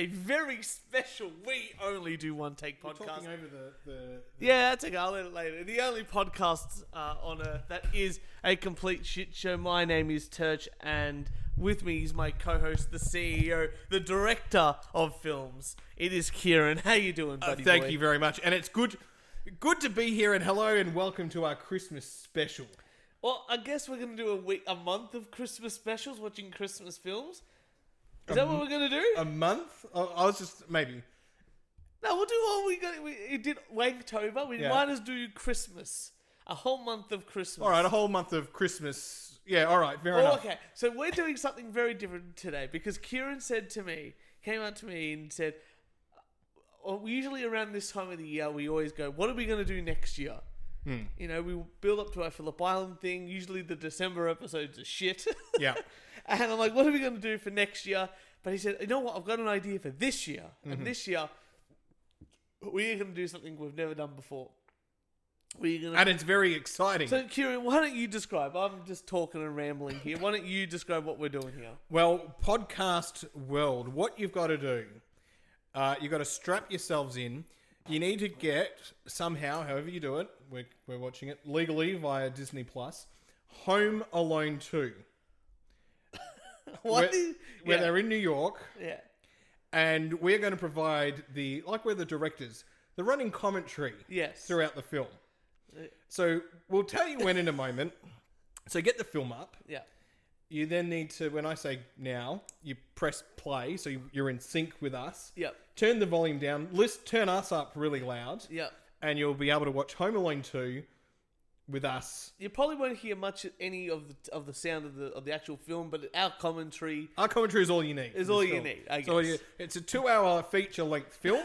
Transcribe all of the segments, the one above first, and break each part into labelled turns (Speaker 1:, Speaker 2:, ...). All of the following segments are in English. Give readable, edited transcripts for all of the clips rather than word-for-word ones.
Speaker 1: a very special We Only Do One Take
Speaker 2: We're
Speaker 1: podcast.
Speaker 2: talking over the
Speaker 1: Yeah, that's okay. I'll let it later. The only podcast on earth that is a complete shit show. My name is Turch, and with me is my co-host, the CEO, the director of films. It is Kieran. How you doing, buddy?
Speaker 2: Thank you very much, and it's good to be here. And hello, and welcome to our Christmas special.
Speaker 1: Well, I guess we're gonna do a month of Christmas specials, watching Christmas films. Is that what we're gonna do?
Speaker 2: A month? I was just maybe.
Speaker 1: No, we'll do all we got. We did Wanktober. We
Speaker 2: Yeah.
Speaker 1: might as do Christmas. A whole month of Christmas.
Speaker 2: All right, a whole month of Christmas. Yeah, all right, fair enough.
Speaker 1: Okay, so we're doing something very different today because Kieran came out to me and said, usually around this time of the year, we always go, what are we going to do next year? You know, we build up to our Phillip Island thing. Usually the December episodes are shit.
Speaker 2: Yeah.
Speaker 1: And I'm like, what are we going to do for next year? But he said, you know what, I've got an idea for this year. And this year, we're going to do something we've never done before.
Speaker 2: And it's very exciting.
Speaker 1: So, Kieran, why don't you describe? I'm just talking and rambling here. Why don't you describe what we're doing here?
Speaker 2: Well, podcast world, what you've got to do, you've got to strap yourselves in. You need to get, somehow, however you do it, we're watching it legally via Disney Plus, Home Alone 2.
Speaker 1: Where
Speaker 2: They're in New York,
Speaker 1: Yeah.
Speaker 2: and we're going to provide we're the directors, the running commentary
Speaker 1: Yes.
Speaker 2: throughout the film. So we'll tell you when in a moment. So get the film up.
Speaker 1: Yeah.
Speaker 2: You then need to, when I say now, you press play, so you're in sync with us.
Speaker 1: Yep.
Speaker 2: Turn the volume down. Turn us up really loud.
Speaker 1: Yep.
Speaker 2: And you'll be able to watch Home Alone 2 with us.
Speaker 1: You probably won't hear much any of the sound of the actual film, but our commentary
Speaker 2: Our commentary is all you need.
Speaker 1: is all you need, I guess.
Speaker 2: So it's a 2-hour feature-length film.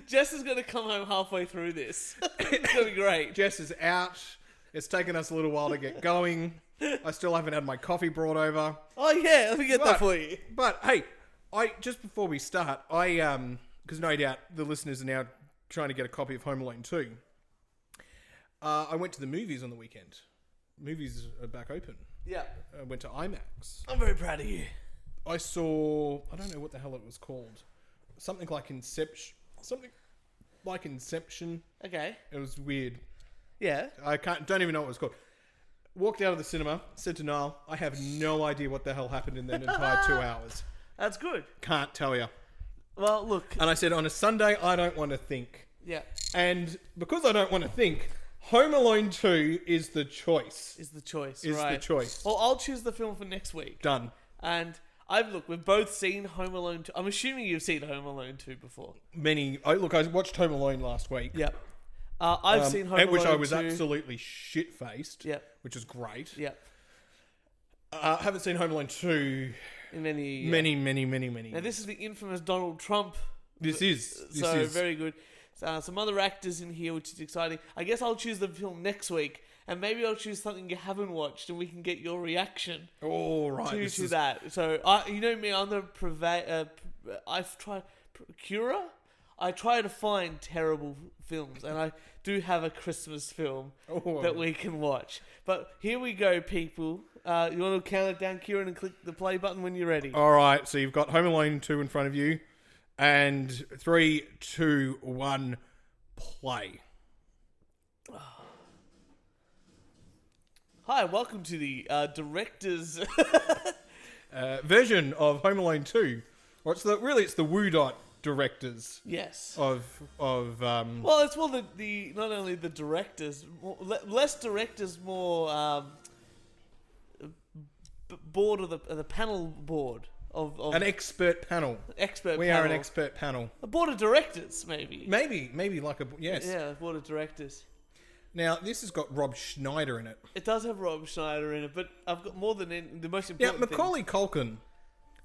Speaker 1: Jess is going to come home halfway through this. It's going to be great.
Speaker 2: Jess is out. It's taken us a little while to get going. I still haven't had my coffee brought over.
Speaker 1: Oh, yeah. Let me get that for you.
Speaker 2: But, hey, just before we start, because no doubt the listeners are now trying to get a copy of Home Alone 2. I went to the movies on the weekend. Movies are back open.
Speaker 1: Yeah.
Speaker 2: I went to IMAX.
Speaker 1: I'm very proud of you.
Speaker 2: I saw, I don't know what the hell it was called. Something like Inception.
Speaker 1: Okay.
Speaker 2: It was weird.
Speaker 1: Yeah.
Speaker 2: Don't even know what it was called. Walked out of the cinema, said to Niall, I have no idea what the hell happened in that entire 2 hours.
Speaker 1: That's good.
Speaker 2: Can't tell you.
Speaker 1: Well, look.
Speaker 2: And I said, on a Sunday, I don't want to think.
Speaker 1: Yeah.
Speaker 2: And because I don't want to think, Home Alone 2 is the choice.
Speaker 1: Is the choice.
Speaker 2: Is
Speaker 1: right.
Speaker 2: the choice.
Speaker 1: Well, I'll choose the film for next week.
Speaker 2: Done.
Speaker 1: And we've both seen Home Alone 2. I'm assuming you've seen Home Alone 2 before.
Speaker 2: I watched Home Alone last week.
Speaker 1: Yep. I've seen Home Alone 2.
Speaker 2: Which I was absolutely shit-faced.
Speaker 1: Yep.
Speaker 2: Which is great.
Speaker 1: Yep.
Speaker 2: Haven't seen Home Alone 2
Speaker 1: in many.
Speaker 2: Many.
Speaker 1: Now, this is the infamous Donald Trump.
Speaker 2: This is.
Speaker 1: Very good. Some other actors in here, which is exciting. I guess I'll choose the film next week, and maybe I'll choose something you haven't watched, and we can get your reaction to that. So, you know me, I'm the I've tried Cura. I try to find terrible films, and I do have a Christmas film that we can watch. But here we go, people. You want to count it down, Kieran, and click the play button when you're ready.
Speaker 2: All right, so you've got Home Alone 2 in front of you. And 3, 2, 1, play.
Speaker 1: Hi, welcome to the director's
Speaker 2: version of Home Alone 2. Or it's the Woo Dot directors.
Speaker 1: Yes.
Speaker 2: Well,
Speaker 1: it's more the not only the directors, less directors, more board of the panel board. Of
Speaker 2: an expert panel. We are an expert panel.
Speaker 1: A board of directors, maybe.
Speaker 2: Maybe like yes.
Speaker 1: Yeah, a board of directors.
Speaker 2: Now, this has got Rob Schneider in it.
Speaker 1: It does have Rob Schneider in it, but I've got more than the most important
Speaker 2: thing. Yeah, Macaulay Culkin.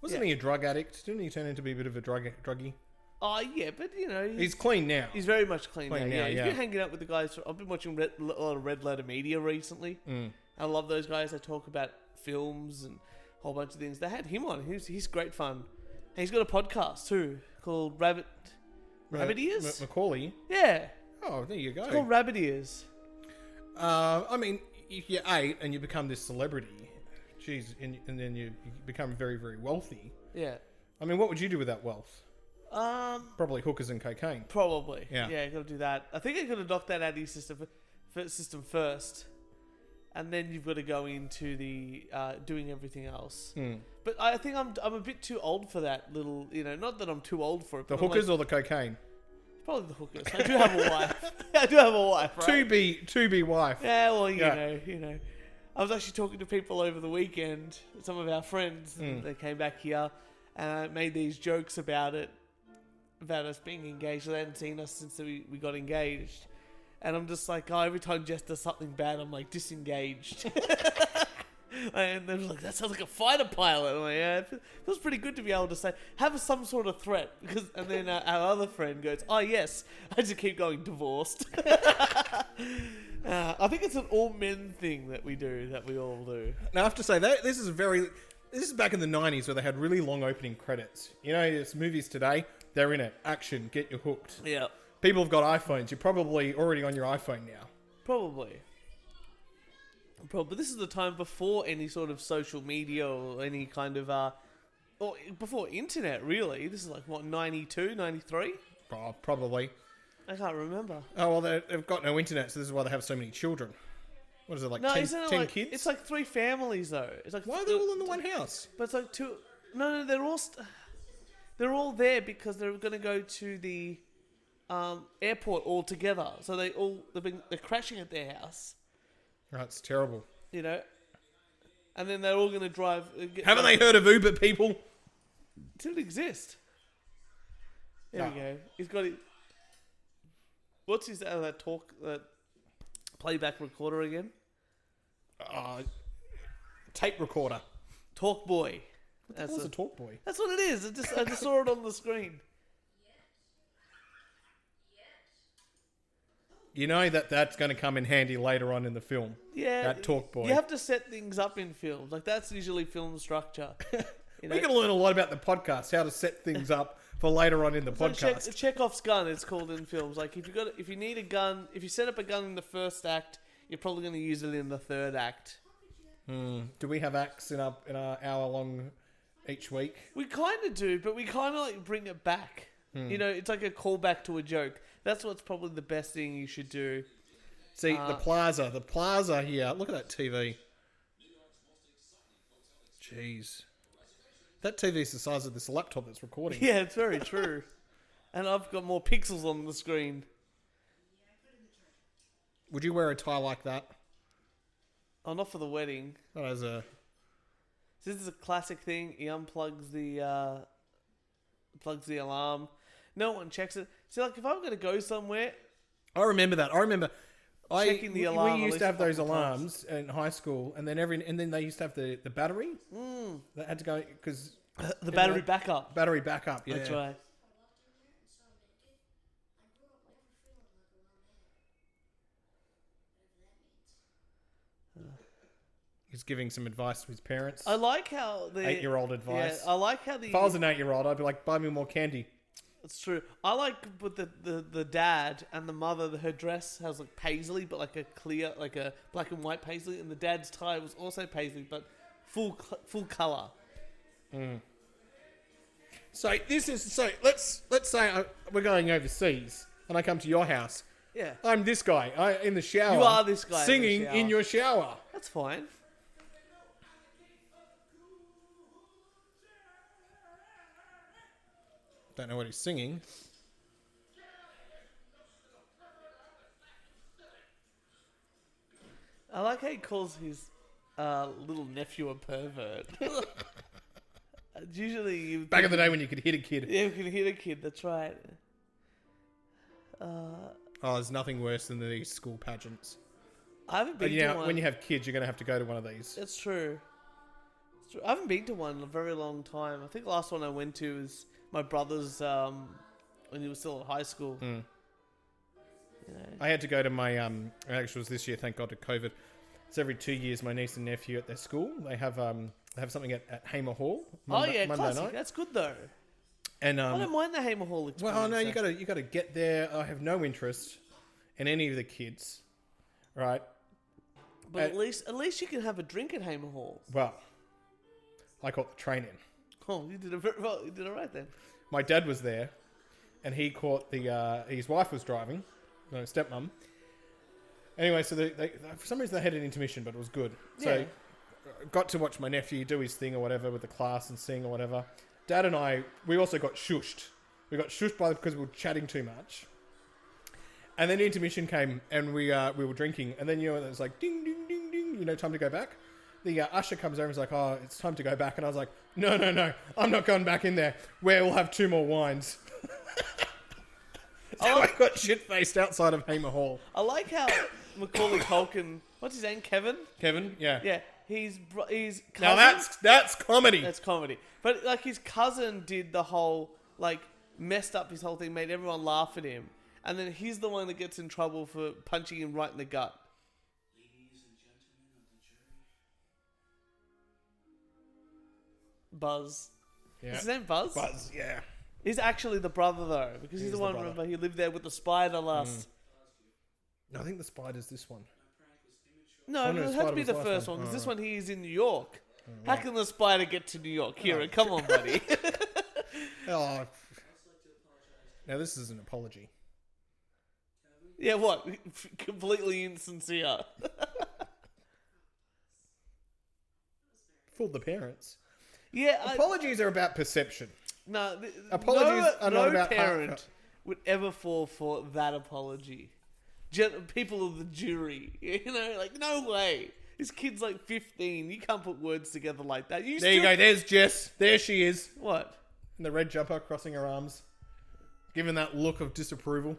Speaker 2: Wasn't he a drug addict? Didn't he turn into be a bit of a druggie?
Speaker 1: Oh, yeah, but, you know...
Speaker 2: He's clean now.
Speaker 1: He's very much clean now, yeah. He's been hanging out with the guys... I've been watching a lot of Red Letter Media recently. I love those guys. They talk about films and... whole bunch of things. They had him on. He's great fun. And he's got a podcast too called Rabbit Ears.
Speaker 2: Macaulay.
Speaker 1: Yeah.
Speaker 2: Oh, there you go.
Speaker 1: It's called Rabbit Ears.
Speaker 2: I mean, if you're 8 and you become this celebrity, and then you become very, very wealthy.
Speaker 1: Yeah.
Speaker 2: I mean, what would you do with that wealth?
Speaker 1: Probably
Speaker 2: hookers and cocaine.
Speaker 1: Probably.
Speaker 2: Yeah.
Speaker 1: Yeah, got to do that. I think I got to knock that out of your system first, and then you've got to go into the doing everything else. But I think I'm a bit too old for that little. Not that I'm too old for it.
Speaker 2: The hookers or the cocaine?
Speaker 1: Probably the hookers. I do have a wife. I do have a wife. Right?
Speaker 2: To be wife.
Speaker 1: Yeah. Well, you know. I was actually talking to people over the weekend, some of our friends, and they came back here, and I made these jokes about us being engaged. They hadn't seen us since we got engaged. And I'm just like, every time Jess does something bad, I'm like, disengaged. And they're like, that sounds like a fighter pilot. I'm like, yeah, it feels pretty good to be able to say, have some sort of threat. And then our other friend goes, oh, yes, I just keep going, divorced. I think it's an all men thing that we all do.
Speaker 2: Now, I have to say, this is back in the 90s where they had really long opening credits. It's movies today, they're in it. Action, get you hooked.
Speaker 1: Yeah.
Speaker 2: People have got iPhones. You're probably already on your iPhone now.
Speaker 1: Probably. But this is the time before any sort of social media or any kind of, or before internet, really. This is like, what, 92, 93?
Speaker 2: Oh, probably.
Speaker 1: I can't remember.
Speaker 2: Oh, well, they've got no internet, so this is why they have so many children. What is it, like 10 kids?
Speaker 1: It's like 3 families, though. It's like
Speaker 2: why are they all in the one house?
Speaker 1: But it's like 2... No, they're all there because they're going to go to the airport all together. So they're crashing at their house.
Speaker 2: Right, it's terrible.
Speaker 1: And then they're all going to drive...
Speaker 2: Haven't they heard of Uber, people?
Speaker 1: It didn't exist. There we go. He's got it. What's his that playback recorder again?
Speaker 2: Tape recorder.
Speaker 1: Talk boy.
Speaker 2: That's a talk boy.
Speaker 1: That's what it is. I just saw it on the screen.
Speaker 2: You know that's going to come in handy later on in the film.
Speaker 1: Yeah.
Speaker 2: That talk boy.
Speaker 1: You have to set things up in films. Like, that's usually film structure.
Speaker 2: We're going to learn a lot about the podcast, how to set things up for later on in the podcast.
Speaker 1: Like Chekhov's gun, it's called in films. Like, if you need a gun, if you set up a gun in the first act, you're probably going to use it in the third act.
Speaker 2: Do we have acts in our hour long each week?
Speaker 1: We kind of do, but we kind of like bring it back. It's like a callback to a joke. That's what's probably the best thing you should do.
Speaker 2: See, the plaza here. Look at that TV. Jeez. That TV's the size of this laptop that's recording.
Speaker 1: Yeah, it's very true. And I've got more pixels on the screen.
Speaker 2: Would you wear a tie like that?
Speaker 1: Oh, not for the wedding.
Speaker 2: Not as a...
Speaker 1: This is a classic thing. He unplugs plugs the alarm. No one checks it. So, like, if I'm going to go somewhere...
Speaker 2: I remember that. Checking
Speaker 1: the alarm.
Speaker 2: We used to have those alarms in high school, and then they used to have the battery. That had to go because
Speaker 1: the battery backup.
Speaker 2: Battery backup. Yeah,
Speaker 1: that's right.
Speaker 2: He's giving some advice to his parents.
Speaker 1: I like how the
Speaker 2: 8-year-old advice.
Speaker 1: Yeah, I like how
Speaker 2: if I was an 8-year-old, I'd be like, buy me more candy.
Speaker 1: It's true. I like with the dad and the mother. Her dress has like paisley, but like a clear, like a black and white paisley, and the dad's tie was also paisley, but full color.
Speaker 2: So let's say we're going overseas, and I come to your house.
Speaker 1: Yeah,
Speaker 2: I'm this guy. In the shower.
Speaker 1: You are this guy
Speaker 2: singing in your shower.
Speaker 1: That's fine.
Speaker 2: Don't know what he's singing.
Speaker 1: I like how he calls his little nephew a pervert. Usually,
Speaker 2: back in the day when you could hit a kid.
Speaker 1: Yeah, you could hit a kid. That's right.
Speaker 2: There's nothing worse than these school pageants.
Speaker 1: I haven't been to one.
Speaker 2: When you have kids, you're going to have to go to one of these.
Speaker 1: That's true. I haven't been to one in a very long time. I think the last one I went to was my brother's when he was still in high school.
Speaker 2: I had to go to my actually it was this year, thank God, to COVID. It's every 2 years. My niece and nephew at their school, they have something at Hamer Hall. Monday
Speaker 1: classic.
Speaker 2: Night.
Speaker 1: That's good though.
Speaker 2: And
Speaker 1: I don't mind the Hamer Hall experience.
Speaker 2: Well, no, you got to get there. I have no interest in any of the kids, right?
Speaker 1: But at least you can have a drink at Hamer Hall.
Speaker 2: Well, I caught the train in.
Speaker 1: Oh, you did it very well. You did it right then.
Speaker 2: My dad was there, and he caught his wife was driving, no, stepmom. Anyway, so they for some reason they had an intermission, but it was good. So got to watch my nephew do his thing or whatever with the class and sing or whatever. Dad and I, we also got shushed. We got shushed because we were chatting too much. And then the intermission came, and we were drinking, and then it was like ding ding ding ding, time to go back. The usher comes over and is like, "Oh, it's time to go back," and I was like, "No, I'm not going back in there. We'll have 2 more wines." So I got shit faced outside of Hamer Hall.
Speaker 1: I like how Macaulay Culkin, what's his name, Kevin?
Speaker 2: Kevin, yeah.
Speaker 1: Yeah, he's cousin.
Speaker 2: Now that's comedy.
Speaker 1: That's comedy. But like his cousin did the whole messed up his whole thing, made everyone laugh at him, and then he's the one that gets in trouble for punching him right in the gut.
Speaker 3: Ladies and gentlemen of the jury.
Speaker 1: Buzz.
Speaker 2: Yeah.
Speaker 1: Is his name Buzz?
Speaker 2: Buzz, yeah.
Speaker 1: He's actually the brother though, because he's the one.
Speaker 2: brother.
Speaker 1: Remember, he lived there with the spider last.
Speaker 2: No, I think the spider's this one.
Speaker 1: No,
Speaker 2: Oh, no,
Speaker 1: it had to
Speaker 2: Spider
Speaker 1: be
Speaker 2: was
Speaker 1: the
Speaker 2: last
Speaker 1: first
Speaker 2: one.
Speaker 1: one, because
Speaker 2: Oh,
Speaker 1: this one he is in New York. How can the spider get to New York? Kieran, come on, buddy.
Speaker 2: Oh. Now this is an apology.
Speaker 1: Yeah, what? Completely insincere.
Speaker 2: Fooled the parents.
Speaker 1: Yeah,
Speaker 2: Apologies are about perception.
Speaker 1: no.
Speaker 2: Apologies are not about
Speaker 1: parent
Speaker 2: heartfelt.
Speaker 1: would ever fall for that apology. People of the jury, no way. This kid's 15. You can't put words together like that.
Speaker 2: There you go. There's Jess. There she is.
Speaker 1: What?
Speaker 2: In the red jumper, crossing her arms. Giving that look of disapproval.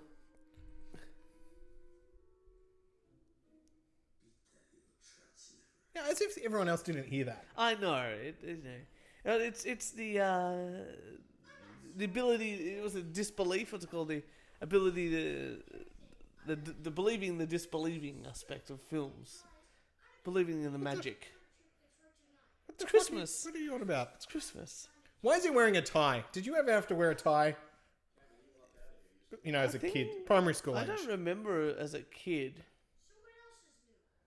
Speaker 2: Yeah, as if everyone else didn't hear that.
Speaker 1: I know. It's the ability. It was a disbelief. What's it called? The ability to the believing the disbelieving aspect of films, believing in the magic. It's Christmas.
Speaker 2: What are you on about?
Speaker 1: It's Christmas.
Speaker 2: Why is he wearing a tie? Did you ever have to wear a tie? As a kid, primary school
Speaker 1: I
Speaker 2: age.
Speaker 1: don't remember as a kid.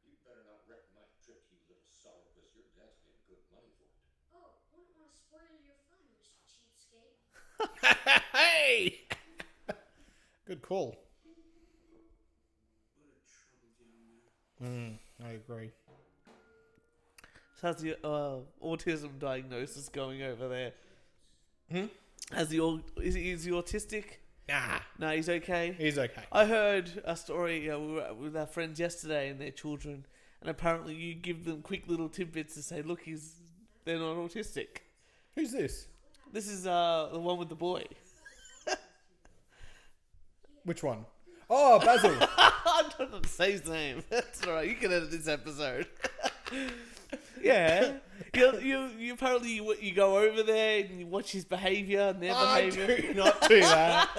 Speaker 4: You better not wreck my trip, you little sourpuss. Your dad's getting good money for it.
Speaker 5: Oh, wouldn't want to spoil your fun, Mr. Cheapskate.
Speaker 2: Hey! Good call.
Speaker 3: What a troubled young man.
Speaker 2: I agree.
Speaker 1: So how's the autism diagnosis going over there? Is he autistic?
Speaker 2: Nah,
Speaker 1: No, he's okay.
Speaker 2: he's okay.
Speaker 1: I heard a story. We were with our friends yesterday and their children, and apparently you give them quick little tidbits to say, "Look, they're not autistic."
Speaker 2: Who's this?
Speaker 1: This is the one with the boy.
Speaker 2: Which one? Oh, Basil.
Speaker 1: I don't say his name. That's all right. You can edit this episode. Yeah, you apparently you go over there and you watch his behaviour and their
Speaker 2: I
Speaker 1: behaviour.
Speaker 2: do not do that.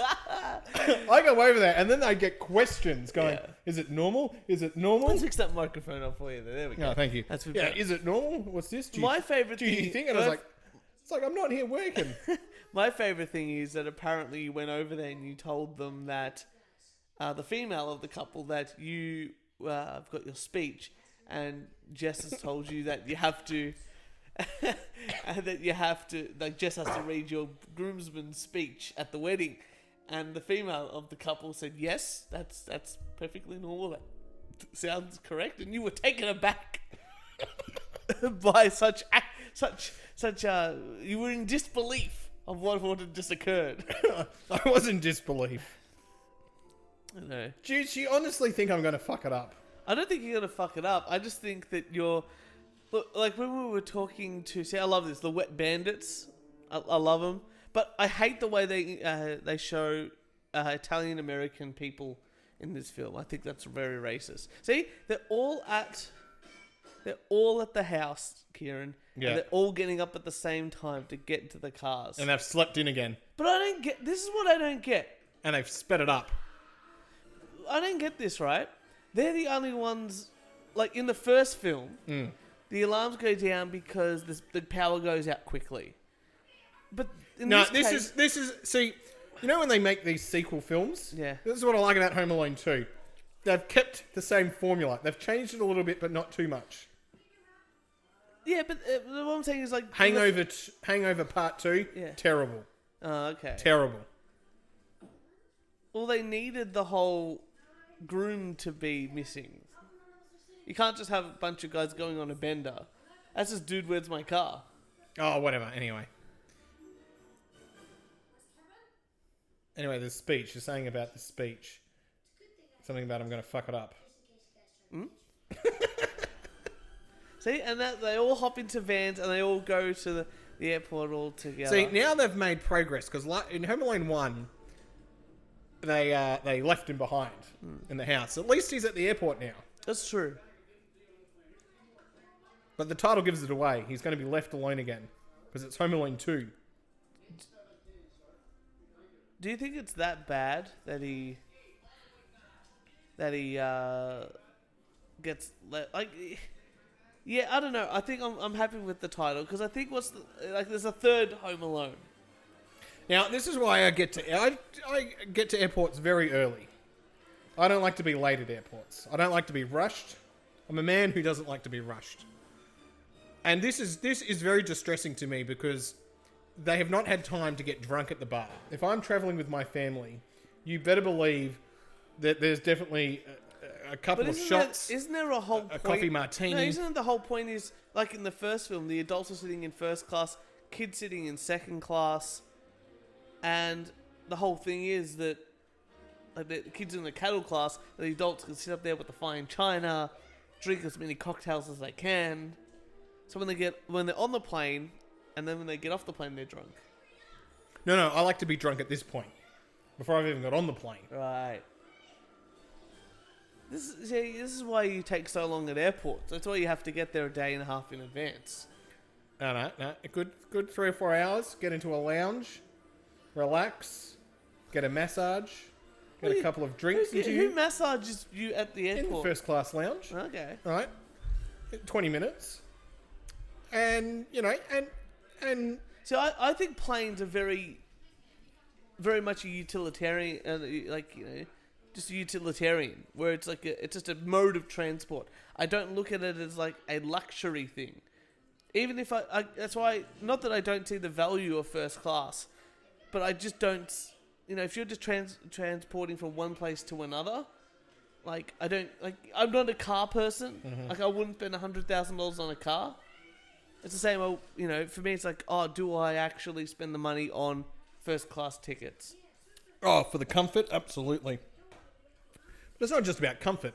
Speaker 2: I go over there and then I get questions going,
Speaker 1: Yeah.
Speaker 2: Is it normal? Is it normal?
Speaker 1: Let's fix that microphone up for you. There we go.
Speaker 2: No, thank you.
Speaker 1: That's
Speaker 2: yeah, is it normal? What's this?
Speaker 1: My favourite
Speaker 2: do you
Speaker 1: thing.
Speaker 2: think? And I was like, it's like, I'm not here working.
Speaker 1: My favourite thing is that apparently you went over there and you told them that the female of the couple that you have got your speech, and Jess has told you that you have to, Jess has to read your groomsman's speech at the wedding, and the female of the couple said yes, that's perfectly normal. That sounds correct, and you were taken aback by you were in disbelief of what had just occurred.
Speaker 2: I was in disbelief.
Speaker 1: I know.
Speaker 2: Do you honestly think I'm going to fuck it up?
Speaker 1: I don't think you're gonna fuck it up. I just think that look, like when we were talking to, I love this, the Wet Bandits. I love them, but I hate the way they show Italian American people in this film. I think that's very racist. See, they're all at the house, Kieran.
Speaker 2: Yeah.
Speaker 1: And they're all getting up at the same time to get into the cars.
Speaker 2: And they've slept in again.
Speaker 1: But I don't get. This is what I don't get.
Speaker 2: And they've sped it up.
Speaker 1: I don't get this, right? They're the only ones, like in the first film, the alarms go down because the power goes out quickly. But in
Speaker 2: No,
Speaker 1: this
Speaker 2: this is see, you know when they make these sequel films?
Speaker 1: Yeah.
Speaker 2: This is what I like about Home Alone 2. They've kept the same formula. They've changed it a little bit, but not too much.
Speaker 1: Yeah, but what I'm saying is like
Speaker 2: Hangover Part 2,
Speaker 1: Yeah.
Speaker 2: terrible.
Speaker 1: Oh, okay.
Speaker 2: Terrible.
Speaker 1: Well, they needed the whole groom to be missing. You can't just have a bunch of guys going on a bender. That's just, dude, where's my car?
Speaker 2: Oh, whatever. Anyway, the speech. You're saying about the speech. Something about I'm going to fuck it up.
Speaker 1: See, and that they all hop into vans and they all go to the airport all together.
Speaker 2: See, now they've made progress because in Home Alone 1, they left him behind in the house. At least he's at the airport now.
Speaker 1: That's true.
Speaker 2: But the title gives it away. He's going to be left alone again because it's Home Alone 2.
Speaker 1: Do you think it's that bad that he gets like? Yeah, I don't know. I think I'm happy with the title because I think there's a third Home Alone.
Speaker 2: Now this is why I get to airports very early. I don't like to be late at airports. I don't like to be rushed. I'm a man who doesn't like to be rushed. And this is very distressing to me because they have not had time to get drunk at the bar. If I'm travelling with my family, you better believe that there's definitely a couple of shots.
Speaker 1: Isn't there a whole point?
Speaker 2: Coffee martini.
Speaker 1: No, isn't the whole point is like in the first film, the adults are sitting in first class, kids sitting in second class, and the whole thing is that like the kids in the cattle class, the adults can sit up there with the fine china, drink as many cocktails as they can. So when they're on the plane, and then when they get off the plane, they're drunk.
Speaker 2: No, I like to be drunk at this point, before I've even got on the plane.
Speaker 1: Right. This is why you take so long at airports. That's why you have to get there a day and a half in advance.
Speaker 2: No. A good 3 or 4 hours. Get into a lounge, relax, get a massage, get a couple of drinks into you.
Speaker 1: Who massages you at the
Speaker 2: In
Speaker 1: airport?
Speaker 2: the first class lounge.
Speaker 1: Okay.
Speaker 2: Right? 20 minutes. And, and...
Speaker 1: So I think planes are very, very much a utilitarian, just utilitarian, where it's like it's just a mode of transport. I don't look at it as like a luxury thing. Even if that's why, not that I don't see the value of first class, but I just don't, if you're just transporting from one place to another, I'm not a car person.
Speaker 2: Mm-hmm.
Speaker 1: Like I wouldn't spend $100,000 on a car. It's the same, for me it's like, do I actually spend the money on first class tickets?
Speaker 2: Oh, for the comfort? Absolutely. But it's not just about comfort.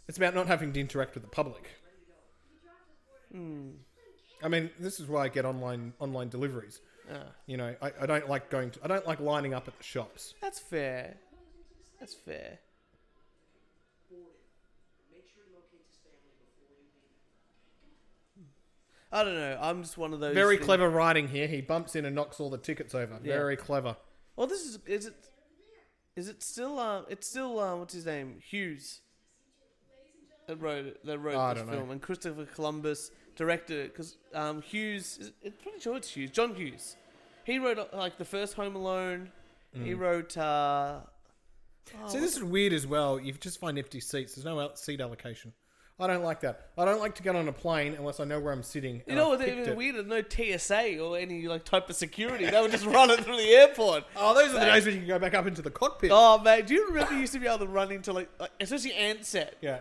Speaker 2: It's about not having to interact with the public. I mean, this is why I get online deliveries. I don't like I don't like lining up at the shops.
Speaker 1: That's fair.
Speaker 3: Make sure he locates his family before you leave.
Speaker 1: I don't know. I'm just one of those.
Speaker 2: Very clever writing here. He bumps in and knocks all the tickets over.
Speaker 1: Yeah.
Speaker 2: Very clever.
Speaker 1: Well, is it still it's still what's his name, Hughes, that wrote
Speaker 2: I
Speaker 1: this
Speaker 2: don't
Speaker 1: film,
Speaker 2: know.
Speaker 1: and Christopher Columbus directed it because Hughes, it's pretty sure it's Hughes, John Hughes. He wrote like the first Home Alone. He wrote.
Speaker 2: See, this is weird as well. You just find empty seats. There's no seat allocation. I don't like that. I don't like to get on a plane unless I know where I'm sitting.
Speaker 1: You know what's even weirder? No TSA or any like type of security. They would just run it through the airport.
Speaker 2: Oh, those are the days when you can go back up into the cockpit.
Speaker 1: Oh, mate. Do you remember you used to be able to run into like especially Ansett?
Speaker 2: Yeah.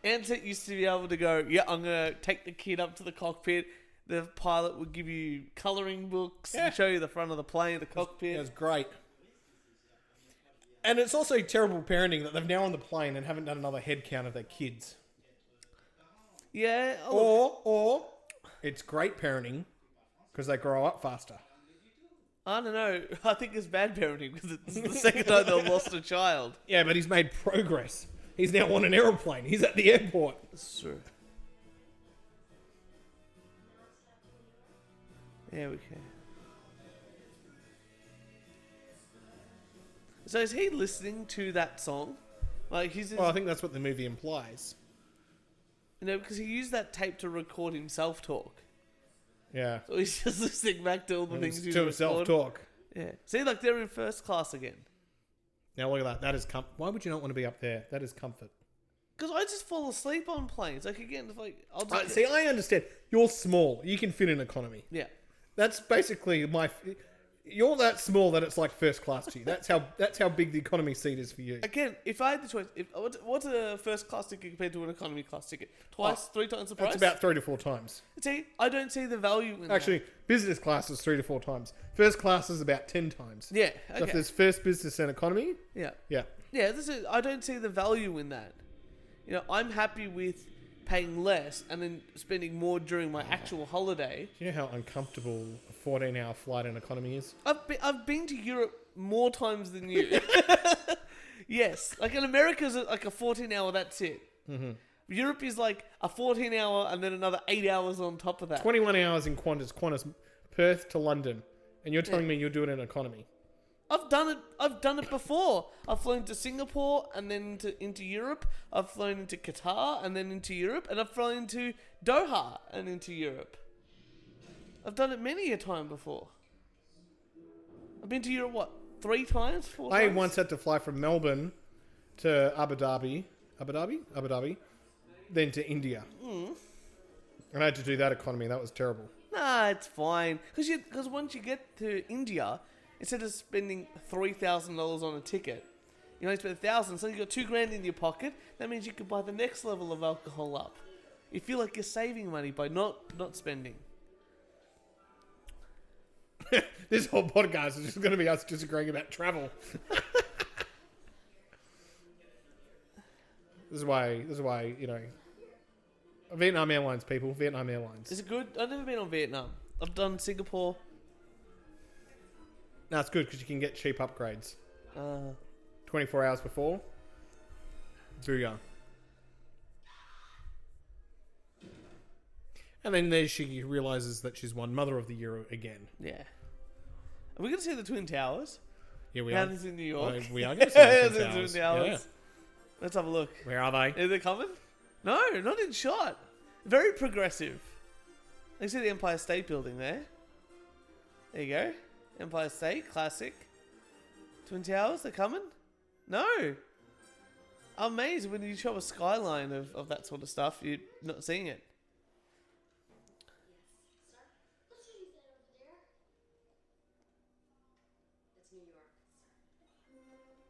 Speaker 1: Ansett used to be able to go, yeah, I'm going to take the kid up to the cockpit. The pilot would give you colouring books and show you the front of the plane, the cockpit.
Speaker 2: It was great. And it's also terrible parenting that they've now on the plane and haven't done another head count of their kids.
Speaker 1: Yeah.
Speaker 2: Or it's great parenting because they grow up faster.
Speaker 1: I don't know. I think it's bad parenting because it's the second time they've lost a child.
Speaker 2: Yeah, but he's made progress. He's now on an aeroplane. He's at the airport.
Speaker 1: That's true. Yeah, we can. So is he listening to that song? Like
Speaker 2: Well, I think that's what the movie implies.
Speaker 1: Because he used that tape to record himself talk.
Speaker 2: Yeah.
Speaker 1: So he's just listening back to all the things he's
Speaker 2: to himself
Speaker 1: recorded.
Speaker 2: talk.
Speaker 1: Yeah. See, like they're in first class again.
Speaker 2: Now look at that. That is why would you not want to be up there? That is comfort.
Speaker 1: Because I just fall asleep on planes. Like, again, it's like... I'll just
Speaker 2: See, I understand. You're small. You can fit in economy.
Speaker 1: Yeah.
Speaker 2: That's basically my... You're that small that it's like first class to you. That's how big the economy seat is for you.
Speaker 1: Again, if I had the choice... What's a first class ticket compared to an economy class ticket? Twice, 3 times the price?
Speaker 2: It's about 3 to 4 times.
Speaker 1: See, I don't see the value in
Speaker 2: Actually, business class is 3 to 4 times. First class is about 10 times.
Speaker 1: that. Yeah,
Speaker 2: So if
Speaker 1: okay.
Speaker 2: there's first business and economy,
Speaker 1: Yeah.
Speaker 2: yeah.
Speaker 1: Yeah, I don't see the value in that. You know, I'm happy with paying less and then spending more during my actual holiday.
Speaker 2: Do you know how uncomfortable a 14-hour flight in economy is?
Speaker 1: I've been to Europe more times than you. Yes. Like in America's like a 14-hour, that's it. Mm-hmm. Europe is like a 14-hour and then another 8 hours on top of that.
Speaker 2: 21 hours in Qantas, Perth to London. And you're telling me you'll do it in economy?
Speaker 1: I've done it before. I've flown to Singapore and then into Europe. I've flown into Qatar and then into Europe. And I've flown into Doha and into Europe. I've done it many a time before. I've been to Europe, what, 3 times? 4
Speaker 2: I
Speaker 1: times?
Speaker 2: once had to fly from Melbourne to Abu Dhabi, then to India. And I had to do that economy. That was terrible.
Speaker 1: Nah, it's fine. Because once you get to India, instead of spending $3,000 on a ticket, you only spend $1,000. So you got $2,000 in your pocket. That means you could buy the next level of alcohol up. You feel like you're saving money by not spending.
Speaker 2: This whole podcast is just going to be us disagreeing about travel. This is why, you know, Vietnam Airlines, people. Vietnam Airlines.
Speaker 1: Is it good? I've never been on Vietnam. I've done Singapore.
Speaker 2: No, it's good because you can get cheap upgrades. 24 hours before. Booyah. And then there she realises that she's won Mother of the Year again.
Speaker 1: Yeah. Are we going to see the Twin Towers?
Speaker 2: Yeah, we
Speaker 1: Now
Speaker 2: are.
Speaker 1: this is in New York.
Speaker 2: We are going to see the Twin
Speaker 1: The
Speaker 2: Towers.
Speaker 1: Twin Towers.
Speaker 2: Yeah.
Speaker 1: Let's have a look.
Speaker 2: Where are they?
Speaker 1: Are they coming? No, not in shot. Very progressive. You see the Empire State Building there. There you go. Empire State, classic. Twin Towers, they're coming? No. I'm amazed when you show a skyline of that sort of stuff, you're not seeing it.
Speaker 5: Sir, let's leave that over there.
Speaker 3: That's New York,
Speaker 5: Something wrong,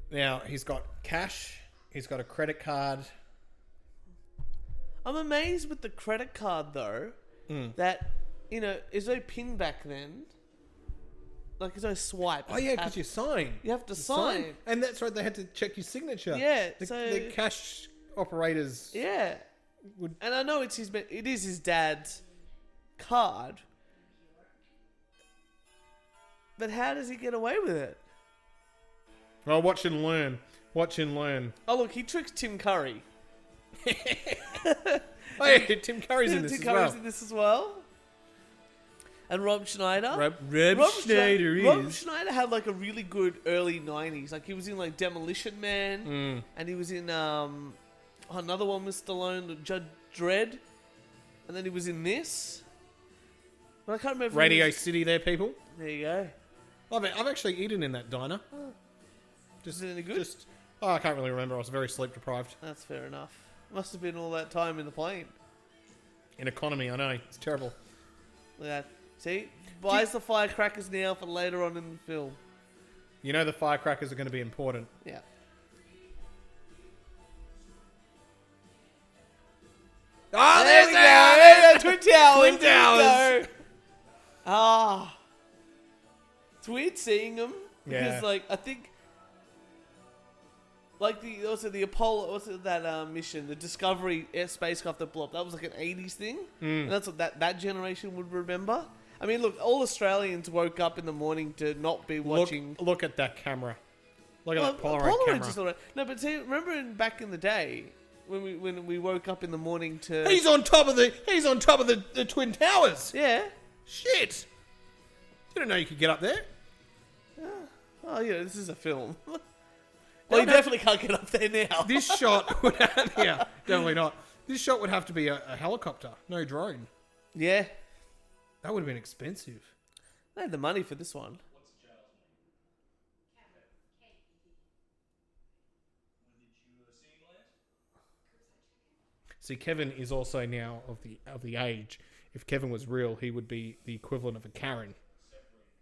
Speaker 5: sir?
Speaker 2: Now, he's got cash. He's got a credit card.
Speaker 1: I'm amazed with the credit card though, that, you know, there's no pin back then. Like there's no swipe.
Speaker 2: Oh, yeah, because you sign.
Speaker 1: You have to sign.
Speaker 2: And that's right, they had to check your signature.
Speaker 1: Yeah,
Speaker 2: The cash operators
Speaker 1: Yeah.
Speaker 2: would...
Speaker 1: And I know it is his dad's card. But how does he get away with it?
Speaker 2: Oh, watch and learn. Watch and learn.
Speaker 1: Oh look, he tricks Tim Curry.
Speaker 2: Oh, yeah, Tim Curry's in this
Speaker 1: Tim
Speaker 2: as
Speaker 1: Curry's
Speaker 2: well.
Speaker 1: in this as well. And Rob Schneider.
Speaker 2: Rob Schneider
Speaker 1: Rob
Speaker 2: is...
Speaker 1: Schneider had like a really good early 90s. Like he was in like Demolition Man. And he was in another one with Stallone, Judge Dredd. And then he was in this. But I can't remember. if he
Speaker 2: Radio
Speaker 1: was-
Speaker 2: City there, people.
Speaker 1: There you go.
Speaker 2: I've actually eaten in that diner.
Speaker 1: Is it any good?
Speaker 2: I can't really remember. I was very sleep deprived.
Speaker 1: That's fair enough. Must have been all that time in the plane.
Speaker 2: In economy, I know. It's terrible.
Speaker 1: Look at that. See? Buys the firecrackers now for later on in the film.
Speaker 2: You know the firecrackers are going to be important.
Speaker 1: Yeah.
Speaker 2: Oh,
Speaker 1: There we go. There we go. Twin Towers.
Speaker 2: Twin
Speaker 1: There we
Speaker 2: Towers.
Speaker 1: go. Ah. It's weird seeing them. Because,
Speaker 2: Yeah.
Speaker 1: like, I think... Like, the Apollo... What's it, that mission? The Discovery spacecraft that blew up. That was like an 80s thing. And that's what that generation would remember. I mean, look, all Australians woke up in the morning to not be watching...
Speaker 2: Look at that camera. Look at
Speaker 1: Well,
Speaker 2: that Polaroid camera.
Speaker 1: is all right. No, but see, remember back in the day... When we woke up in the morning to...
Speaker 2: He's on top of the Twin Towers.
Speaker 1: Yeah.
Speaker 2: Shit. You didn't know you could get up there.
Speaker 1: Oh, yeah, this is a film. Well,
Speaker 2: Don't
Speaker 1: you
Speaker 2: have
Speaker 1: definitely can't get up there now.
Speaker 2: This shot would have, definitely not. This shot would have to be a helicopter, no drone.
Speaker 1: Yeah.
Speaker 2: That would have been expensive.
Speaker 1: They had the money for this one.
Speaker 6: What's the child's name? When did you see him last?
Speaker 2: See, Kevin is also now of the age. If Kevin was real, he would be the equivalent of a Karen.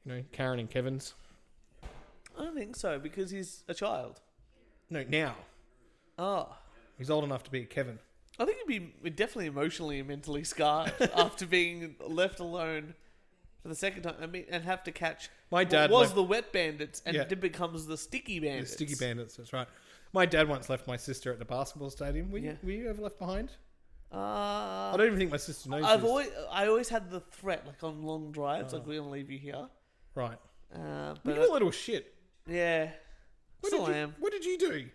Speaker 2: You know, Karen and Kevin's.
Speaker 1: I don't think so because he's a child.
Speaker 2: No, now.
Speaker 1: Oh.
Speaker 2: He's old enough to be a Kevin.
Speaker 1: I think he'd be definitely emotionally and mentally scarred after being left alone for the second time. I mean, and have to catch
Speaker 2: My dad
Speaker 1: what was
Speaker 2: left-
Speaker 1: the wet bandits and
Speaker 2: Yeah.
Speaker 1: it becomes the sticky
Speaker 2: The
Speaker 1: bandits.
Speaker 2: Sticky Bandits, that's right. My dad once left my sister at the basketball stadium. Were you ever left behind? I don't even think my sister knows this.
Speaker 1: I always had the threat, like on long drives, like we're gonna leave you here.
Speaker 2: Right.
Speaker 1: But
Speaker 2: You're a little shit.
Speaker 1: yeah, still am.
Speaker 2: What did you do?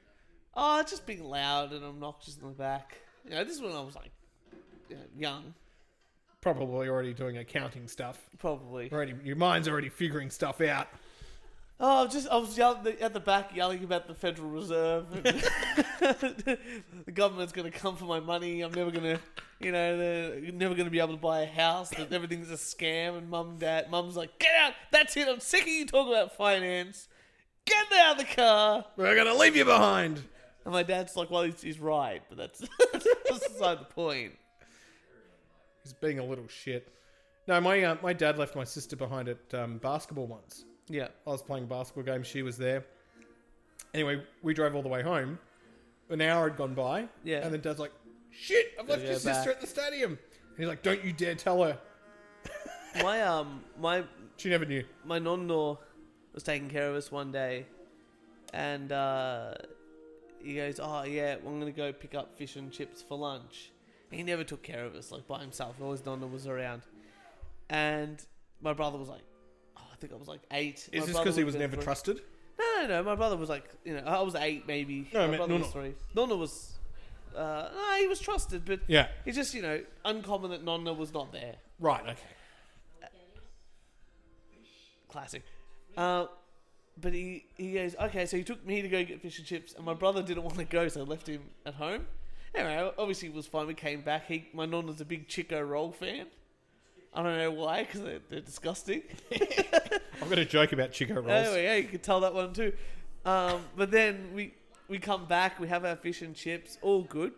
Speaker 1: Oh, just being loud and obnoxious in the back. You know, this is when I was like young,
Speaker 2: Probably already doing accounting stuff.
Speaker 1: probably.
Speaker 2: Your mind's already figuring stuff out.
Speaker 1: Oh, I was at the back yelling about the Federal Reserve. The government's going to come for my money. I'm never going to, they're never going to be able to buy a house. That everything's a scam. And mum's like, get out. That's it. I'm sick of you talking about finance. Get out of the car.
Speaker 2: We're going to leave you behind.
Speaker 1: And my dad's like, well, he's right. But that's beside the point.
Speaker 2: He's being a little shit. No, my dad left my sister behind at basketball once.
Speaker 1: Yeah.
Speaker 2: I was playing a basketball game. She was there. Anyway, we drove all the way home. An hour had gone by.
Speaker 1: Yeah.
Speaker 2: And then Dad's like, shit, I've left
Speaker 1: go
Speaker 2: your sister
Speaker 1: back.
Speaker 2: at the stadium. And he's like, don't you dare tell her.
Speaker 1: My
Speaker 2: She never knew.
Speaker 1: my nonno was taking care of us one day, and he goes, "Oh yeah, I'm gonna go pick up fish and chips for lunch." He never took care of us like by himself. Always nonno was around, and my brother was like, I think I was like 8.
Speaker 2: Is this because he was never trusted?
Speaker 1: No. My brother was like, I was 8 maybe.
Speaker 2: No, I
Speaker 1: my
Speaker 2: meant
Speaker 1: brother was
Speaker 2: Nonno.
Speaker 1: 3. Nonno was, no, he was trusted, but
Speaker 2: Yeah.
Speaker 1: it's just uncommon that Nonno was not there.
Speaker 2: Right, okay.
Speaker 1: Classic. But he goes, okay, so he took me to go get fish and chips, and my brother didn't want to go, so I left him at home. Anyway, obviously it was fine. We came back. My nonna's a big Chico roll fan. I don't know why, because they're disgusting.
Speaker 2: I've got a joke about Chico rolls.
Speaker 1: Anyway, yeah, you could tell that one too. But then we come back, we have our fish and chips, all good.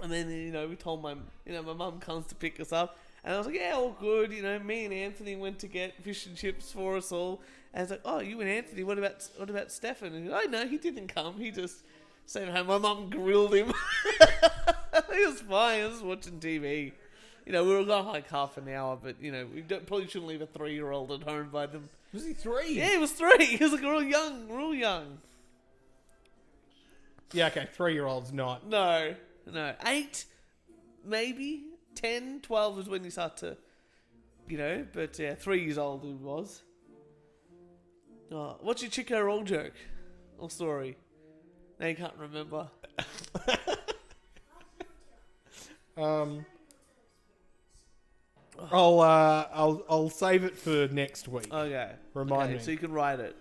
Speaker 1: And then, we told my mum comes to pick us up. And I was like, yeah, all good. Me and Anthony went to get fish and chips for us all. And it's like, oh, you and Anthony, what about Stefan? And he goes, oh, no, he didn't come. He just stayed at home. My mum grilled him. He was fine. I was watching TV. We were gone like half an hour, but, we probably shouldn't leave a 3-year-old at home by them.
Speaker 2: Was he 3?
Speaker 1: Yeah, he was 3. He was like real young.
Speaker 2: Yeah, okay, 3-year-old's not.
Speaker 1: No. 8, maybe. 10, 12 is when you start to, but yeah, 3 years old he was. Oh, what's your Chico roll joke? Or story? Now you can't remember.
Speaker 2: I'll save it for next week.
Speaker 1: Okay.
Speaker 2: Remind me.
Speaker 1: So you can write it.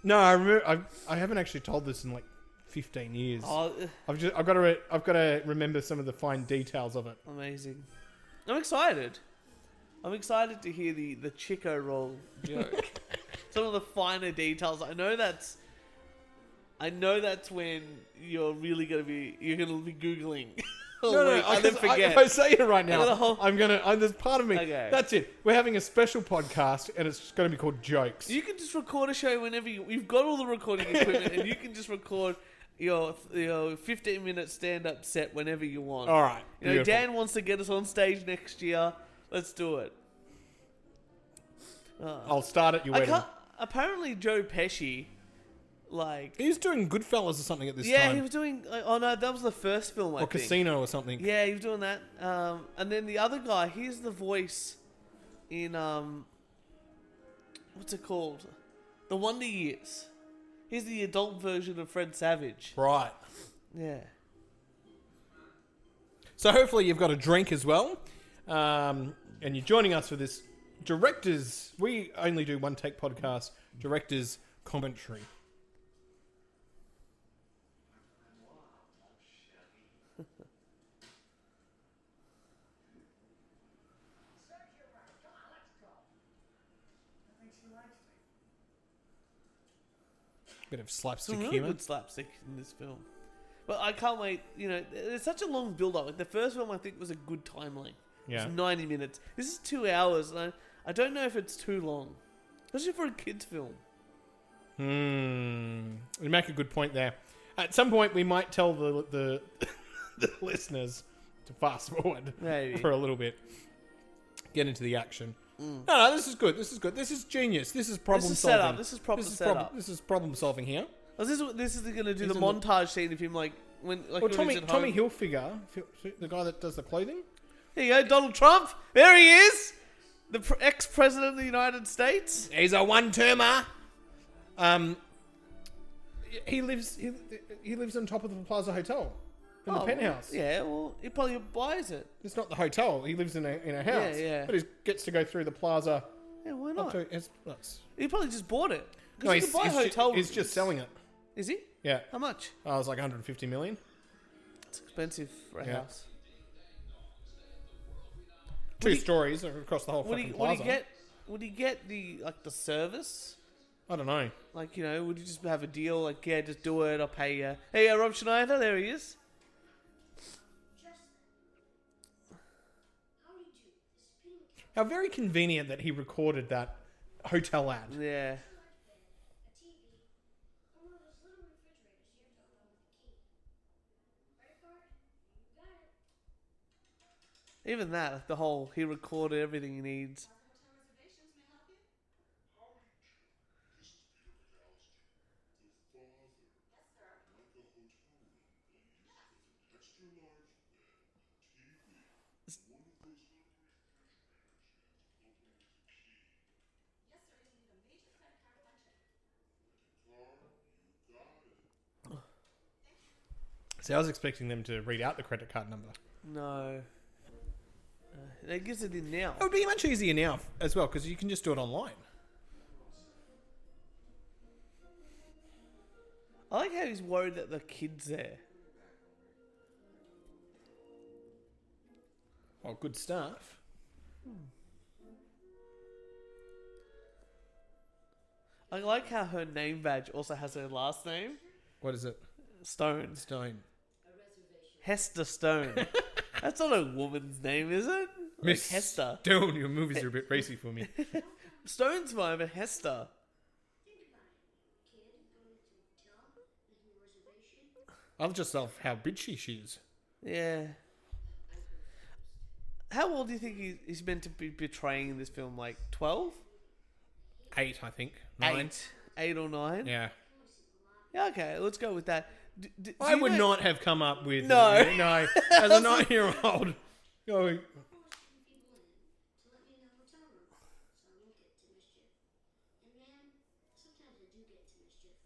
Speaker 2: No, I remember. I haven't actually told this in like 15 years.
Speaker 1: Oh,
Speaker 2: I've got to remember some of the fine details of it.
Speaker 1: amazing. I'm excited. I'm excited to hear the Chico roll joke. Some of the finer details. I know that's when you're really gonna be Googling. I then forget.
Speaker 2: If I say it right now,
Speaker 1: I'm gonna-
Speaker 2: there's part of me.
Speaker 1: Okay.
Speaker 2: That's it. We're having a special podcast, and it's going to be called Jokes.
Speaker 1: You can just record a show whenever you've got all the recording equipment, and you can just record your 15-minute stand-up set whenever you want.
Speaker 2: All right. Beautiful.
Speaker 1: Dan wants to get us on stage next year. Let's do it.
Speaker 2: I'll start at your wedding.
Speaker 1: Apparently, Joe Pesci,
Speaker 2: He's doing Goodfellas or something at this time.
Speaker 1: yeah, he was doing. Oh no, that was the first film. I
Speaker 2: or
Speaker 1: think.
Speaker 2: Casino or something.
Speaker 1: Yeah, he was doing that. And then the other guy, he's the voice in what's it called? The Wonder Years. He's the adult version of Fred Savage.
Speaker 2: Right.
Speaker 1: Yeah.
Speaker 2: So hopefully you've got a drink as well, and you're joining us for this directors. We only do one take podcast. Directors commentary. Bit of slapstick
Speaker 1: Some really
Speaker 2: humor.
Speaker 1: good slapstick in this film. But I can't wait. You know, there's such a long build up. Like the first film, I think was a good time length.
Speaker 2: Yeah.
Speaker 1: It's 90 minutes. This is 2 hours, and I don't know if it's too long, especially for a kids' film.
Speaker 2: You make a good point there. At some point, we might tell the the listeners to fast forward
Speaker 1: Maybe.
Speaker 2: for a little bit. Get into the action. No, this is good. This is good. This is genius. This is problem solving.
Speaker 1: Setup. This is proper setup.
Speaker 2: This is problem solving here.
Speaker 1: Oh, this is going to do
Speaker 2: He's
Speaker 1: the
Speaker 2: in the-
Speaker 1: montage scene of him like when like
Speaker 2: Well,
Speaker 1: when he's at
Speaker 2: Tommy
Speaker 1: home.
Speaker 2: Hilfiger, the guy that does the clothing.
Speaker 1: There you go, Donald Trump. There he is, the ex-president of the United States.
Speaker 2: He's a one-termer. He lives on top of the Plaza Hotel in the penthouse.
Speaker 1: Yeah, well, he probably buys it.
Speaker 2: It's not the hotel. He lives in a house.
Speaker 1: Yeah.
Speaker 2: But he gets to go through the plaza.
Speaker 1: Yeah, why
Speaker 2: Up
Speaker 1: not?
Speaker 2: to,
Speaker 1: He probably just bought it.
Speaker 2: no,
Speaker 1: Because you can buy hotel
Speaker 2: he's
Speaker 1: rooms.
Speaker 2: just selling it.
Speaker 1: Is he?
Speaker 2: Yeah.
Speaker 1: How much?
Speaker 2: Oh, it was like 150 million.
Speaker 1: It's expensive for a
Speaker 2: Yeah.
Speaker 1: house.
Speaker 2: Two stories across the whole fucking plaza.
Speaker 1: Would he get the the service?
Speaker 2: I don't know.
Speaker 1: Like, you know, would you just have a deal? Like, yeah, just do it. I'll pay you. Hey, Rob Schneider, there he is.
Speaker 5: Justin. How do you do? This is Peter McKay.
Speaker 2: How very convenient that he recorded that hotel ad.
Speaker 1: Yeah.
Speaker 5: A TV, and one of those little refrigerators you have to open with a key. Credit card? You got it.
Speaker 1: Even that, like, the whole, he recorded everything he needs.
Speaker 3: Hotel reservations may help you.
Speaker 4: This is Peter McAllister, the father.
Speaker 3: Yes, sir.
Speaker 4: Like a hotel room, please, with an extra large bed, TV, and one of those little refrigerators you have to open with a key.
Speaker 3: Yes, sir. You'll need a major credit card punch-in.
Speaker 4: Credit card, you got it.
Speaker 2: See, I was expecting them to read out the credit card number.
Speaker 1: No. It gives it in now.
Speaker 2: It would be much easier now as well because you can just do it online.
Speaker 1: I like how he's worried that the kid's there.
Speaker 2: Oh, good stuff.
Speaker 1: I like how her name badge also has her last name.
Speaker 2: What is it?
Speaker 1: Stone.
Speaker 2: Stone.
Speaker 1: Hester Stone. That's not a woman's name, is it? Like Hester.
Speaker 2: Stone, your movies are a bit racy for me.
Speaker 1: Stone's fine, but Hester.
Speaker 5: Think about it. Kid going to a hotel, making a reservation.
Speaker 2: I just love how bitchy she is.
Speaker 1: Yeah. How old do you think he's meant to be portraying in this film? Like 12?
Speaker 2: 8, I think. 9.
Speaker 1: 8 or 9?
Speaker 2: Yeah.
Speaker 1: Yeah, okay, let's go with that.
Speaker 2: I would not have come up with...
Speaker 1: No.
Speaker 2: No. As a 9-year-old. Oh,
Speaker 5: People in to let me in the hotel room, so I won't get to mischief. And man, sometimes I do get to mischief.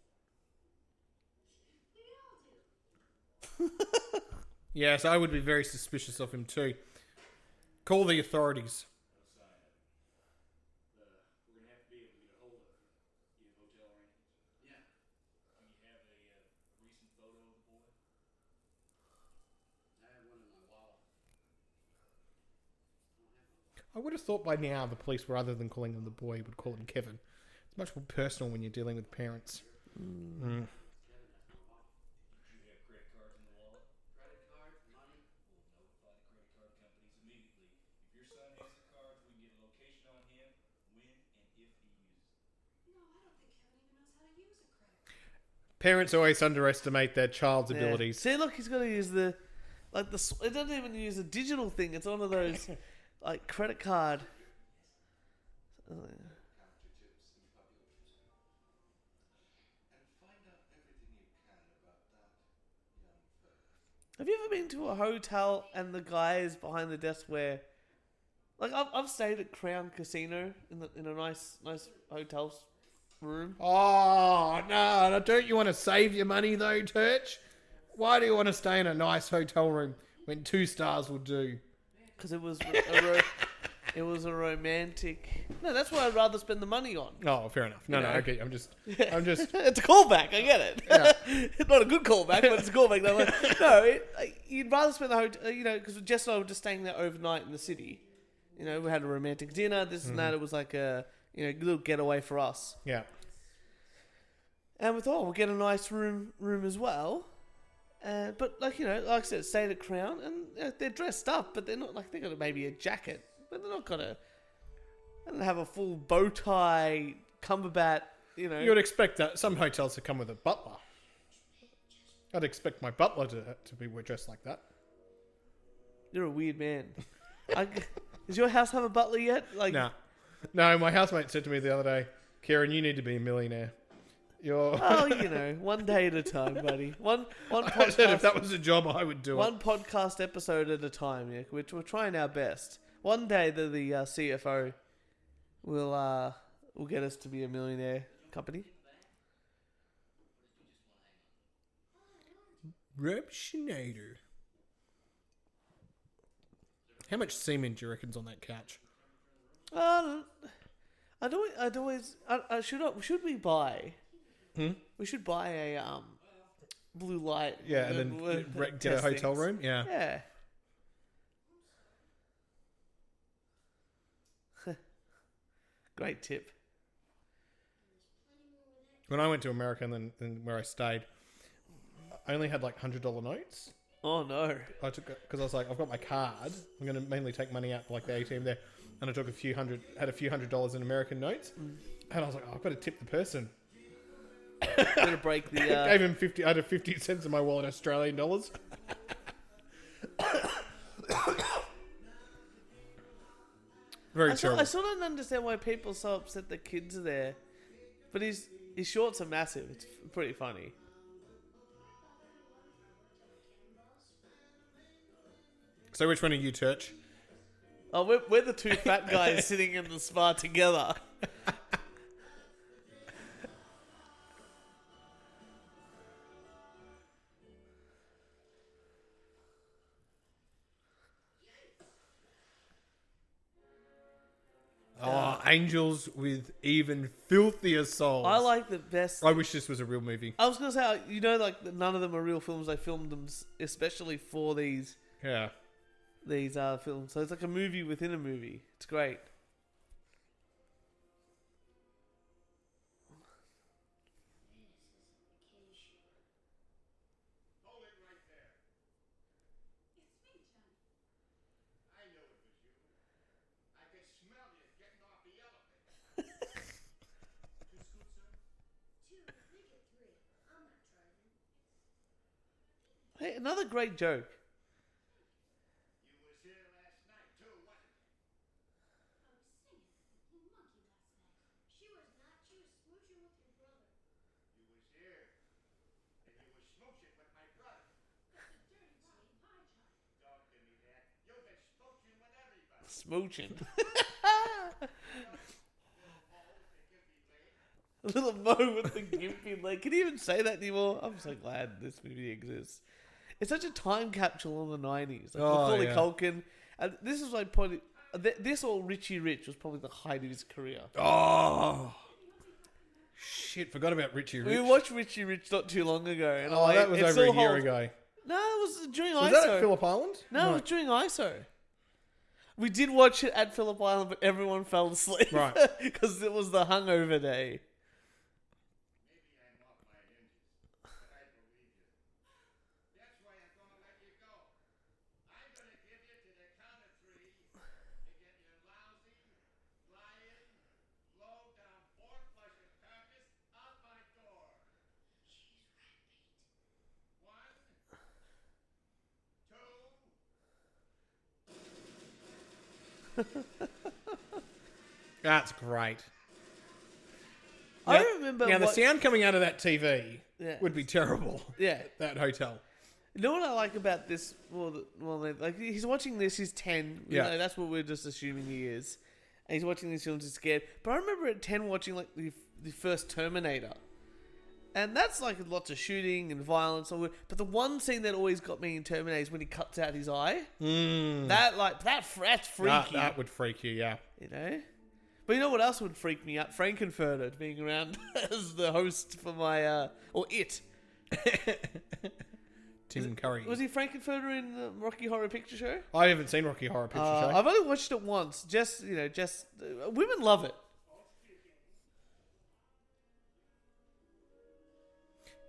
Speaker 5: We all do.
Speaker 2: yes, I would be very suspicious of him too. Call the authorities.
Speaker 6: We're gonna have to be able to get a hold of her. Get a hotel arrangement. Yeah. Do you have a recent photo of the boy?
Speaker 4: I have one in my wallet.
Speaker 2: I would have thought by now the police, rather than calling him the boy, would call him Kevin. It's much more personal when you're dealing with parents.
Speaker 6: Did you have credit cards in the wallet?
Speaker 4: Credit cards, money.
Speaker 6: We'll notify the credit card companies immediately. If your son has the cards, we can get a location on him when and if he uses them.
Speaker 3: No, I don't think Kevin even knows how to use a credit card.
Speaker 2: Parents always underestimate their child's
Speaker 1: Yeah.
Speaker 2: abilities.
Speaker 1: See, look, he's got to use it doesn't even use a digital thing. It's one of those, like, credit card.
Speaker 4: Counter tips and populars. And find out everything you can about that young fella.
Speaker 1: Have you ever been to a hotel and the guy is behind the desk where, like, I've stayed at Crown Casino in a nice hotel room.
Speaker 2: Oh, no. Don't you want to save your money, though, Turch? Why do you want to stay in a nice hotel room when 2 stars will do?
Speaker 1: Because it was it was a romantic. No, that's what I'd rather spend the money on.
Speaker 2: Oh, fair enough. No,
Speaker 1: You know.
Speaker 2: okay. I'm just...
Speaker 1: It's a callback. I get it. It's not a good callback, but it's a callback. You'd rather spend the hotel, because Jess and I were just staying there overnight in the city. We had a romantic dinner. This and that. It was like a You know, a little getaway for us.
Speaker 2: Yeah.
Speaker 1: And we thought, we'll get a nice room as well. But like I said, stay at a Crown, and they're dressed up, but they're not like they got maybe a jacket, but they're not gonna. They don't have a full bow tie, cumberbat. You know,
Speaker 2: You would expect that some hotels to come with a butler. I'd expect my butler to be dressed like that.
Speaker 1: you're a weird man. Does your house have a butler yet? Like,
Speaker 2: Nah. No, my housemate said to me the other day, Kieran, you need to be a millionaire. You're.
Speaker 1: oh, one day at a time, buddy. One
Speaker 2: I said if
Speaker 1: podcast,
Speaker 2: that was a job, I would do
Speaker 1: one
Speaker 2: it.
Speaker 1: podcast episode at a time. Yeah, we're trying our best. One day, the CFO will get us to be a millionaire company.
Speaker 2: Rob Schneider. How much semen do you reckon's on that couch?
Speaker 1: Should we buy?
Speaker 2: Hmm?
Speaker 1: We should buy a blue light.
Speaker 2: Yeah, and then get a
Speaker 1: test
Speaker 2: hotel
Speaker 1: things.
Speaker 2: room? Yeah.
Speaker 1: Yeah. Great tip.
Speaker 2: When I went to America and then where I stayed, I only had like $100 notes.
Speaker 1: Oh no.
Speaker 2: I took because I was like, I've got my card. I'm going to mainly take money out like the ATM there, and I took a few $100 in American notes, and I was like, oh, I've got to tip the person.
Speaker 1: Gonna break the.
Speaker 2: Gave him 50. I had 50 cents in my wallet, Australian dollars. Very terrible.
Speaker 1: I still don't understand why people are so upset that kids are there, but his shorts are massive. It's pretty funny.
Speaker 2: So which one are you, Turch?
Speaker 1: Oh, we're the two fat guys sitting in the spa together.
Speaker 2: Oh, angels with even filthier souls.
Speaker 1: I like the best.
Speaker 2: I wish this was a real movie.
Speaker 1: I was gonna say, like none of them are real films. They filmed them especially for these
Speaker 2: Yeah.
Speaker 1: films. So it's like a movie within a movie. It's great.
Speaker 4: Hold it right there.
Speaker 5: It's me, Johnny.
Speaker 4: I knew it was you. I could smell you getting off the elevator. Two scoots, sir?
Speaker 5: Two, make it three. I'm not driving.
Speaker 1: Hey, another great joke.
Speaker 4: You was here last night, too, wasn't you?
Speaker 5: I was singing with the blue monkey last night. She was not. She was smooching with your brother.
Speaker 4: You was here. And you was smooching with my brother.
Speaker 5: That's a dirty rotten pie, Johnny.
Speaker 4: Don't give me that. You've been smooching with everybody.
Speaker 1: Smooching.
Speaker 4: Little Mo with the gimpy leg.
Speaker 1: A little Mo with the gimpy leg. Can you even say that anymore? I'm so glad this movie exists. It's such a time capsule of the 90s. Like Macaulay Culkin. And this is like probably... This or Richie Rich was probably the height of his career.
Speaker 2: Oh. Shit, forgot about Richie Rich.
Speaker 1: We watched Richie Rich not too long ago. And
Speaker 2: Oh, that was
Speaker 1: it
Speaker 2: over
Speaker 1: still
Speaker 2: a year
Speaker 1: holds-
Speaker 2: ago.
Speaker 1: No, it was during
Speaker 2: Was
Speaker 1: ISO.
Speaker 2: that at Phillip Island?
Speaker 1: No, it was during ISO. We did watch it at Phillip Island, but everyone fell asleep.
Speaker 2: Right.
Speaker 1: Because it was the hungover day.
Speaker 4: Maybe I'm off my hinges, but I believe you. That's why I'm gonna let you go. I'm gonna give you to the count of three to get your lousy, lying, low down four-flusher carcass out my door.
Speaker 5: She's rat bait.
Speaker 4: One, two.
Speaker 2: That's great.
Speaker 1: I
Speaker 2: Now-
Speaker 1: remember
Speaker 2: Now, the
Speaker 1: what-
Speaker 2: sound coming out of that TV
Speaker 1: Yeah.
Speaker 2: would be terrible.
Speaker 1: Yeah.
Speaker 2: That hotel.
Speaker 1: You know what I like about this? Like he's watching this. He's 10. You
Speaker 2: Yeah.
Speaker 1: know, that's what we're just assuming he is. And he's watching these films. He's scared. But I remember at 10 watching like the first Terminator, and that's like lots of shooting and violence. But the one scene that always got me in Terminator is when he cuts out his eye. That's freaky.
Speaker 2: That would freak you, yeah.
Speaker 1: You know. But you know what else would freak me out? Frankenfurter being around as the host for my or it.
Speaker 2: Tim Curry.
Speaker 1: Was he Frankenfurter in the Rocky Horror Picture Show?
Speaker 2: I haven't seen Rocky Horror Picture Show.
Speaker 1: I've only watched it once. Women love it.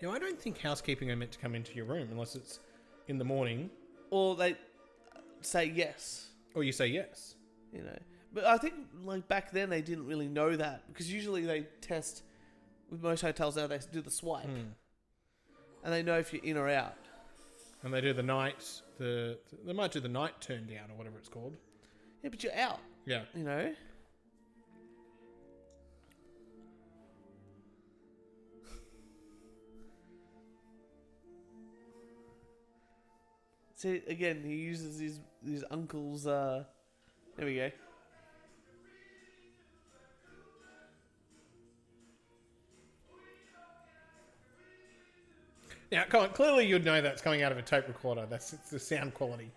Speaker 2: Yeah, I don't think housekeeping are meant to come into your room unless it's in the morning,
Speaker 1: Or they say yes,
Speaker 2: or you say yes.
Speaker 1: you know. But I think like back then they didn't really know that because usually they test with most hotels now they do the swipe and they know if you're in or out.
Speaker 2: And they do the night, they might do the night turn down or whatever it's called.
Speaker 1: Yeah, but you're out,
Speaker 2: Yeah.
Speaker 1: you know. See, again, he uses his uncle's. There we go.
Speaker 2: Now, clearly you'd know that's coming out of a tape recorder. It's the sound quality.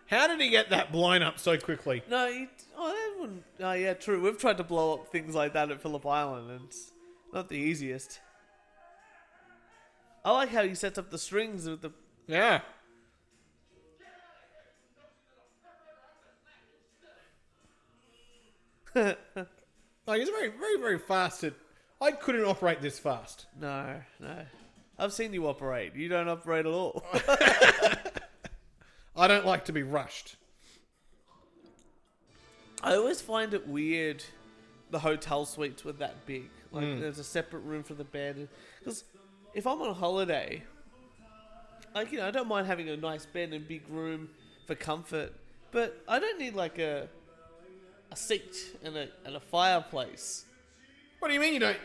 Speaker 2: How did he get that blown up so quickly?
Speaker 1: No, that wouldn't. Oh, yeah, true. We've tried to blow up things like that at Phillip Island, and it's not the easiest. I like how he sets up the strings with the.
Speaker 2: Yeah. Like, it's very, very, very fast. I couldn't operate this fast.
Speaker 1: No. I've seen you operate. You don't operate at all.
Speaker 2: I don't like to be rushed.
Speaker 1: I always find it weird the hotel suites were that big. Like, there's a separate room for the bed. Because if I'm on holiday, like, you know, I don't mind having a nice bed and big room for comfort, but I don't need, like, a seat and a fireplace.
Speaker 2: What do you mean you don't?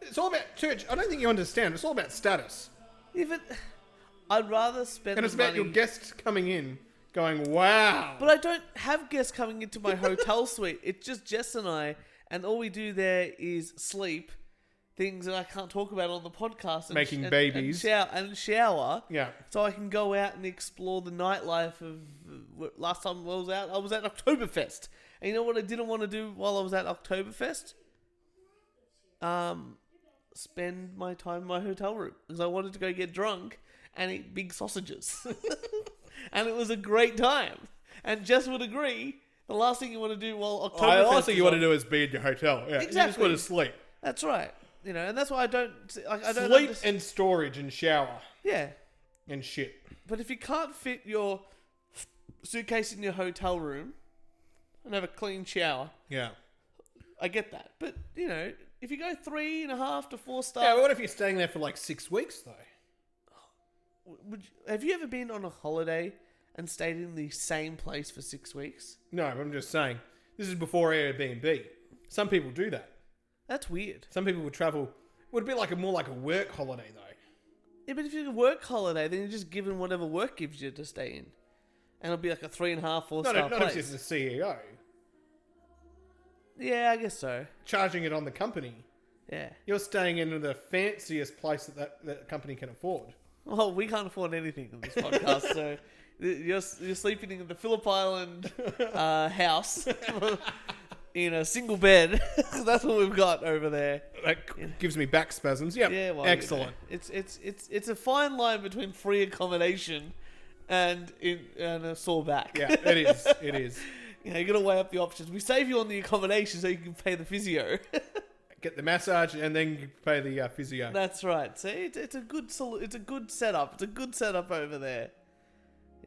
Speaker 2: It's all about church. I don't think you understand. It's all about status.
Speaker 1: Even I'd rather spend
Speaker 2: And it's
Speaker 1: the
Speaker 2: about
Speaker 1: money,
Speaker 2: your guests coming in going, wow.
Speaker 1: but I don't have guests coming into my hotel suite. It's just Jess and I, and all we do there is sleep, things that I can't talk about on the podcast, and
Speaker 2: Making babies.
Speaker 1: and shower.
Speaker 2: Yeah.
Speaker 1: So I can go out and explore the nightlife of. Last time I was at Oktoberfest, and you know what I didn't want to do while I was at Oktoberfest? Spend my time in my hotel room because I wanted to go get drunk and eat big sausages. And it was a great time. And Jess would agree, the last thing you want to do while Oktoberfest
Speaker 2: The last thing
Speaker 1: is
Speaker 2: you want to
Speaker 1: on-
Speaker 2: do is be in your hotel. Yeah. You just
Speaker 1: Exactly.
Speaker 2: want to sleep.
Speaker 1: That's right. You know, and that's why I don't
Speaker 2: Sleep
Speaker 1: understand.
Speaker 2: and storage and shower
Speaker 1: Yeah.
Speaker 2: and shit.
Speaker 1: But if you can't fit your suitcase in your hotel room and have a clean shower,
Speaker 2: Yeah.
Speaker 1: I get that. But, you know, if you go 3.5 to 4
Speaker 2: Yeah,
Speaker 1: stars,
Speaker 2: but what if you're staying there for like 6 weeks though?
Speaker 1: have you ever been on a holiday and stayed in the same place for 6 weeks?
Speaker 2: No, but I'm just saying. This is before Airbnb. Some people do that.
Speaker 1: That's weird.
Speaker 2: Some people would travel. Would it be like more like a work holiday though?
Speaker 1: Yeah, but if you're a work holiday, then you're just given whatever work gives you to stay in. And it'll be like a 3.5, 4 star
Speaker 2: Not if
Speaker 1: place.
Speaker 2: it's the CEO
Speaker 1: Yeah, I guess so.
Speaker 2: charging it on the company.
Speaker 1: Yeah.
Speaker 2: You're staying in the fanciest place that company can afford.
Speaker 1: Well, we can't afford anything on this podcast, so you're sleeping in the Phillip Island house in a single bed. That's what we've got over there.
Speaker 2: That gives me back spasms. Yep.
Speaker 1: Yeah, well,
Speaker 2: Excellent.
Speaker 1: You know, it's a fine line between free accommodation and a sore back.
Speaker 2: Yeah, it is. It is.
Speaker 1: You know, you got to weigh up the options. We save you on the accommodation so you can pay the physio.
Speaker 2: Get the massage and then you pay the physio.
Speaker 1: That's right. See, it's a good setup. It's a good setup over there.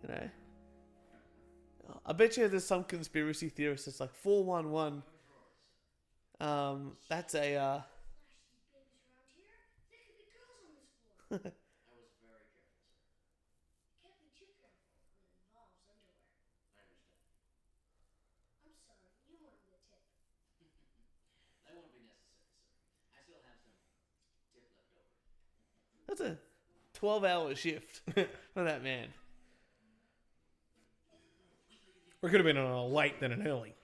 Speaker 1: You know, I bet you there's some conspiracy theorist that's like 411. That's a
Speaker 5: Babies around here? There could be girls on this floor.
Speaker 3: I was very careful, sir.
Speaker 5: Can't be too careful when it involves underwear.
Speaker 3: I understand.
Speaker 5: I'm sorry, you wanted a tip.
Speaker 3: That won't be necessary, sir. I still have some tip left over.
Speaker 1: that's a 12-hour shift for that man.
Speaker 2: We could have been on a late than an early.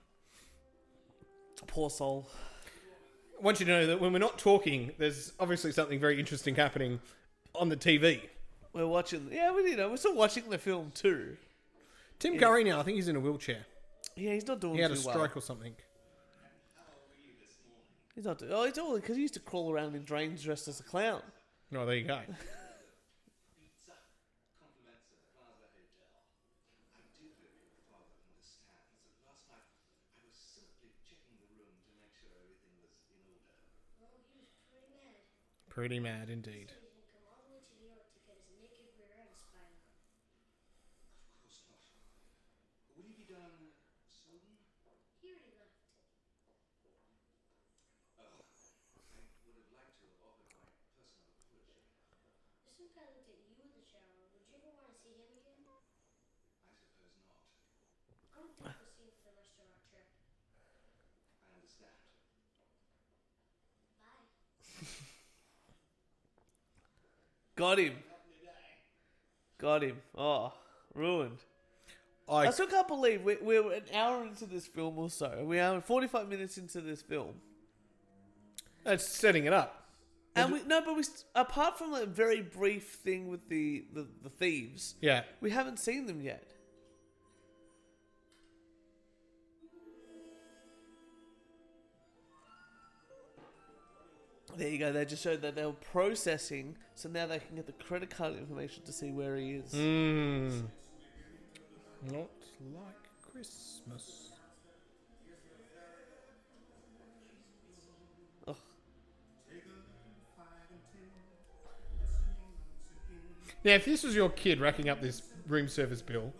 Speaker 1: Poor soul.
Speaker 2: I want you to know that when we're not talking, there's obviously something very interesting happening on the TV.
Speaker 1: We're watching. Yeah, we're still watching the film too.
Speaker 2: Tim Curry now, I think he's in a wheelchair.
Speaker 1: Yeah, he's not doing
Speaker 2: He had
Speaker 1: too
Speaker 2: a stroke
Speaker 1: well.
Speaker 2: or something.
Speaker 1: He's not. It's all because he used to crawl around in drains dressed as a clown.
Speaker 2: Oh, there you go. Pretty mad indeed.
Speaker 5: He said he's gonna come all the way to New York to get his naked rear end spied on.
Speaker 6: Of course not. Will he be down soon?
Speaker 5: He already left.
Speaker 6: I would have liked to have offered my personal apology.
Speaker 5: If some guy looked at you in the shower, would you ever want to see him again?
Speaker 6: I suppose not.
Speaker 5: I'm done with seeing for the rest of our trip.
Speaker 6: I understand.
Speaker 5: Bye.
Speaker 1: Got him. Got him. Oh, ruined.
Speaker 2: I
Speaker 1: I still can't believe we're an hour into this film or so. We are 45 minutes into this film.
Speaker 2: That's setting it up.
Speaker 1: And apart from that very brief thing with the thieves,
Speaker 2: Yeah.
Speaker 1: we haven't seen them yet. There you go. They just showed that they were processing, so now they can get the credit card information to see where he is.
Speaker 2: Not like Christmas.
Speaker 1: Ugh.
Speaker 2: Now, if this was your kid racking up this room service bill,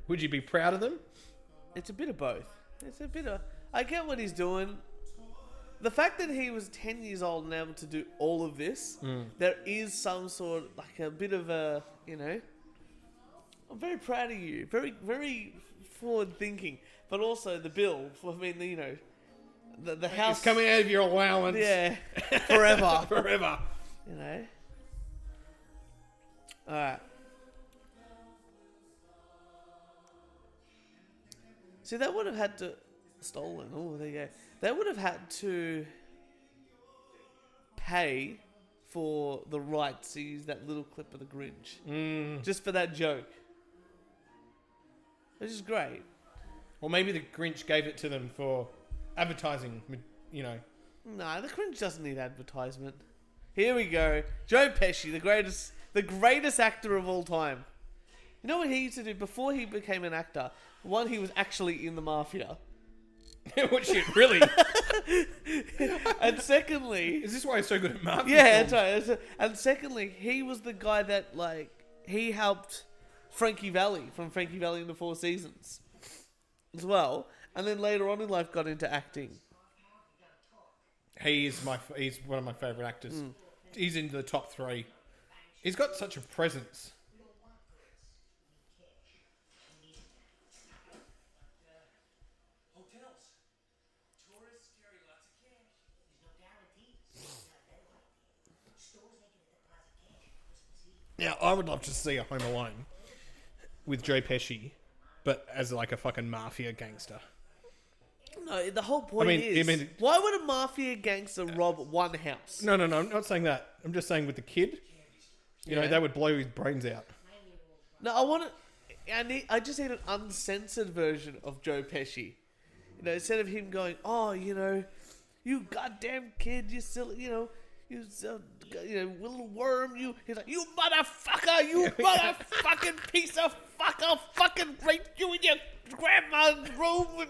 Speaker 2: would you be proud of them?
Speaker 1: It's a bit of both. It's a bit of... I get what he's doing. The fact that he was 10 years old and able to do all of this, there is some sort, like a bit of a, you know... I'm very proud of you. Very, very forward thinking. But also the bill, I mean, you know, the house...
Speaker 2: It's coming out of your allowance.
Speaker 1: Yeah, forever.
Speaker 2: Forever.
Speaker 1: You know? Alright. See, they would have had to... Stolen. Oh, there you go. They would have had to pay for the rights to use that little clip of the Grinch. Just for that joke. Which is great.
Speaker 2: Or maybe the Grinch gave it to them for advertising, you know.
Speaker 1: No, the Grinch doesn't need advertisement. Here we go. Joe Pesci, the greatest actor of all time. You know what he used to do before he became an actor? One, he was actually in the mafia.
Speaker 2: What shit, really?
Speaker 1: And secondly...
Speaker 2: Is this why he's so good at marketing?
Speaker 1: Yeah, that's right. And secondly, he was the guy that, like, he helped Frankie Valli from Frankie Valli in the Four Seasons as well. And then later on in life got into acting.
Speaker 2: He's one of my favourite actors. He's in the top 3. He's got such a presence.
Speaker 3: Hotels. Tourists carry lots of cash.
Speaker 5: There's no guarantee. Stores ain't gonna deposit cash on Christmas Eve.
Speaker 2: Now, I would love to see a Home Alone with Joe Pesci, but as like a fucking mafia gangster.
Speaker 1: No, the whole point is... why would a mafia gangster rob one house?
Speaker 2: No, I'm not saying that. I'm just saying with the kid, you know, they would blow his brains out.
Speaker 1: No, I just need an uncensored version of Joe Pesci. You know, instead of him going, oh, you know, you goddamn kid, you still, you know, you little worm, he's like, you motherfucker, you motherfucking piece of fuck, I'll fucking rape you in your grandma's room.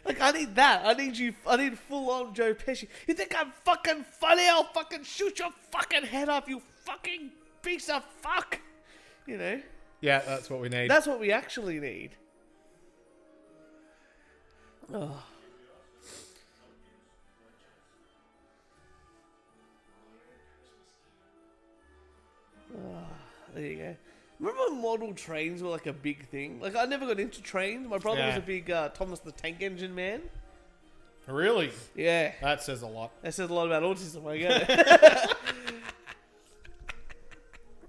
Speaker 1: Like, I need that. I need full on Joe Pesci. You think I'm fucking funny? I'll fucking shoot your fucking head off, you fucking piece of fuck. You know?
Speaker 2: Yeah, that's what we need.
Speaker 1: That's what we actually need. Oh. There you go. Remember when model trains were like a big thing? Like, I never got into trains. My brother was a big Thomas the Tank Engine man.
Speaker 2: Really?
Speaker 1: Yeah.
Speaker 2: That says a lot.
Speaker 1: That says a lot about autism, I get it.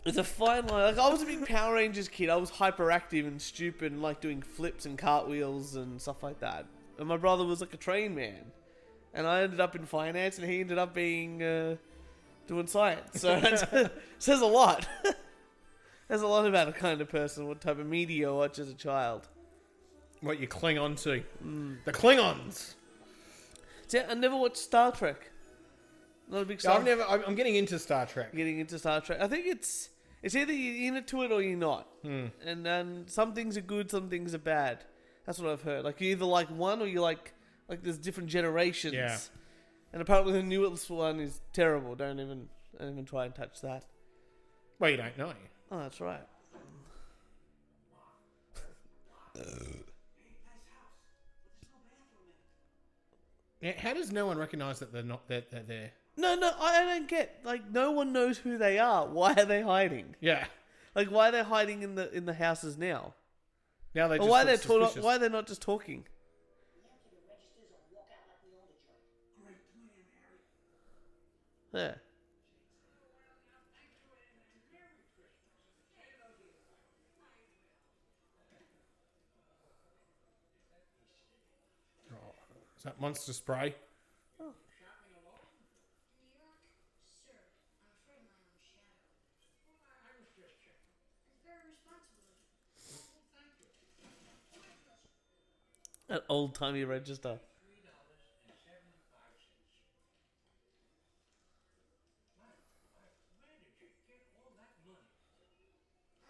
Speaker 1: It's a fine line. Like, I was a big Power Rangers kid. I was hyperactive and stupid and like doing flips and cartwheels and stuff like that. And my brother was like a train man. And I ended up in finance and he ended up being doing science. So it says a lot. There's a lot about a kind of person, what type of media you watch as a child.
Speaker 2: What you cling on to. The Klingons.
Speaker 1: See, I never watched Star Trek. Not a big Star Trek.
Speaker 2: I'm getting into Star Trek.
Speaker 1: Getting into Star Trek. I think it's either you're into it or you're not. And some things are good, some things are bad. That's what I've heard. Like, you either like one or you like there's different generations.
Speaker 2: Yeah.
Speaker 1: And apparently the newest one is terrible. Don't even try and touch that.
Speaker 2: Well, you don't know.
Speaker 1: Oh, that's right.
Speaker 2: Yeah, how does no one recognise that they're not that they're there?
Speaker 1: No, I don't get. Like, no one knows who they are. Why are they hiding?
Speaker 2: Yeah.
Speaker 1: Like, why are they hiding in the houses now?
Speaker 2: Now they
Speaker 1: Or
Speaker 2: just
Speaker 1: why
Speaker 2: look suspicious.
Speaker 1: why are they not just talking?
Speaker 5: We empty the registers or walk out like we own the joint.
Speaker 6: Great plan, Harry.
Speaker 1: Yeah.
Speaker 6: Thank you and Merry Christmas. Hello, dear.
Speaker 2: Oh, is that monster spray?
Speaker 6: Shopping alone?
Speaker 5: In New York? Sir, I'm afraid of my own shadow.
Speaker 6: Well, I was just checking.
Speaker 5: That's very responsible of you.
Speaker 6: Oh, thank you.
Speaker 1: An old timey register.
Speaker 6: $3.75. Where did you get all that money?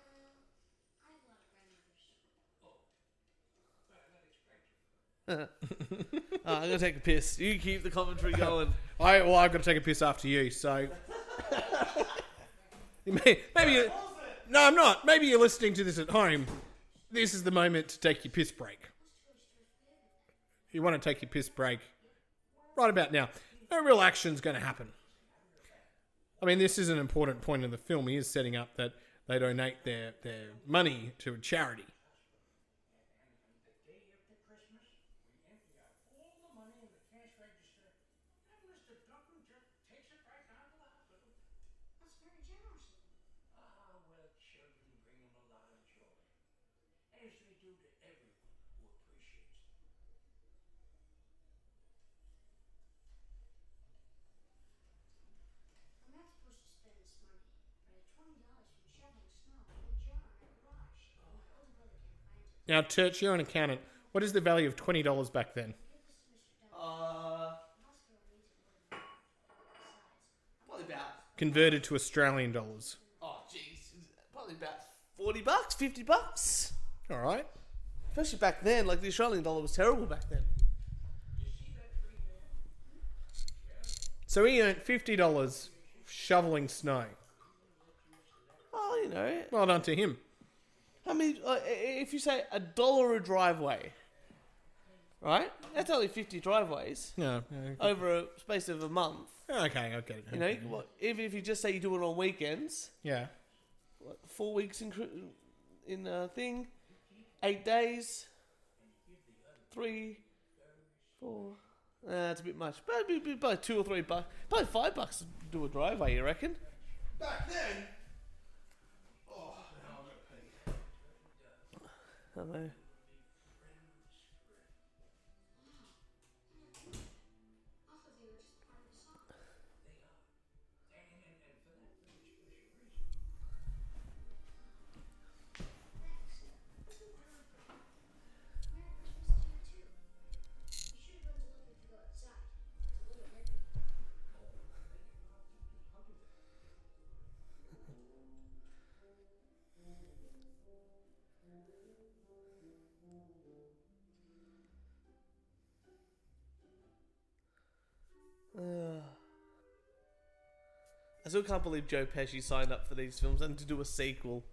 Speaker 5: I have a lot of grandmothers.
Speaker 6: Oh, well, that explains it.
Speaker 1: I'm gonna take a piss. You keep the commentary going.
Speaker 2: I've got to take a piss after you. So maybe you, no, I'm not. Maybe you're listening to this at home. This is the moment to take your piss break. You want to take your piss break right about now. No real action's going to happen. I mean, this is an important point in the film. He is setting up that they donate their money to a charity.
Speaker 6: The day after Christmas, we empty out all the money in the cash register, and Mr. Duncan just takes it right down to the hospital.
Speaker 5: That's very generous of you.
Speaker 6: Ah, well, children bring him a lot of joy, as they do to everyone who appreciates them.
Speaker 5: I'm not supposed to spend this money, but I have $20 from shoveling snow in a jar in our garage. My older brother can't find it.
Speaker 2: Now, Turch, you're an accountant. What is the value of $20 back then?
Speaker 5: Give this to Mr. Duncan. The hospital needs it more than that. Besides,
Speaker 1: Probably about.
Speaker 2: Converted to Australian dollars.
Speaker 1: Oh, jeez. Probably about $40, $50.
Speaker 2: All right.
Speaker 1: Especially back then, like the Australian dollar was terrible back then.
Speaker 6: You see that tree there?
Speaker 2: So he earned $50 shoveling snow.
Speaker 1: Oh, you know,
Speaker 2: Well done to him.
Speaker 1: I mean, if you say $1 a driveway, right? That's only 50 driveways
Speaker 2: Yeah.
Speaker 1: over a space of a month.
Speaker 2: Okay, I get it.
Speaker 1: You know, even if you just say you do it on weekends,
Speaker 2: Yeah.
Speaker 1: 4 weeks in a thing, 8 days, 3, 4. That's a bit much. But it'd be about $2 or $3. Probably $5 to do a driveway. You reckon?
Speaker 2: Back then.
Speaker 1: I don't know.
Speaker 5: I thought they were just part of the song.
Speaker 6: They are. And for that very special reason.
Speaker 5: Thanks. Merry Christmas to you too. You should have gone to look if you go outside. It's a little nippy.
Speaker 1: I still can't believe Joe Pesci signed up for these films and to do a sequel.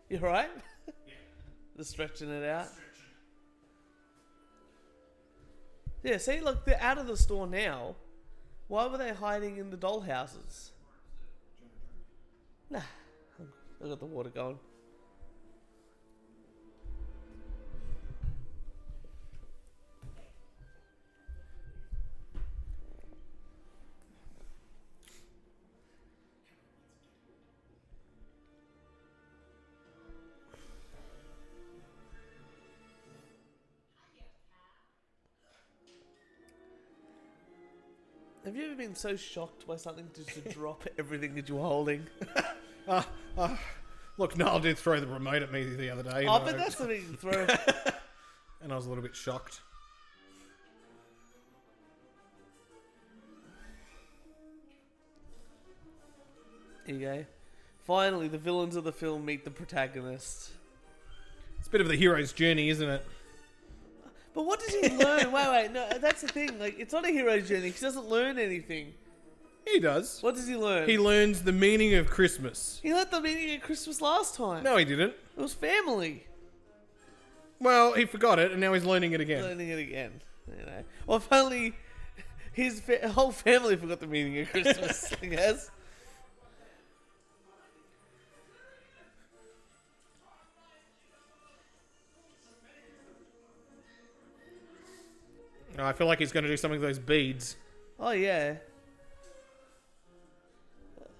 Speaker 1: You alright?
Speaker 2: Yeah.
Speaker 1: Just stretching it out. Yeah, see, look, they're out of the store now. Why were they hiding in the dollhouses? Nah, I got the water going. Have you ever been so shocked by something just to drop everything that you're holding?
Speaker 2: Look, Niall did throw the remote at me the other day.
Speaker 1: Oh, but that's the thing. Throw.
Speaker 2: And I was a little bit shocked.
Speaker 1: There you go. Finally, the villains of the film meet the protagonist.
Speaker 2: It's a bit of the hero's journey, isn't it?
Speaker 1: But what does he learn? wait, no, that's the thing. Like, it's not a hero's journey. He doesn't learn anything.
Speaker 2: He does.
Speaker 1: What does he learn?
Speaker 2: He learns the meaning of Christmas.
Speaker 1: He learned the meaning of Christmas last time.
Speaker 2: No, he didn't.
Speaker 1: It was family.
Speaker 2: Well, he forgot it, and now he's learning it again.
Speaker 1: Learning it again. You know. Well, if only his whole family forgot the meaning of Christmas, I guess.
Speaker 2: I feel like he's going to do something with those beads.
Speaker 1: Oh, yeah.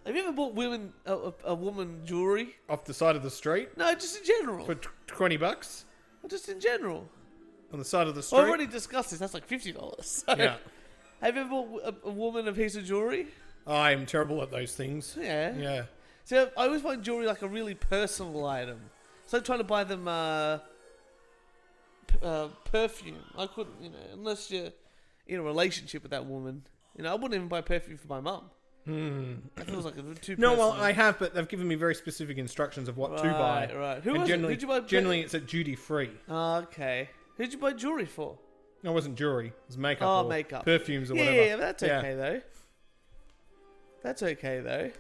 Speaker 1: Have you ever bought women a woman jewelry?
Speaker 2: Off the side of the street
Speaker 1: No, just in general.
Speaker 2: for $20
Speaker 1: Well, just in general.
Speaker 2: on the side of the street.
Speaker 1: Well, I've already discussed this. That's like $50. So.
Speaker 2: Yeah.
Speaker 1: Have you ever bought a woman a piece of jewelry?
Speaker 2: I'm terrible at those things.
Speaker 1: Yeah.
Speaker 2: Yeah.
Speaker 1: So I always find jewelry like a really personal item. It's like trying to buy them perfume. I couldn't, unless you're in a relationship with that woman. I wouldn't even buy perfume for my mum. That feels like too
Speaker 2: No,
Speaker 1: personal.
Speaker 2: well, I have, but they've given me very specific instructions of what to buy.
Speaker 1: Right. Who
Speaker 2: And
Speaker 1: was
Speaker 2: generally,
Speaker 1: it? Who'd you buy?
Speaker 2: generally it's at duty free.
Speaker 1: Oh, okay. Who'd you buy jewelry for?
Speaker 2: No, it wasn't jewelry. It was makeup.
Speaker 1: Oh,
Speaker 2: or
Speaker 1: makeup.
Speaker 2: Perfumes or
Speaker 1: Yeah,
Speaker 2: whatever.
Speaker 1: yeah, that's okay though. That's okay though.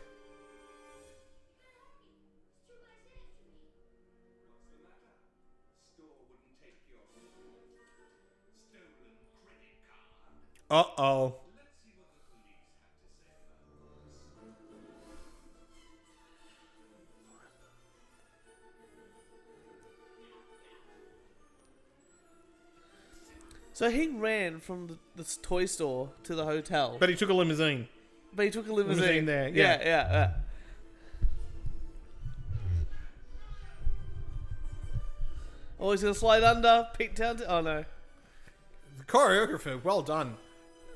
Speaker 2: Uh-oh.
Speaker 1: So he ran from the toy store to the hotel.
Speaker 2: But he took a limousine.
Speaker 1: But he took a limousine.
Speaker 2: Limousine there,
Speaker 1: Yeah,
Speaker 2: yeah.
Speaker 1: yeah. Oh, he's going to slide under. Pete Townsend. Oh, no.
Speaker 2: The choreographer, well done.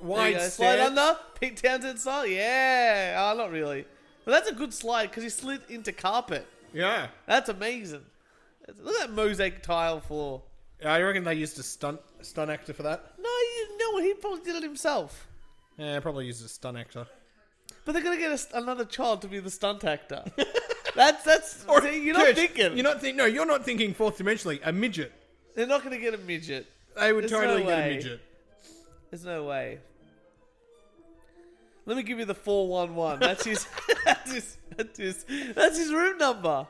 Speaker 1: There you
Speaker 2: Wide
Speaker 1: go.
Speaker 2: stairs.
Speaker 1: Slide under. Pete Townsend style. Yeah. Oh, not really. But that's a good slide because he slid into carpet.
Speaker 2: Yeah.
Speaker 1: That's amazing. Look at that mosaic tile floor.
Speaker 2: I reckon they used a stunt actor for that.
Speaker 1: No, he probably did it himself.
Speaker 2: Yeah, probably used a stunt actor.
Speaker 1: But they're going to get another child to be the stunt actor. That's. See, you're not
Speaker 2: Church,
Speaker 1: thinking.
Speaker 2: You're not thinking fourth dimensionally. A midget.
Speaker 1: They're not going to get a midget.
Speaker 2: They would
Speaker 1: There's
Speaker 2: totally
Speaker 1: no
Speaker 2: get a
Speaker 1: way.
Speaker 2: midget.
Speaker 1: There's no way. Let me give you the 411. That's his. That's his room number.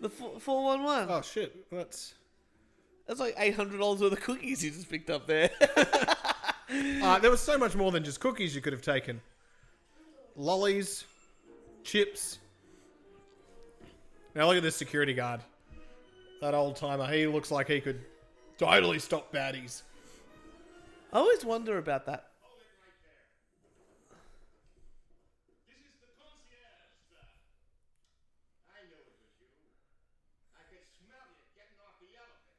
Speaker 1: The 411.
Speaker 2: Oh shit! That's
Speaker 1: like $800 worth of cookies you just picked up there.
Speaker 2: there was so much more than just cookies you could have taken. Lollies, chips. Now look at this security guard. That old timer. He looks like he could totally stop baddies.
Speaker 1: I always wonder about that.
Speaker 4: This is the concierge, sir. I knew it was you. I could smell you getting off the elevator.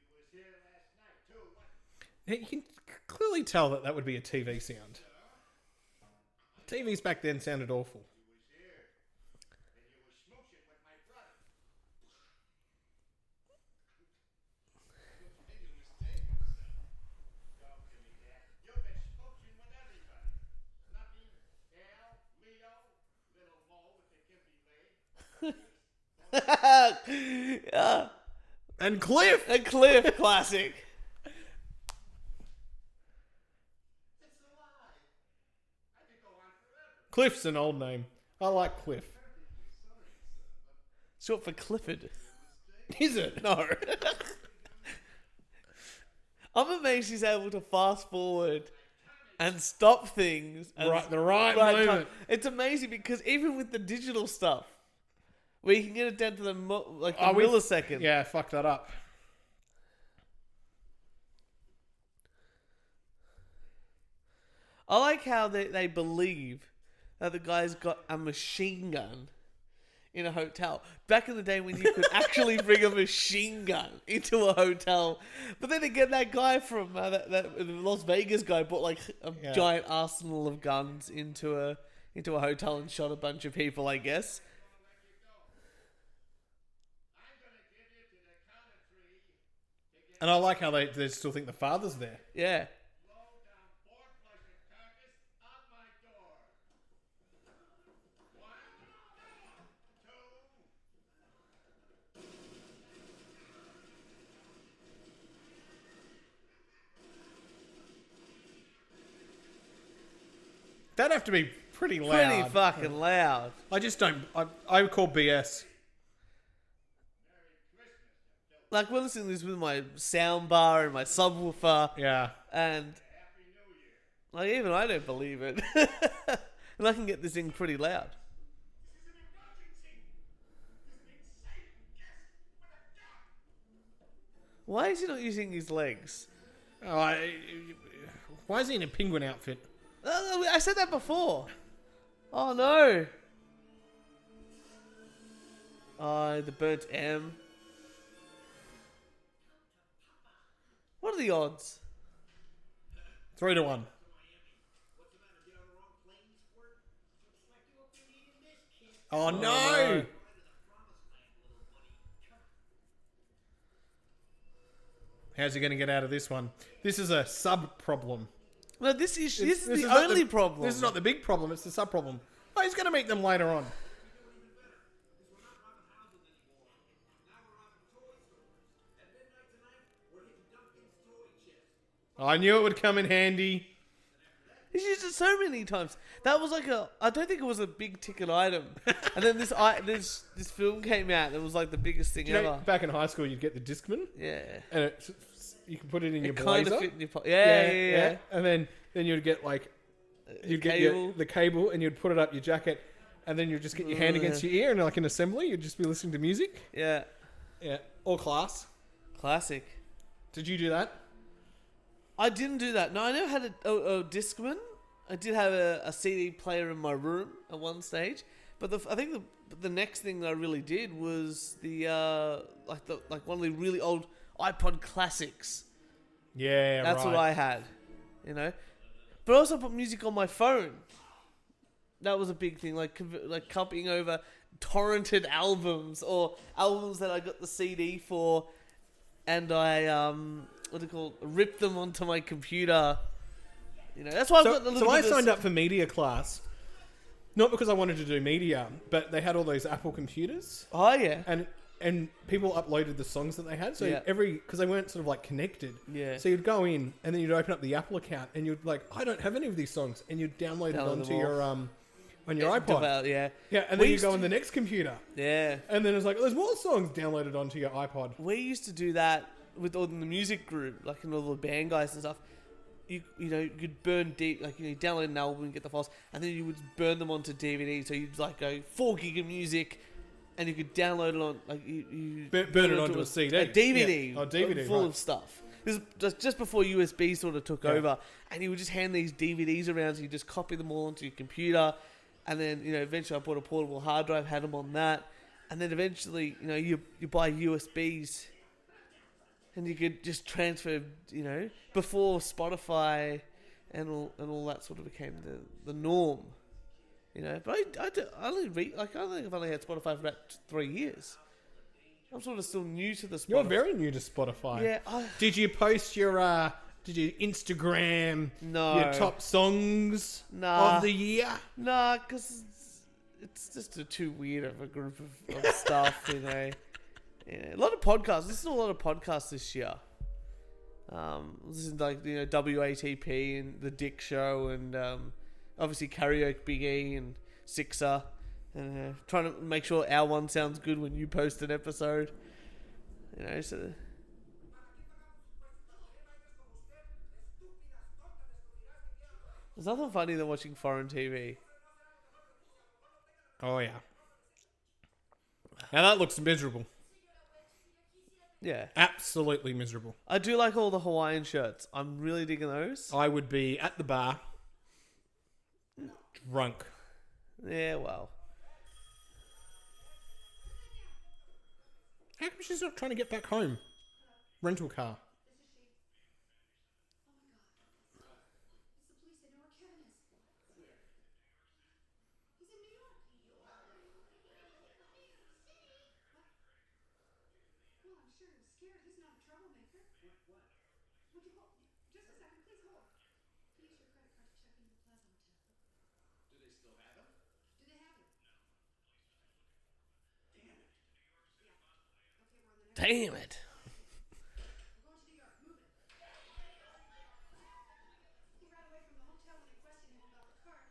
Speaker 4: You was here last night, too, wasn't you?
Speaker 2: You can clearly tell that would be a TV sound. TVs back then sounded awful.
Speaker 4: You was here. And you was smooching with my brother. You made a mistake, sir. Don't give me that. You've been smooching with everybody. Snuffy, Al, Leo, little Mo with the gimpy leg.
Speaker 1: Yeah.
Speaker 2: And Cliff!
Speaker 1: A Cliff classic.
Speaker 4: It's a lie. I could go on forever.
Speaker 2: Cliff's an old name. I like Cliff.
Speaker 1: Short for Clifford.
Speaker 2: Is it?
Speaker 1: No. I'm amazed he's able to fast forward and stop things. At
Speaker 2: The right
Speaker 1: time.
Speaker 2: moment.
Speaker 1: It's amazing because even with the digital stuff, where you can get it down to the
Speaker 2: we-
Speaker 1: millisecond.
Speaker 2: Yeah, fuck that up.
Speaker 1: I like how they believe that the guy's got a machine gun in a hotel. Back in the day when you could actually bring a machine gun into a hotel. But then again, that guy from that Las Vegas guy bought like a giant arsenal of guns into a hotel and shot a bunch of people, I guess.
Speaker 4: I'm gonna give you to the count of 3 to get
Speaker 2: And I like how they still think the father's there.
Speaker 1: Yeah.
Speaker 4: low down 4 pleasure carcass out my door.
Speaker 2: That'd have to be pretty loud.
Speaker 1: Pretty fucking loud.
Speaker 2: I just don't. I would call BS.
Speaker 1: Like, we're listening to this with my sound bar and my subwoofer.
Speaker 2: Yeah.
Speaker 1: And, like, even I don't believe it. And I can get this thing pretty loud. Why is he not using his legs?
Speaker 2: Oh, why is he in a penguin outfit?
Speaker 1: I said that before. Oh, no. Oh, the burnt M. What are the odds?
Speaker 2: 3-1. Oh, no! How's he going to get out of this one? This is a sub-problem.
Speaker 1: No, this is the only problem.
Speaker 2: This is not the big problem, it's the sub-problem. Oh, he's going to meet them later on. I knew it would come in handy.
Speaker 1: He's used it so many times. That was like I don't think it was a big ticket item. And then this film came out. It was like the biggest thing
Speaker 2: You
Speaker 1: ever.
Speaker 2: know, back in high school, you'd get the Discman,
Speaker 1: Yeah.
Speaker 2: and you can put it in your
Speaker 1: It kind
Speaker 2: blazer.
Speaker 1: of fit in your pocket. Yeah.
Speaker 2: And then you'd get like you'd get
Speaker 1: cable.
Speaker 2: the cable, and you'd put it up your jacket, and then you'd just get your hand against your ear, and like an assembly, you'd just be listening to music.
Speaker 1: Yeah.
Speaker 2: Yeah, or class.
Speaker 1: Classic.
Speaker 2: Did you do that?
Speaker 1: I didn't do that. No, I never had a Discman. I did have a CD player in my room at one stage, but I think the next thing that I really did was the one of the really old iPod classics.
Speaker 2: Yeah,
Speaker 1: That's
Speaker 2: right.
Speaker 1: what I had, you know. But I also put music on my phone. That was a big thing, like copying over torrented albums or albums that I got the CD for, and I ripped them onto my computer. You know, that's why I've got the little.
Speaker 2: So I
Speaker 1: bit of
Speaker 2: signed up for media class, not because I wanted to do media, but they had all those Apple computers,
Speaker 1: Oh yeah,
Speaker 2: and people uploaded the songs that they had. So
Speaker 1: Yeah.
Speaker 2: because they weren't sort of like connected.
Speaker 1: Yeah.
Speaker 2: So you'd go in, and then you'd open up the Apple account, and you'd like, I don't have any of these songs, and you'd download it
Speaker 1: Download
Speaker 2: onto
Speaker 1: them
Speaker 2: your on your iPod.
Speaker 1: Yeah,
Speaker 2: Yeah, and
Speaker 1: We
Speaker 2: then you
Speaker 1: used
Speaker 2: go
Speaker 1: to-
Speaker 2: on the next computer,
Speaker 1: yeah.
Speaker 2: and then it's like, there's more songs downloaded onto your iPod.
Speaker 1: We used to do that with all in the music group, like in all the band guys and stuff. You know, you'd burn you download an album and get the files, and then you would burn them onto DVD. So you'd like go 4 gig of music, and you could download it on like you
Speaker 2: Burn it onto a CD.
Speaker 1: a DVD,
Speaker 2: Yeah. Oh, DVD,
Speaker 1: full
Speaker 2: right.
Speaker 1: of stuff. This is just before USB sort of took
Speaker 2: Yeah.
Speaker 1: over, and you would just hand these DVDs around, so you just copy them all onto your computer, and then eventually I bought a portable hard drive, had them on that, and then eventually you buy USBs. And you could just transfer, before Spotify and all that sort of became the norm, But I think I've only had Spotify for about 3 years. I'm sort of still new to the Spotify.
Speaker 2: You're very new to Spotify.
Speaker 1: Yeah.
Speaker 2: Did you post your did you Instagram
Speaker 1: No.
Speaker 2: your top songs
Speaker 1: Nah.
Speaker 2: of the year?
Speaker 1: Nah, because it's just too weird of a group of stuff, Yeah, a lot of podcasts. Listen to a lot of podcasts this year. Listen to WATP and The Dick Show and obviously Karaoke Big E and Sixer. And trying to make sure our one sounds good when you post an episode. So... There's nothing funny than watching foreign TV.
Speaker 2: Oh yeah. Now that looks miserable.
Speaker 1: Yeah.
Speaker 2: Absolutely miserable.
Speaker 1: I do like all the Hawaiian shirts. I'm really digging those.
Speaker 2: I would be at the bar, drunk.
Speaker 1: Yeah, well.
Speaker 2: How come she's not trying to get back home? Rental car.
Speaker 5: It's the police. They know where Kevin is. He's in New York. Well, I'm sure he was scared. He's not a troublemaker. What? Would you hold? Just a second, please hold. Use your credit card to check into the Plaza Hotel.
Speaker 4: Do they still have him?
Speaker 5: Do they have him?
Speaker 4: Damn it.
Speaker 5: Okay, we're on the next.
Speaker 1: Damn it.
Speaker 5: We're going to New York. Move it. He ran away from the hotel when they questioned him about the car.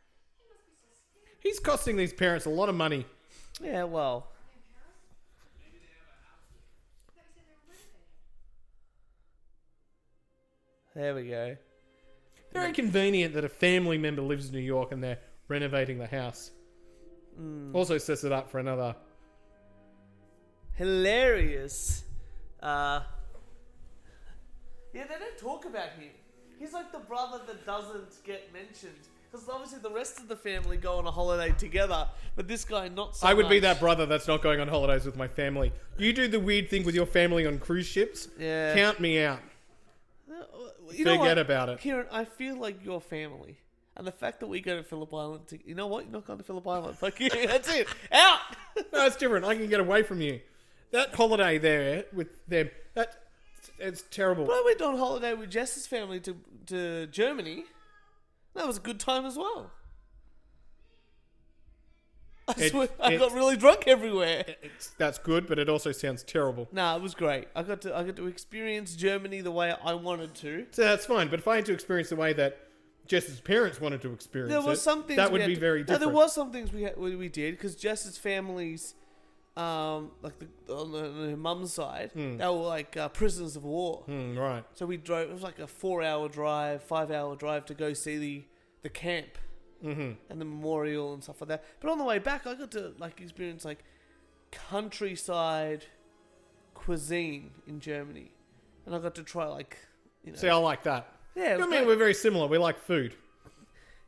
Speaker 2: He's costing these parents a lot of money.
Speaker 1: Yeah, well. There we go.
Speaker 2: Very convenient that a family member lives in New York and they're renovating the house. Also sets it up for another.
Speaker 1: Hilarious. Yeah, they don't talk about him. He's like the brother that doesn't get mentioned. Because obviously the rest of the family go on a holiday together, but this guy not so
Speaker 2: I would be
Speaker 1: much.
Speaker 2: that brother that's not going on holidays with my family. You do the weird thing with your family on cruise ships.
Speaker 1: Yeah.
Speaker 2: Count me out.
Speaker 1: You know
Speaker 2: Forget
Speaker 1: what?
Speaker 2: about it.
Speaker 1: Kieran, I feel like your family. And the fact that we go to Phillip Island, you know what? You're not going to Phillip Island. Fuck you. That's it. Out!
Speaker 2: No, it's different. I can get away from you. That holiday there with them, it's terrible.
Speaker 1: But I went on holiday with Jess's family to Germany. That was a good time as well. I got really drunk everywhere.
Speaker 2: That's good, but it also sounds terrible.
Speaker 1: Nah, it was great. I got to experience Germany the way I wanted to.
Speaker 2: So that's fine, but if I had to experience the way that Jess's parents wanted to experience
Speaker 1: There was
Speaker 2: it,
Speaker 1: some things
Speaker 2: that
Speaker 1: we
Speaker 2: would
Speaker 1: had
Speaker 2: be
Speaker 1: to-
Speaker 2: very
Speaker 1: No,
Speaker 2: different.
Speaker 1: there was some things we did because Jess's family's, on the mum's side, they were like prisoners of war.
Speaker 2: Right.
Speaker 1: So we drove. It was like a 4-hour drive, 5-hour drive to go see the camp and the memorial and stuff like that. But on the way back, I got to experience countryside cuisine in Germany, and I got to try
Speaker 2: See, I like that.
Speaker 1: Yeah, it was
Speaker 2: I mean,
Speaker 1: great.
Speaker 2: we're very similar. We like food.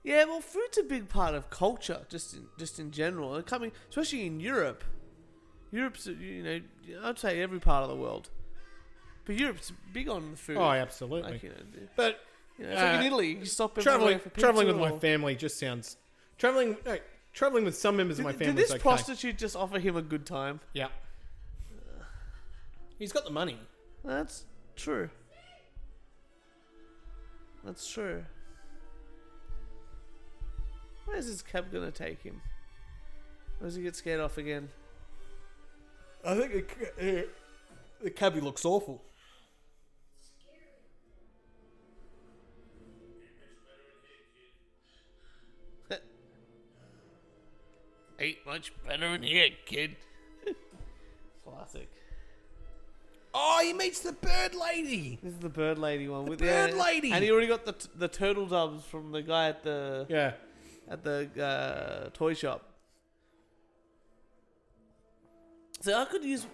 Speaker 1: Yeah, well, food's a big part of culture, just in general. And especially in Europe. Europe's, I'd say every part of the world, but Europe's big on the food.
Speaker 2: Oh, absolutely. But
Speaker 1: it's like in Italy, you stop everywhere for pizza
Speaker 2: traveling with
Speaker 1: or-
Speaker 2: my family just sounds traveling with some members of my family.
Speaker 1: Did this
Speaker 2: is okay.
Speaker 1: prostitute just offer him a good time?
Speaker 2: Yeah. He's got the money.
Speaker 1: That's true. That's true. Where's this cab gonna take him? Or does he get scared off again?
Speaker 2: I think the cabbie looks awful.
Speaker 1: Ain't much better in here, kid. Classic.
Speaker 2: Oh, he meets the bird lady.
Speaker 1: This is the bird lady one. With
Speaker 2: bird lady.
Speaker 1: And he already got the turtle doves from the guy at the toy shop. So I could use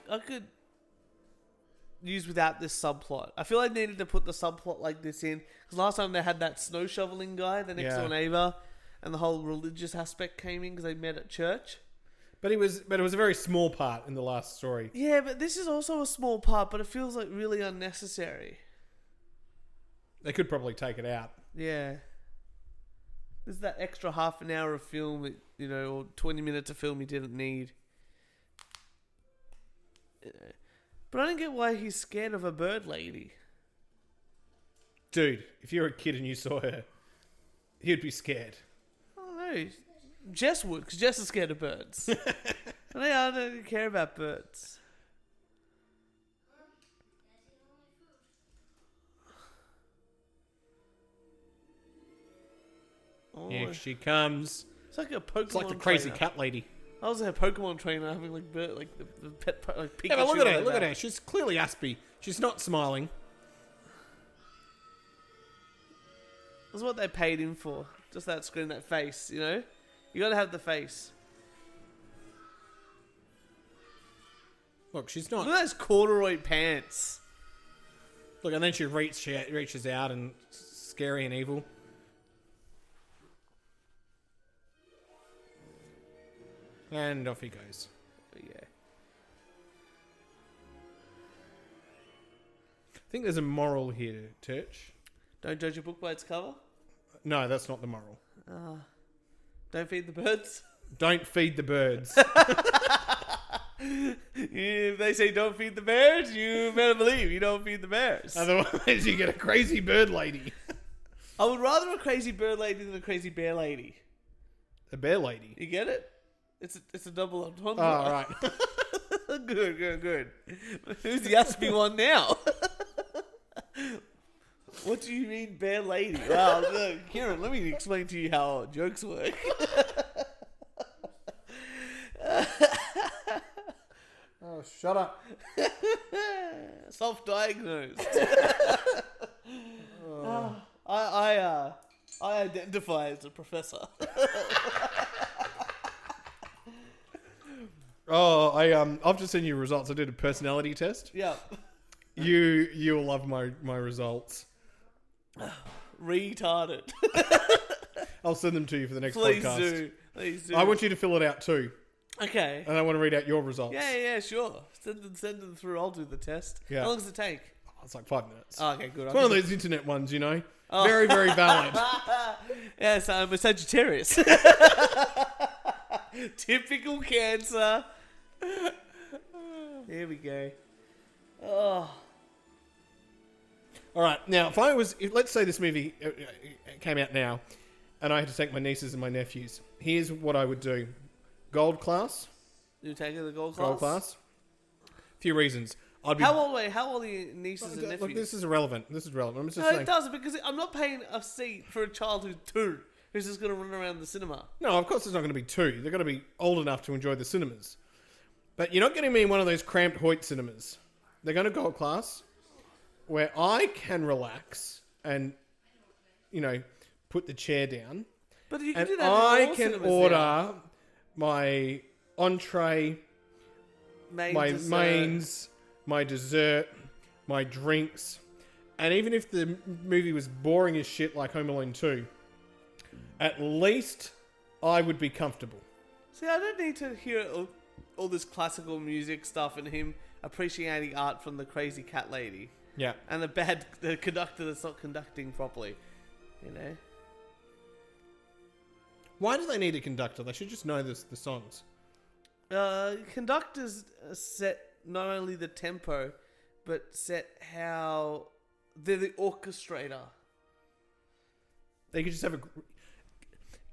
Speaker 1: without this subplot. I feel I needed to put the subplot like this in because last time they had that snow shoveling guy, the next door neighbor, and the whole religious aspect came in because they met at church.
Speaker 2: But it was a very small part in the last story.
Speaker 1: Yeah, but this is also a small part, but it feels like really unnecessary.
Speaker 2: They could probably take it out.
Speaker 1: Yeah. There's that extra half an hour of film, or 20 minutes of film you didn't need. But I don't get why he's scared of a bird lady.
Speaker 2: Dude, if you're a kid and you saw her, you'd be scared.
Speaker 1: I don't know. Jess would, because Jess is scared of birds. I don't care about birds. Oh,
Speaker 2: Here she comes.
Speaker 1: it's like a Pokemon
Speaker 2: It's like the crazy
Speaker 1: trainer.
Speaker 2: cat lady.
Speaker 1: I was a Pokemon trainer having the pet Pikachu.
Speaker 2: Yeah, but look at her.
Speaker 1: on
Speaker 2: Look at
Speaker 1: that.
Speaker 2: her. She's clearly Aspie. She's not smiling.
Speaker 1: That's what they paid him for. Just that screen, that face, You gotta have the face.
Speaker 2: Look, she's
Speaker 1: Look
Speaker 2: not.
Speaker 1: at those corduroy pants.
Speaker 2: Look, and then she reaches out and scary and evil. And off he goes.
Speaker 1: But yeah.
Speaker 2: I think there's a moral here, Turch.
Speaker 1: Don't judge a book by its cover.
Speaker 2: No, that's not the moral.
Speaker 1: Don't feed the birds.
Speaker 2: Don't feed the birds.
Speaker 1: If they say don't feed the bears, you better believe you don't feed the bears.
Speaker 2: Otherwise, you get a crazy bird lady.
Speaker 1: I would rather a crazy bird lady than a crazy bear lady.
Speaker 2: A bear lady.
Speaker 1: You get it? It's a double entendre.
Speaker 2: Oh, right.
Speaker 1: Good. Who's the Aspie one now? What do you mean, bear lady? Wow, look, Kieran, let me explain to you how jokes work.
Speaker 2: Oh, shut up.
Speaker 1: Self-diagnosed. I identify as a professor.
Speaker 2: Oh, I've just seen your results. I did a personality test.
Speaker 1: Yeah.
Speaker 2: You'll love my results.
Speaker 1: Retarded.
Speaker 2: I'll send them to you for the next
Speaker 1: Please
Speaker 2: podcast.
Speaker 1: do. Please do.
Speaker 2: I want you to fill it out too,
Speaker 1: Okay.
Speaker 2: and I want to read out your results.
Speaker 1: Yeah, sure. Send them through. I'll do the test.
Speaker 2: Yeah.
Speaker 1: How long does it take?
Speaker 2: Oh, it's like 5 minutes.
Speaker 1: Oh, okay, good.
Speaker 2: It's one of those internet ones, you know. Very, very valid.
Speaker 1: Yes, I'm a Sagittarius. Typical Cancer. Here we go. Oh.
Speaker 2: All right, now let's say this movie came out now, and I had to take my nieces and my nephews. Here's what I would do: gold class.
Speaker 1: You taking the gold class?
Speaker 2: Gold class. A few reasons. I'd be.
Speaker 1: How old are your nieces and nephews?
Speaker 2: Look, this is irrelevant. I'm just
Speaker 1: No,
Speaker 2: saying.
Speaker 1: it doesn't, because I'm not paying a seat for a child who's 2 who's just going to run around the cinema.
Speaker 2: No, of course it's not going to be 2. They're going to be old enough to enjoy the cinemas. But you're not getting me in one of those cramped Hoyt cinemas. They're going to gold class, where I can relax and, put the chair down.
Speaker 1: But you can
Speaker 2: And
Speaker 1: do that in
Speaker 2: I
Speaker 1: all
Speaker 2: can
Speaker 1: cinemas
Speaker 2: order
Speaker 1: now.
Speaker 2: my entree, my
Speaker 1: dessert.
Speaker 2: mains, my dessert, my drinks. And even if the movie was boring as shit like Home Alone 2, at least I would be comfortable.
Speaker 1: See, I don't need to hear all this classical music stuff and him appreciating art from the crazy cat lady.
Speaker 2: Yeah.
Speaker 1: And the conductor that's not conducting properly. You know?
Speaker 2: Why do they need a conductor? They should just know the songs.
Speaker 1: Conductors set not only the tempo, but set how they're the orchestrator.
Speaker 2: They could just have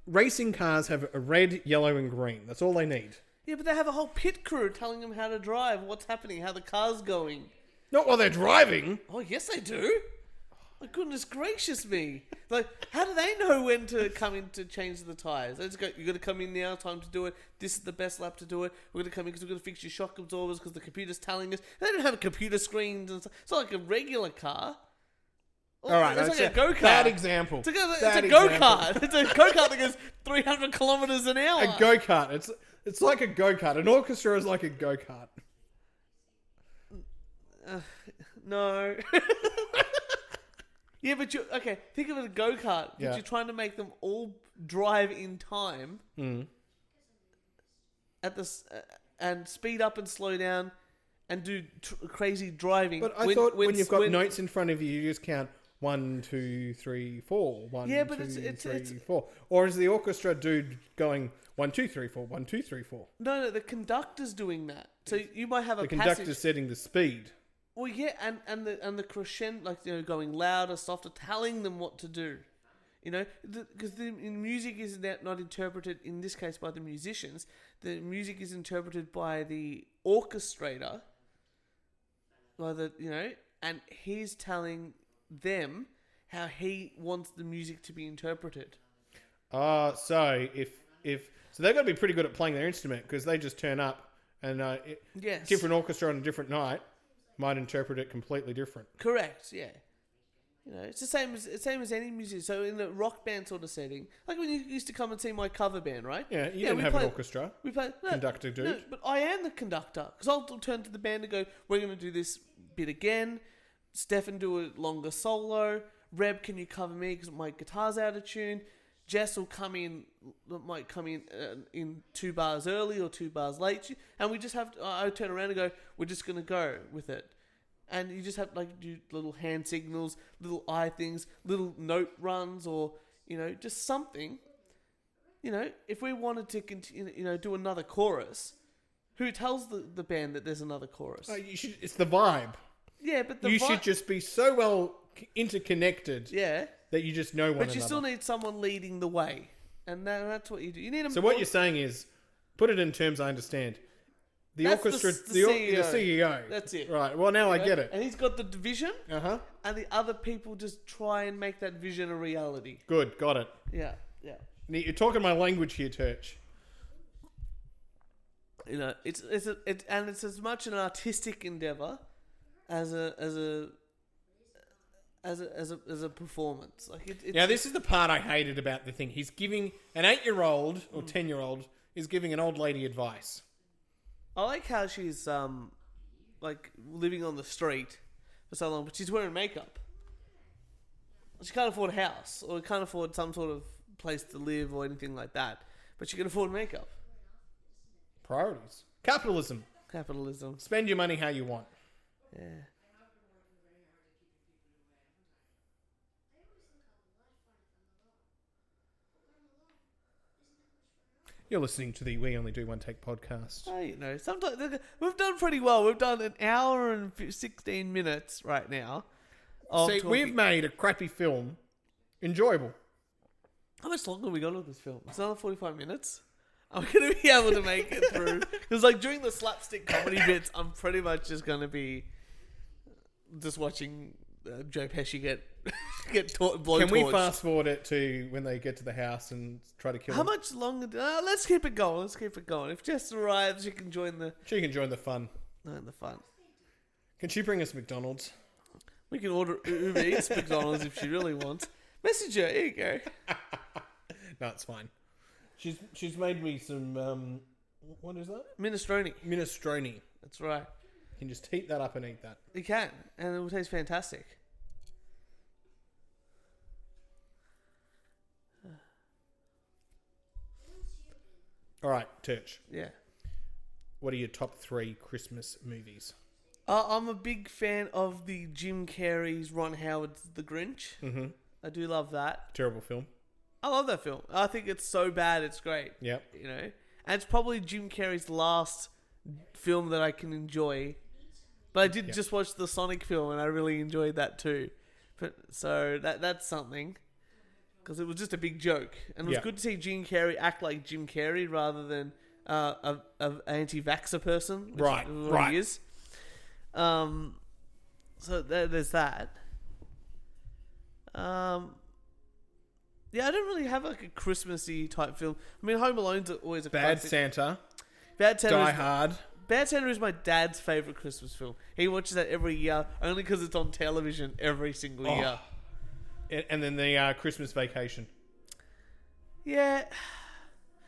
Speaker 2: racing cars have a red, yellow, and green. That's all they need.
Speaker 1: Yeah, but they have a whole pit crew telling them how to drive, what's happening, how the car's going.
Speaker 2: Not while they're driving.
Speaker 1: Oh, yes, they do. My goodness gracious me. Like, how do they know when to come in to change the tyres? They just go, you got to come in now, time to do it. This is the best lap to do it. We're going to come in because we're going to fix your shock absorbers because the computer's telling us. They don't have computer screens and stuff. It's not like a regular car.
Speaker 2: All right,
Speaker 1: it's like a go-kart.
Speaker 2: Bad example.
Speaker 1: It's a go-kart. It's a go-kart that goes 300 kilometers an hour.
Speaker 2: A go-kart. It's like a go-kart. An orchestra is like a go-kart.
Speaker 1: No. Yeah, but think of it as a go-kart. But you're trying to make them all drive in time. At this and speed up and slow down and do crazy driving.
Speaker 2: But I thought when you've got notes in front of you, you just count 1, 2, 3, 4. 1,
Speaker 1: yeah, but
Speaker 2: 2,
Speaker 1: it's
Speaker 2: 3, 4. Or is the orchestra dude going 1, 2, 3, 4, 1, 2, 3, 4?
Speaker 1: No, the conductor's doing that. So you might have
Speaker 2: The conductor's setting the speed.
Speaker 1: Well, yeah, and the crescendo, going louder, softer, telling them what to do. Because the music is not interpreted, in this case, by the musicians. The music is interpreted by the orchestrator. And he's telling them how he wants the music to be interpreted.
Speaker 2: So so they've got to be pretty good at playing their instrument because they just turn up and
Speaker 1: Yes.
Speaker 2: different orchestra on a different night might interpret it completely different.
Speaker 1: Correct. Yeah. It's the same as any music. So in a rock band sort of setting, like when you used to come and see my cover band, right?
Speaker 2: Yeah, you didn't have an orchestra.
Speaker 1: We play
Speaker 2: Conductor dude.
Speaker 1: No, but I am the conductor because I'll turn to the band and go, "We're going to do this bit again." Stefan do a longer solo. Reb, can you cover me because my guitar's out of tune? Jess might come in 2 bars early or 2 bars late, and we just have. I turn around and go, "We're just going to go with it." And you just have do little hand signals, little eye things, little note runs, or just something. If we wanted to continue, do another chorus, who tells the band that there's another chorus?
Speaker 2: It's the vibe.
Speaker 1: Yeah, but
Speaker 2: you should just be so well interconnected.
Speaker 1: Yeah,
Speaker 2: that you just know one another.
Speaker 1: But you still need someone leading the way, and that's what you do. You need.
Speaker 2: So what you're saying is, put it in terms I understand. The orchestra, the CEO.
Speaker 1: That's it.
Speaker 2: Right. Well, now I get it.
Speaker 1: And he's got the vision.
Speaker 2: And
Speaker 1: the other people just try and make that vision a reality.
Speaker 2: Good. Got it.
Speaker 1: Yeah.
Speaker 2: You're talking my language here, Turch.
Speaker 1: You know, it's as much an artistic endeavor as a performance. Like it's
Speaker 2: Now, this is the part I hated about the thing. He's giving an 8-year-old or 10-year-old is giving an old lady advice.
Speaker 1: I like how she's like living on the street for so long, but she's wearing makeup. She can't afford a house or can't afford some sort of place to live or anything like that, but she can afford makeup.
Speaker 2: Priorities. Capitalism.
Speaker 1: Capitalism.
Speaker 2: Spend your money how you want.
Speaker 1: Yeah.
Speaker 2: You're listening to the We Only Do One Take podcast.
Speaker 1: Oh, you know, sometimes we've done pretty well. We've done an hour and 16 minutes right now.
Speaker 2: See, we've made a crappy film enjoyable.
Speaker 1: How much longer have we got on this film? It's another 45 minutes. Are we going to be able to make it through? Because like during the slapstick comedy bits, I'm pretty much just going to be just watching Joe Pesci get blowtorched.
Speaker 2: Can we fast forward it to when they get to the house and try to kill him?
Speaker 1: How much longer? Let's keep it going. If Jess arrives, she can join the
Speaker 2: fun.
Speaker 1: the fun.
Speaker 2: Can she bring us McDonald's?
Speaker 1: We can order Uber Eats McDonald's if she really wants. Message her. Here you go.
Speaker 2: No, it's fine. She's made me some what is that?
Speaker 1: Minestrone.
Speaker 2: Minestrone.
Speaker 1: That's right.
Speaker 2: You can just heat that up and eat that.
Speaker 1: You can, and it will taste fantastic.
Speaker 2: All right, Turch.
Speaker 1: Yeah.
Speaker 2: What are your top 3 Christmas movies?
Speaker 1: I'm a big fan of the Jim Carrey's Ron Howard's The Grinch.
Speaker 2: Mm-hmm.
Speaker 1: I do love that.
Speaker 2: Terrible film.
Speaker 1: I love that film. I think it's so bad, it's great.
Speaker 2: Yep.
Speaker 1: You know, and it's probably Jim Carrey's last film that I can enjoy. But I did just watch the Sonic film, and I really enjoyed that too. But so that's something, because it was just a big joke, and it was good to see Jim Carrey act like Jim Carrey rather than a anti-vaxxer person, which
Speaker 2: right?
Speaker 1: is what
Speaker 2: Right.
Speaker 1: he is. So there's that. Yeah, I don't really have like a Christmassy type film. I mean, Home Alone's always a
Speaker 2: Bad
Speaker 1: classic.
Speaker 2: Santa.
Speaker 1: Bad Santa.
Speaker 2: Die Hard.
Speaker 1: Bad Santa is my dad's favourite Christmas film. He watches that every year, only because it's on television every single year.
Speaker 2: And then the Christmas Vacation.
Speaker 1: Yeah,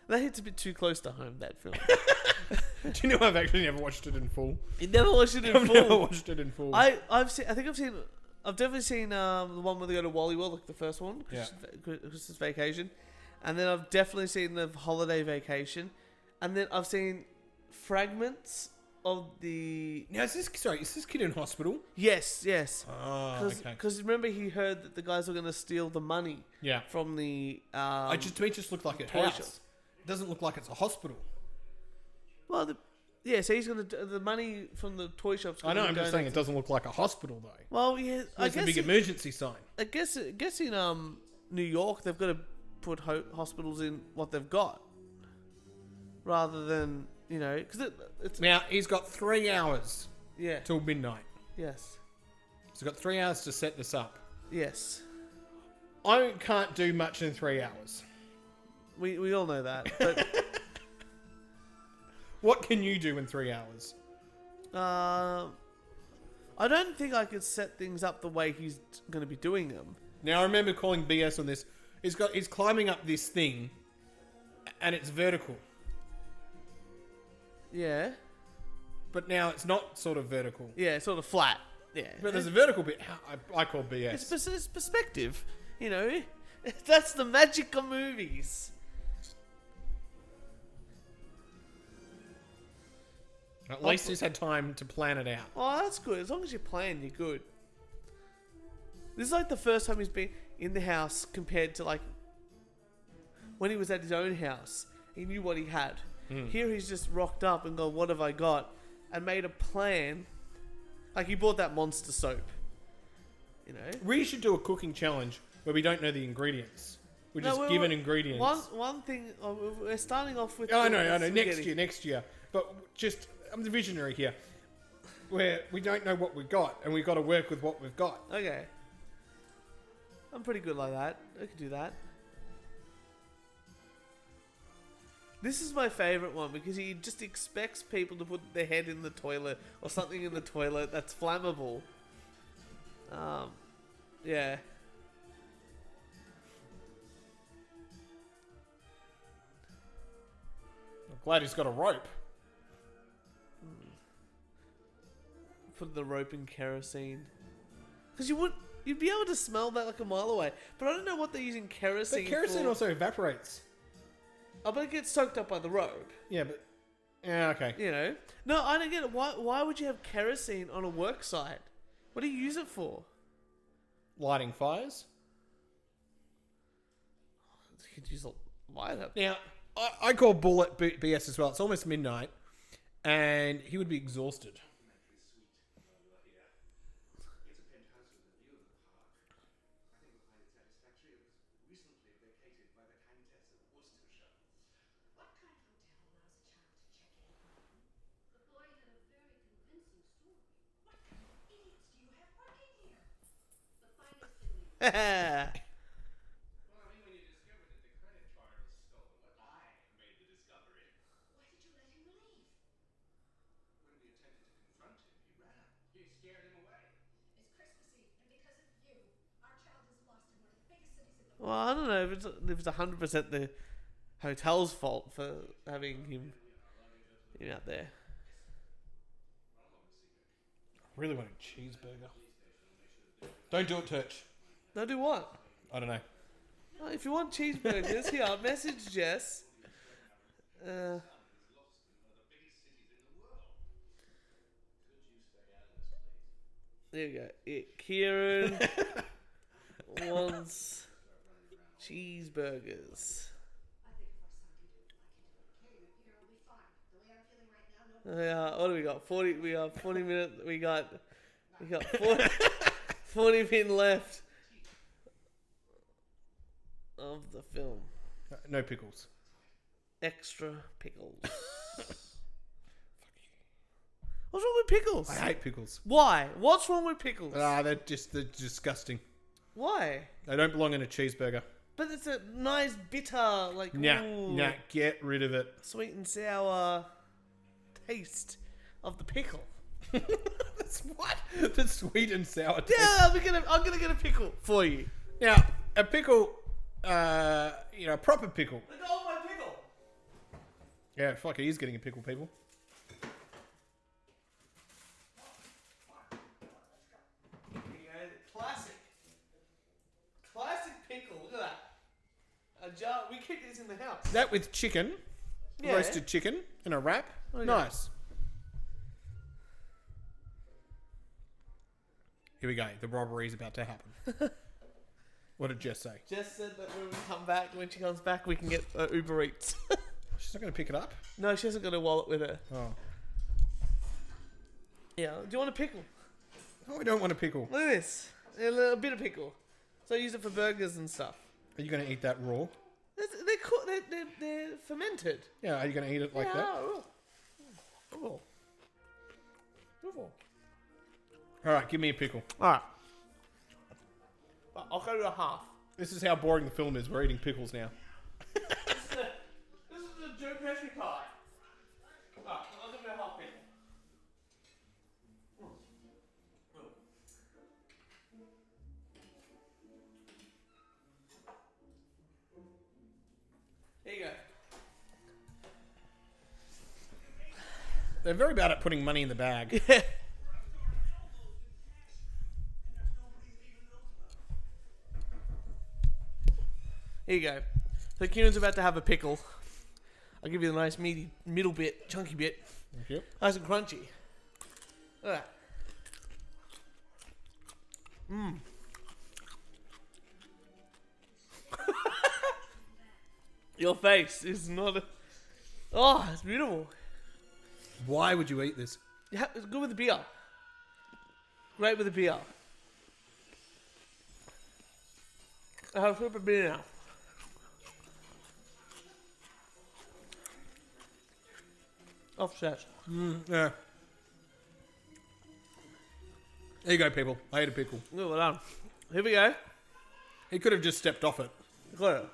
Speaker 1: that hits a bit too close to home, that film.
Speaker 2: Do you know I've actually never watched it in full?
Speaker 1: You never watched it in
Speaker 2: I've
Speaker 1: full?
Speaker 2: never watched it in full.
Speaker 1: I've definitely seen the one where they go to Wally World, like the first one, Christmas Vacation. And then I've definitely seen the Holiday Vacation. And then I've seen fragments of the...
Speaker 2: Now, is this kid in hospital?
Speaker 1: Yes.
Speaker 2: Oh, okay.
Speaker 1: Because remember he heard that the guys were going to steal the money from the...
Speaker 2: To me, it just looked like a
Speaker 1: toy
Speaker 2: house.
Speaker 1: shop.
Speaker 2: It doesn't look like it's a hospital.
Speaker 1: Well, so he's going to... The money from the toy shop's
Speaker 2: I know, I'm just saying it doesn't look like a hospital, though.
Speaker 1: Well, yeah...
Speaker 2: It's a big emergency sign.
Speaker 1: I guess in New York, they've got to put hospitals in what they've got. Rather than, you know... Because it's...
Speaker 2: Now, he's got 3 hours
Speaker 1: Yeah.
Speaker 2: till midnight.
Speaker 1: Yes.
Speaker 2: He's got 3 hours to set this up.
Speaker 1: Yes.
Speaker 2: I can't do much in 3 hours.
Speaker 1: We all know that. But...
Speaker 2: What can you do in 3 hours?
Speaker 1: I don't think I could set things up the way he's going to be doing them.
Speaker 2: Now, I remember calling BS on this. He's climbing up this thing, and it's vertical.
Speaker 1: Yeah.
Speaker 2: But now it's not sort of vertical.
Speaker 1: Yeah, it's sort of flat. Yeah.
Speaker 2: But there's a vertical bit. I call BS.
Speaker 1: It's perspective. You know, that's the magic of movies.
Speaker 2: At least he's had time to plan it out.
Speaker 1: Oh, that's good. As long as you plan, you're good. This is like the first time he's been in the house compared to like when he was at his own house. He knew what he had. Here he's just rocked up and gone, what have I got? And made a plan. Like he bought that Monster soap. You know?
Speaker 2: We should do a cooking challenge where we don't know the ingredients. We're just given ingredients.
Speaker 1: One thing, we're starting off with...
Speaker 2: I know. Next year. But just, I'm the visionary here. Where we don't know what we've got, and we've got to work with what we've got.
Speaker 1: Okay. I'm pretty good like that. I could do that. This is my favourite one because he just expects people to put their head in the toilet or something in the toilet that's flammable. Yeah.
Speaker 2: I'm glad he's got a rope.
Speaker 1: Put the rope in kerosene. Because you'd be able to smell that like a mile away. But I don't know what they're using kerosene
Speaker 2: But kerosene
Speaker 1: for.
Speaker 2: also evaporates.
Speaker 1: Oh, but it gets soaked up by the rope.
Speaker 2: Yeah, but... Yeah, okay.
Speaker 1: You know? No, I don't get it. Why would you have kerosene on a work site? What do you use it for?
Speaker 2: Lighting fires.
Speaker 1: You could use a lighter.
Speaker 2: Now, I call Bullet BS as well. It's almost midnight, and he would be exhausted.
Speaker 4: It's a penthouse with a view of the park. I think we'll find it satisfactory. It was recently vacated by the Countess of Worcestershire.
Speaker 3: What kind of hotel allows a child to check in?
Speaker 5: The boy had a very convincing story.
Speaker 3: What kind of idiots do you have working here?
Speaker 5: The finest in me.
Speaker 4: Well, I mean, when you discovered that the credit card was stolen, well, I made the discovery.
Speaker 3: Why did you let him leave?
Speaker 4: When we attempted to confront him, he ran. You scared him away.
Speaker 3: It's Christmas Eve, and because of you, our child is lost in one of the biggest cities in the
Speaker 1: Well, I don't know if it's 100% the hotel's fault for having him out there.
Speaker 2: I really want a cheeseburger. Don't do it, Turch.
Speaker 1: They'll do what?
Speaker 2: I don't know.
Speaker 1: Oh, if you want cheeseburgers, here, message Jess.
Speaker 4: Is lost in one of the biggest cities in the world. Could you stay out of this, please?
Speaker 1: There you go. Kieran wants cheeseburgers.
Speaker 3: I think if our son can do it, I can do it. Okay, then Peter will be fine. The way I'm feeling right now, no.
Speaker 1: Yeah, what do we got? 40. We got 40 minutes. We got 40 minutes left of the film.
Speaker 2: No pickles.
Speaker 1: Extra pickles. What's wrong with pickles?
Speaker 2: I hate pickles.
Speaker 1: Why? What's wrong with pickles?
Speaker 2: They're disgusting.
Speaker 1: Why?
Speaker 2: They don't belong in a cheeseburger.
Speaker 1: But it's a nice bitter, like ooh,
Speaker 2: Get rid of it.
Speaker 1: sweet and sour taste of the pickle.
Speaker 2: That's what? The sweet and sour taste.
Speaker 1: Yeah, I'm gonna get a pickle for you.
Speaker 2: Now, a pickle, proper pickle.
Speaker 1: Look at all my pickle.
Speaker 2: Yeah, fuck, he is getting a pickle, people.
Speaker 1: Classic pickle. Look at that. A jar. We keep this in the house.
Speaker 2: That with chicken,
Speaker 1: Yeah.
Speaker 2: roasted chicken, and a wrap.
Speaker 1: Okay.
Speaker 2: Nice. Here we go. The robbery is about to happen. What did Jess say?
Speaker 1: Jess said that when she comes back, we can get Uber Eats.
Speaker 2: She's not going to pick it up?
Speaker 1: No, she hasn't got a wallet with her.
Speaker 2: Oh.
Speaker 1: Yeah. Do you want a pickle?
Speaker 2: Oh, I don't want a pickle.
Speaker 1: Look at this. A little bit of pickle. So I use it for burgers and stuff.
Speaker 2: Are you going to eat that raw?
Speaker 1: They're fermented.
Speaker 2: Yeah, are you going to eat it like that?
Speaker 1: Oh.
Speaker 2: All right, give me a pickle.
Speaker 1: Alright. I'll go to a half.
Speaker 2: This is how boring the film is. We're eating pickles now.
Speaker 1: This is the Joe Pesci pie. Alright, I'll give it a half pickle. Here you go.
Speaker 2: They're very bad at putting money in the bag.
Speaker 1: Here you go. So Kieran's about to have a pickle. I'll give you the nice meaty middle bit, chunky bit.
Speaker 2: Thank you.
Speaker 1: Nice and crunchy. Look at that. Your face is not a... Oh, it's beautiful.
Speaker 2: Why would you eat this?
Speaker 1: Yeah, it's good with the beer. Great with the beer. I have super beer now. Offset.
Speaker 2: Yeah. There you go, people. I ate a pickle.
Speaker 1: Good, well done. Here we go.
Speaker 2: He could have just stepped off it.
Speaker 1: Got it.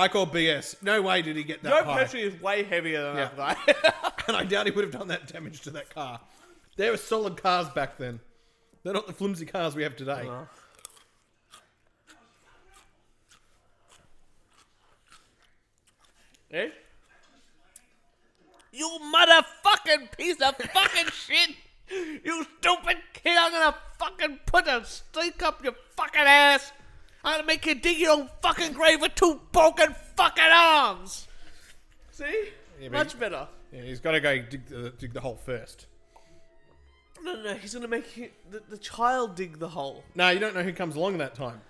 Speaker 2: I call BS. No way did he get that
Speaker 1: Joe
Speaker 2: high.
Speaker 1: Pesci is way heavier than that guy.
Speaker 2: And I doubt he would have done that damage to that car. They were solid cars back then. They're not the flimsy cars we have today.
Speaker 1: Eh? You motherfucking piece of fucking shit! You stupid kid! I'm gonna fucking put a stake up your fucking ass! I'm gonna make you dig your own fucking grave with 2 broken fucking arms! See?
Speaker 2: Yeah, but
Speaker 1: Much better.
Speaker 2: Yeah, he's got to go dig the hole first.
Speaker 1: No, he's gonna make the child dig the hole.
Speaker 2: No, you don't know who comes along that time.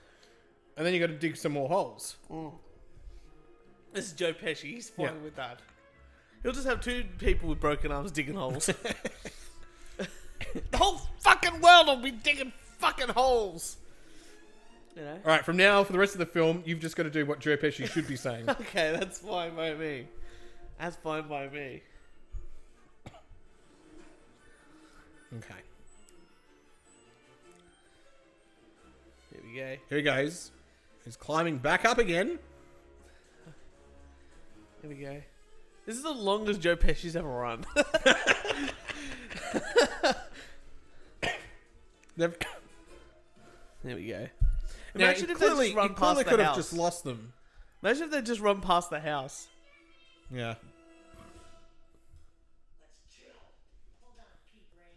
Speaker 2: And then you got to dig some more holes.
Speaker 1: This is Joe Pesci, he's fine
Speaker 2: Yeah.
Speaker 1: with that. He'll just have 2 people with broken arms digging holes. The whole fucking world will be digging fucking holes! You know?
Speaker 2: Alright, from now, for the rest of the film, you've just got to do what Joe Pesci should be saying.
Speaker 1: Okay, that's fine by me. That's fine by me.
Speaker 2: Okay.
Speaker 1: Here we go.
Speaker 2: Here he goes. He's climbing back up again.
Speaker 1: Here we go. This is the longest Joe Pesci's ever run.
Speaker 2: They've-
Speaker 1: There we go.
Speaker 2: Now,
Speaker 1: Imagine if they just run past the
Speaker 2: could have
Speaker 1: house.
Speaker 2: just lost them.
Speaker 1: Imagine if they just run past the house.
Speaker 2: Yeah.
Speaker 3: Let's chill. Hold on, Pete Ray.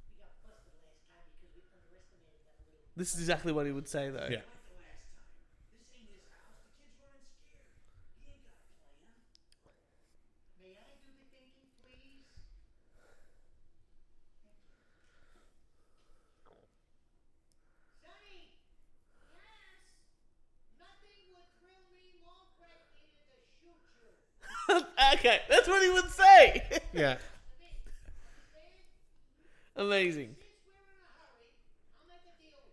Speaker 3: We got busted last time because we underestimated them a little.
Speaker 1: This is exactly what he would say, though.
Speaker 2: Yeah.
Speaker 3: Like the last time. This ain't his house. The kid's running scared. He ain't got a plan. May I do the thinking, please? Sonny! Yes? Nothing would thrill me more greatly than to shoot you.
Speaker 1: Okay, that's what he would say.
Speaker 2: Yeah.
Speaker 1: Amazing.
Speaker 3: Since we're in a hurry, I'll make a deal with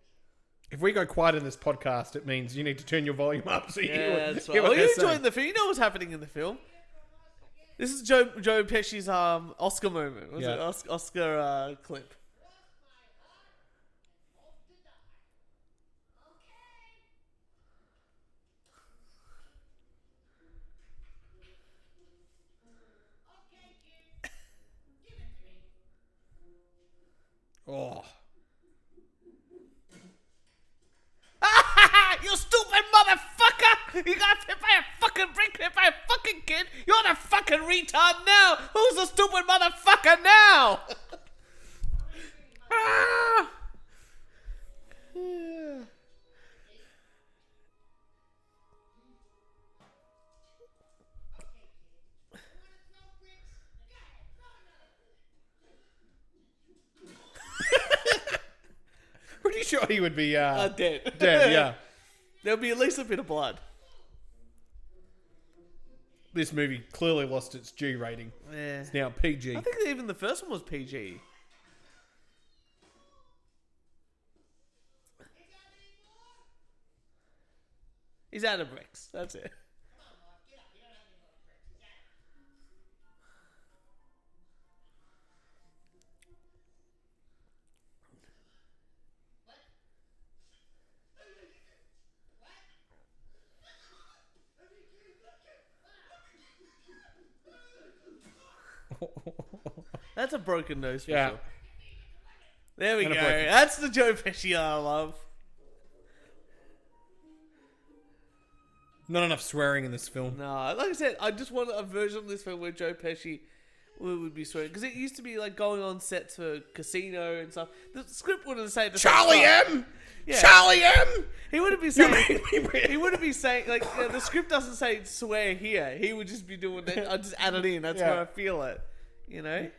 Speaker 3: you.
Speaker 2: If we go quiet in this podcast, it means you need to turn your volume up so you
Speaker 1: Yeah, that's right.
Speaker 2: hear
Speaker 1: Well,
Speaker 2: what
Speaker 1: you're
Speaker 2: they're saying.
Speaker 1: enjoying the film. You know what's happening in the film. This is Joe Pesci's Oscar moment. Was
Speaker 2: Yeah.
Speaker 1: it Oscar clip?
Speaker 3: Okay, kid. Give it to me.
Speaker 2: Oh.
Speaker 1: You stupid motherfucker! You got hit by a fucking brick, hit by a fucking kid. You're the fucking retard now. Who's the stupid motherfucker now? Ah! Yeah.
Speaker 2: Pretty sure he would be
Speaker 1: Dead.
Speaker 2: dead, yeah.
Speaker 1: There'll be at least a bit of blood.
Speaker 2: This movie clearly lost its G rating.
Speaker 1: Yeah.
Speaker 2: It's now PG.
Speaker 1: I think even the first one was PG. He's out of bricks. That's it. That's a broken nose for
Speaker 2: Yeah.
Speaker 1: sure. There we
Speaker 2: And
Speaker 1: go.
Speaker 2: a broken-
Speaker 1: That's the Joe Pesci I love.
Speaker 2: Not enough swearing in this film.
Speaker 1: No, like I said, I just want a version of this film where Joe Pesci would be swearing. Because it used to be like going on sets for Casino and stuff. The script wouldn't say the same
Speaker 2: Charlie
Speaker 1: stuff.
Speaker 2: M!
Speaker 1: Yeah.
Speaker 2: Charlie M!
Speaker 1: He wouldn't be
Speaker 2: You
Speaker 1: saying.
Speaker 2: made me weird.
Speaker 1: He wouldn't be saying like the script doesn't say swear here. He would just be doing that. I just add it in. That's
Speaker 2: Yeah.
Speaker 1: where I feel it. You know.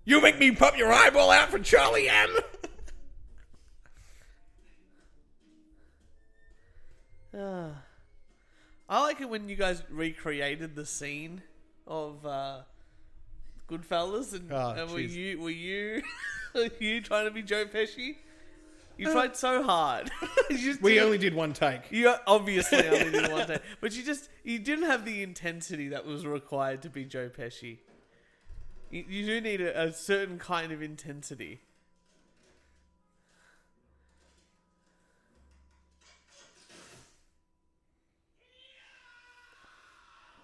Speaker 2: You make me pop your eyeball out for Charlie M!
Speaker 1: I like it when you guys recreated the scene of Goodfellas, and,
Speaker 2: Oh,
Speaker 1: and were
Speaker 2: jeez.
Speaker 1: you were you trying to be Joe Pesci? You tried so hard. You just
Speaker 2: We
Speaker 1: didn't-
Speaker 2: only did one take.
Speaker 1: You obviously only did one take, but you didn't have the intensity that was required to be Joe Pesci. You do need a certain kind of intensity.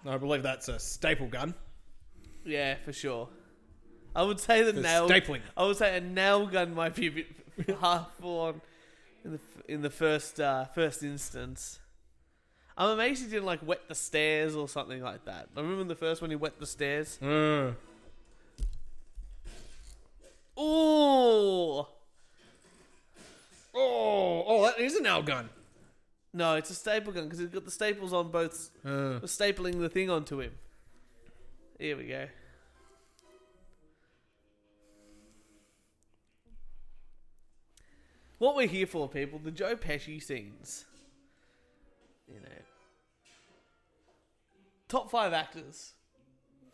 Speaker 2: I believe that's a staple gun.
Speaker 1: Yeah, for sure. I would say the
Speaker 2: For
Speaker 1: nail.
Speaker 2: stapling.
Speaker 1: I would say a nail gun might be a bit half full on in the first instance. I'm amazed he didn't like wet the stairs or something like that. I remember in the first one he wet the stairs.
Speaker 2: Mm.
Speaker 1: Ooh.
Speaker 2: Oh, that is a nail gun.
Speaker 1: No, it's a staple gun because he's got the staples on both. Stapling the thing onto him. Here we go. What we're here for, people, the Joe Pesci scenes. You know. Top 5 actors.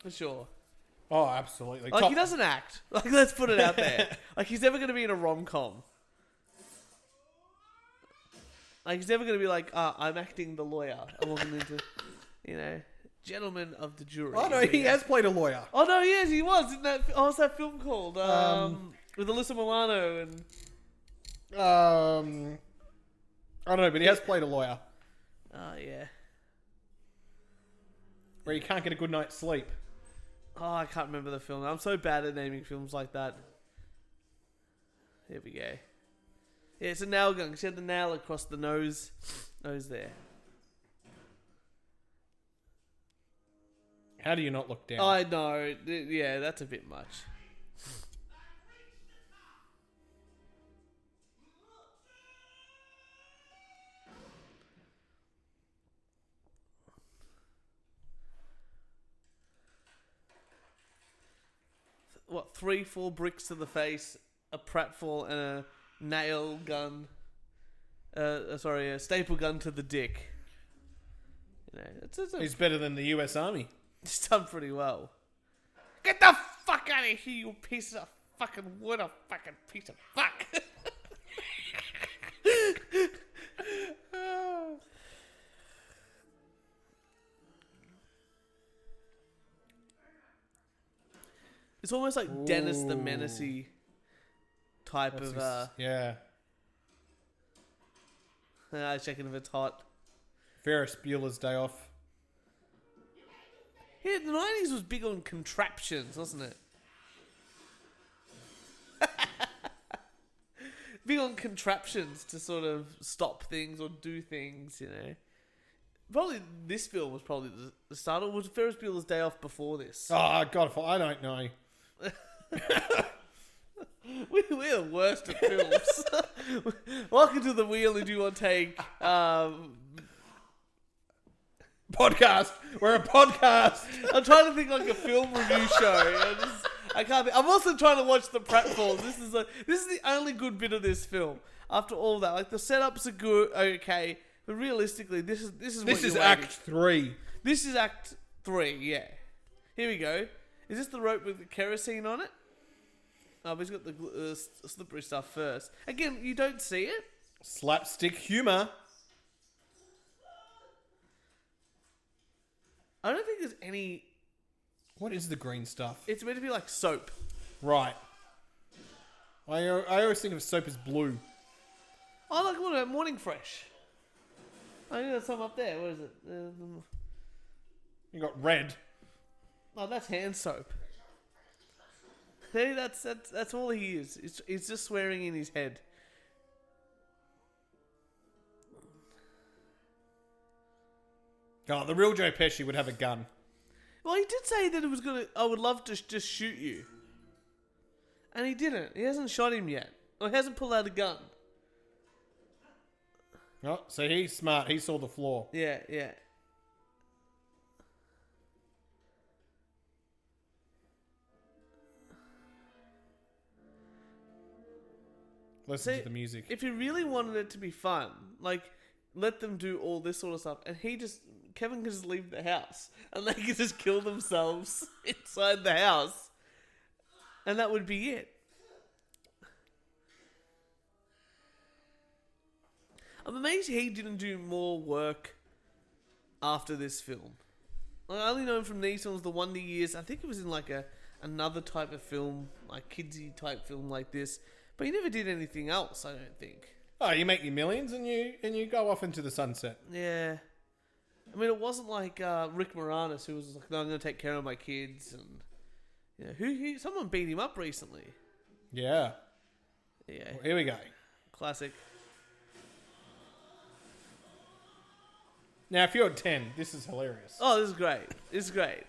Speaker 1: For sure.
Speaker 2: Oh, absolutely.
Speaker 1: Like, he doesn't act. Like, let's put it out there. Like, he's never going to be in a rom-com. Like, he's never going to be like, I'm acting the lawyer. I'm walking into, you know, gentlemen of the jury.
Speaker 2: Oh, no, he has played a lawyer.
Speaker 1: Oh, no, yes, he was. In that, what's that film called? With Alyssa Milano and...
Speaker 2: I don't know, but he has played a lawyer.
Speaker 1: Oh, yeah.
Speaker 2: Where you can't get a good night's sleep.
Speaker 1: Oh, I can't remember the film. I'm so bad at naming films like that. Here we go. Yeah, it's a nail gun because she had the nail across the nose there.
Speaker 2: How do you not look down?
Speaker 1: I know. Yeah, that's a bit much. What, 3-4 bricks to the face, a pratfall, and a nail gun. A staple gun to the dick. You know,
Speaker 2: He's better than the US Army.
Speaker 1: it's done pretty well. Get the fuck out of here, you piece of fucking wood, a fucking piece of fuck. It's almost like Dennis the Menacey type of.
Speaker 2: Yeah.
Speaker 1: Checking if it's hot.
Speaker 2: Ferris Bueller's Day Off.
Speaker 1: Yeah, the 90s was big on contraptions, wasn't it? Big on contraptions to sort of stop things or do things, you know. Probably this film was probably the start. Or was Ferris Bueller's Day Off before this?
Speaker 2: Oh, God, I don't know.
Speaker 1: We're the worst at films. Welcome to the Wheel and Do One Take
Speaker 2: Podcast. We're a podcast.
Speaker 1: I'm trying to think like a film review show. I can't. I'm also trying to watch the pratfalls. This is the only good bit of this film. After all that, like the setups are good, okay, but realistically, this is
Speaker 2: Act 3.
Speaker 1: This is Act 3. Yeah. Here we go. Is this the rope with the kerosene on it? Oh, but he's got the slippery stuff first. Again, you don't see it.
Speaker 2: Slapstick humor.
Speaker 1: I don't think there's any.
Speaker 2: What is the green stuff?
Speaker 1: It's meant to be like soap.
Speaker 2: Right. I always think of soap as blue.
Speaker 1: Oh, look, what about Morning Fresh? I think there's some up there. What is it?
Speaker 2: You got red.
Speaker 1: Oh, that's hand soap. Hey, that's all he is. He's just swearing in his head.
Speaker 2: God, the real Joe Pesci would have a gun.
Speaker 1: Well, he did say that it was gonna. I would love to just shoot you, and he didn't. He hasn't shot him yet. Or he hasn't pulled out a gun.
Speaker 2: Oh, so he's smart. He saw the flaw.
Speaker 1: Yeah.
Speaker 2: Listen
Speaker 1: See,
Speaker 2: to the music.
Speaker 1: If he really wanted it to be fun, like, let them do all this sort of stuff, and Kevin could just leave the house, and they could just kill themselves inside the house, and that would be it. I'm amazed he didn't do more work after this film. I only know him from these films, The Wonder Years. I think it was in like another type of film, like kidsy type film like this. But he never did anything else, I don't think.
Speaker 2: Oh, you make your millions and you go off into the sunset.
Speaker 1: Yeah. I mean, it wasn't like Rick Moranis, who was like, "No, I'm going to take care of my kids," and someone beat him up recently.
Speaker 2: Yeah.
Speaker 1: Yeah,
Speaker 2: Well, here we go.
Speaker 1: classic.
Speaker 2: Now, if you're 10, this is hilarious.
Speaker 1: Oh, this is great. This is great.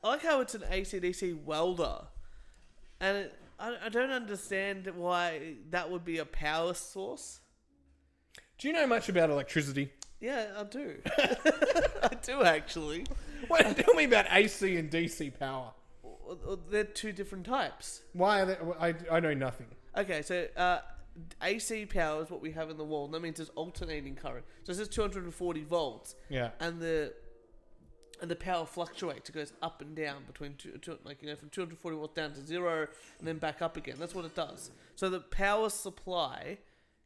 Speaker 1: I like how it's an AC/DC welder, and I don't understand why that would be a power source.
Speaker 2: Do you know much about electricity?
Speaker 1: Yeah, I do. I do actually.
Speaker 2: Wait, tell me about AC and DC power.
Speaker 1: They're two different types.
Speaker 2: Why are they, I know nothing.
Speaker 1: Okay, so AC power is what we have in the wall. That means there's alternating current. So it says 240 volts.
Speaker 2: Yeah.
Speaker 1: And the power fluctuates. It goes up and down between from 240 volts down to 0 and then back up again. That's what it does. So the power supply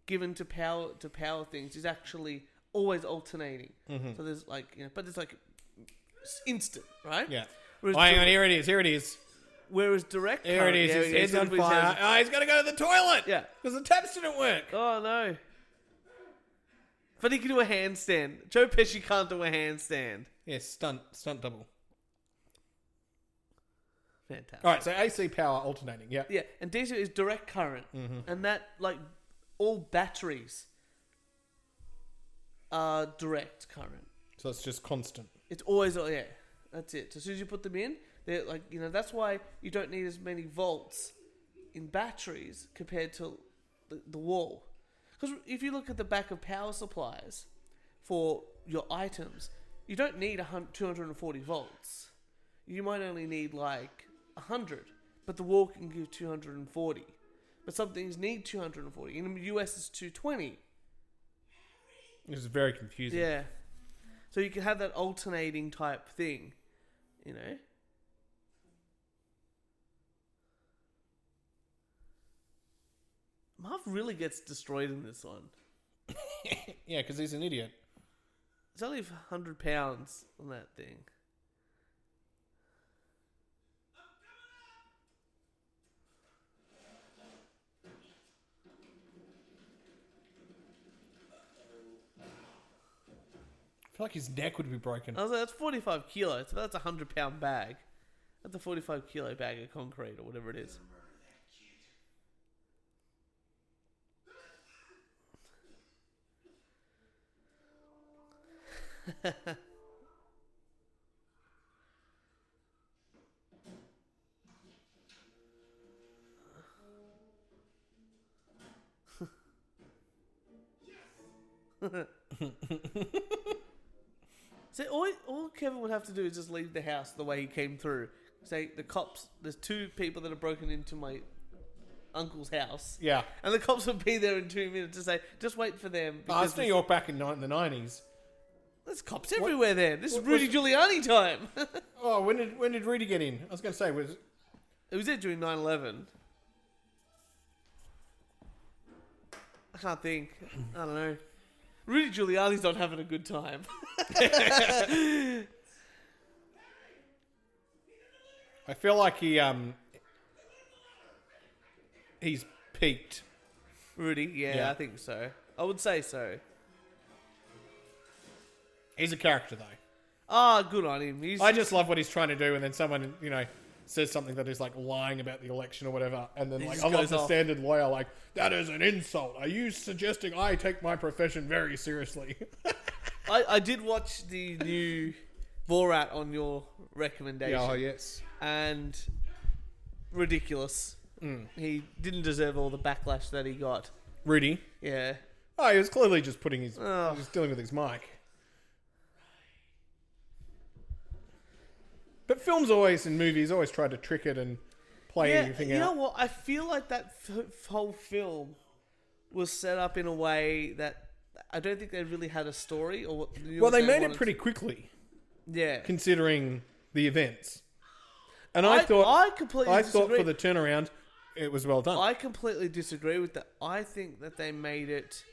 Speaker 1: given to power things is actually always alternating. Mm-hmm. So there's but it's like instant, right?
Speaker 2: Yeah.
Speaker 1: Whereas
Speaker 2: Hang on, here it is.
Speaker 1: Whereas direct
Speaker 2: Here
Speaker 1: current,
Speaker 2: it is. His head's on fire. Oh, he's got to go to the toilet.
Speaker 1: Yeah.
Speaker 2: Because the taps didn't work.
Speaker 1: Oh no. But he can do a handstand. Joe Pesci can't do a handstand.
Speaker 2: Yeah, stunt double.
Speaker 1: Fantastic.
Speaker 2: All right, so AC power alternating. Yeah.
Speaker 1: Yeah, and DC is direct current, and that all batteries are direct current.
Speaker 2: So it's just constant.
Speaker 1: It's always that's it. So as soon as you put them in, they're that's why you don't need as many volts in batteries compared to the wall. Because if you look at the back of power supplies for your items, you don't need 240 volts. You might only need 100, but the wall can give 240. But some things need 240. In the US, it's 220.
Speaker 2: This is very confusing.
Speaker 1: Yeah. So you can have that alternating type thing, Marv really gets destroyed in this one.
Speaker 2: Yeah, because he's an idiot.
Speaker 1: It's only 100 pounds on that thing.
Speaker 2: I feel like his neck would be broken.
Speaker 1: I was like, that's 45 kilos. So that's a 100-pound bag. That's a 45-kilo bag of concrete or whatever it is. So all Kevin would have to do is just leave the house the way he came through. Say the cops. There's two people that have broken into my uncle's house.
Speaker 2: Yeah.
Speaker 1: And the cops would be there in 2 minutes to say, just wait for them.
Speaker 2: It's New York back in the 90s.
Speaker 1: There's cops everywhere there. This is Rudy Giuliani time.
Speaker 2: Oh, when did Rudy get in? I was going to say,
Speaker 1: It was there during 9/11. I can't think. I don't know. Rudy Giuliani's not having a good time.
Speaker 2: I feel like he's peaked.
Speaker 1: Rudy, yeah, I think so. I would say so.
Speaker 2: He's a character, though.
Speaker 1: Ah, good on him.
Speaker 2: I just love what he's trying to do, and then someone, says something that is lying about the election or whatever, and then
Speaker 1: just
Speaker 2: I love
Speaker 1: goes
Speaker 2: the
Speaker 1: off.
Speaker 2: standard lawyer, that is an insult. Are you suggesting I take my profession very seriously?
Speaker 1: I did watch the new Borat on your recommendation.
Speaker 2: Oh, yes.
Speaker 1: And ridiculous. He didn't deserve all the backlash that he got.
Speaker 2: Rudy?
Speaker 1: Yeah.
Speaker 2: Oh, he was clearly just he was dealing with his mic. But films and movies always try to trick it and play anything out.
Speaker 1: You know what? I feel like that whole film was set up in a way that I don't think they really had a story. Well,
Speaker 2: they made it pretty quickly.
Speaker 1: Yeah.
Speaker 2: Considering the events. And
Speaker 1: I
Speaker 2: thought
Speaker 1: disagree.
Speaker 2: for the turnaround, it was well done.
Speaker 1: I completely disagree with that. I think that they made it,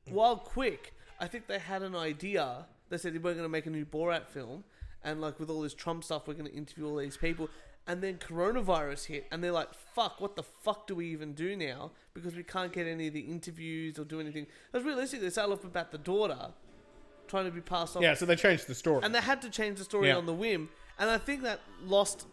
Speaker 1: while quick, I think they had an idea. They said, we're going to make a new Borat film. and like with all this Trump stuff, we're going to interview all these people. And then coronavirus hit, and they're like, fuck, what the fuck do we even do now? Because we can't get any of the interviews or do anything. Because realistically, they started off about the daughter trying to be passed off.
Speaker 2: Yeah, so they changed the story.
Speaker 1: And they had to change the story on the whim. And I think that lost...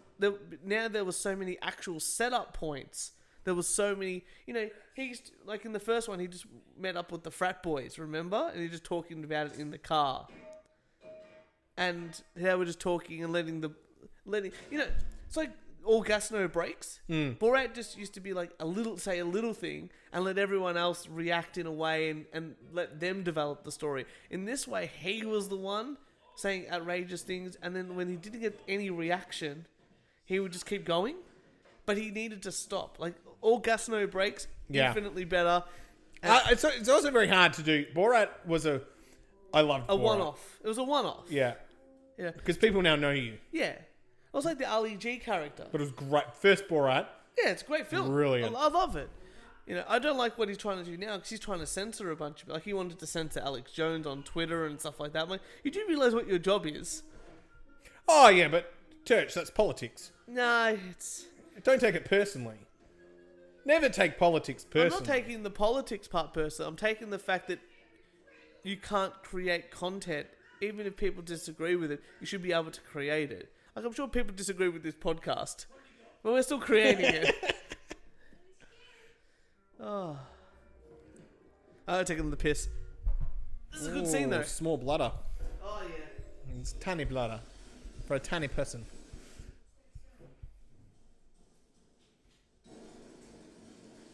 Speaker 1: Now there was so many actual setup points. There was so many... You know, he's... Like in the first one, he just met up with the frat boys, remember? And he just talking about it in the car. And they were just talking and letting... You know... It's like all gas, no brakes. Borat just used to be like a little thing and let everyone else react in a way and let them develop the story. In this way, he was the one saying outrageous things, and then when he didn't get any reaction, he would just keep going. But he needed to stop. Like all gas, no brakes, infinitely better.
Speaker 2: It's also very hard to do. Borat was I loved
Speaker 1: a
Speaker 2: Borat.
Speaker 1: one-off. It was a one-off.
Speaker 2: Yeah.
Speaker 1: Yeah.
Speaker 2: Because people now know you.
Speaker 1: Yeah. It was like the Ali G character.
Speaker 2: But it was great. First Borat.
Speaker 1: Yeah, it's a great film.
Speaker 2: Brilliant.
Speaker 1: I love it. You know, I don't like what he's trying to do now because he's trying to censor a bunch of... Like, he wanted to censor Alex Jones on Twitter and stuff like that. I'm like, you do realise what your job is?
Speaker 2: Oh, yeah, but Turch, that's politics.
Speaker 1: No, it's...
Speaker 2: Don't take it personally. Never take politics personally.
Speaker 1: I'm not taking the politics part personally. I'm taking the fact that you can't create content. Even if people disagree with it, you should be able to create it. Like, I'm sure people disagree with this podcast, but we're still creating it. Oh. I'm taking the piss. This is a good scene, though.
Speaker 2: Small bladder.
Speaker 1: Oh, yeah.
Speaker 2: It's tiny bladder. For a tiny person.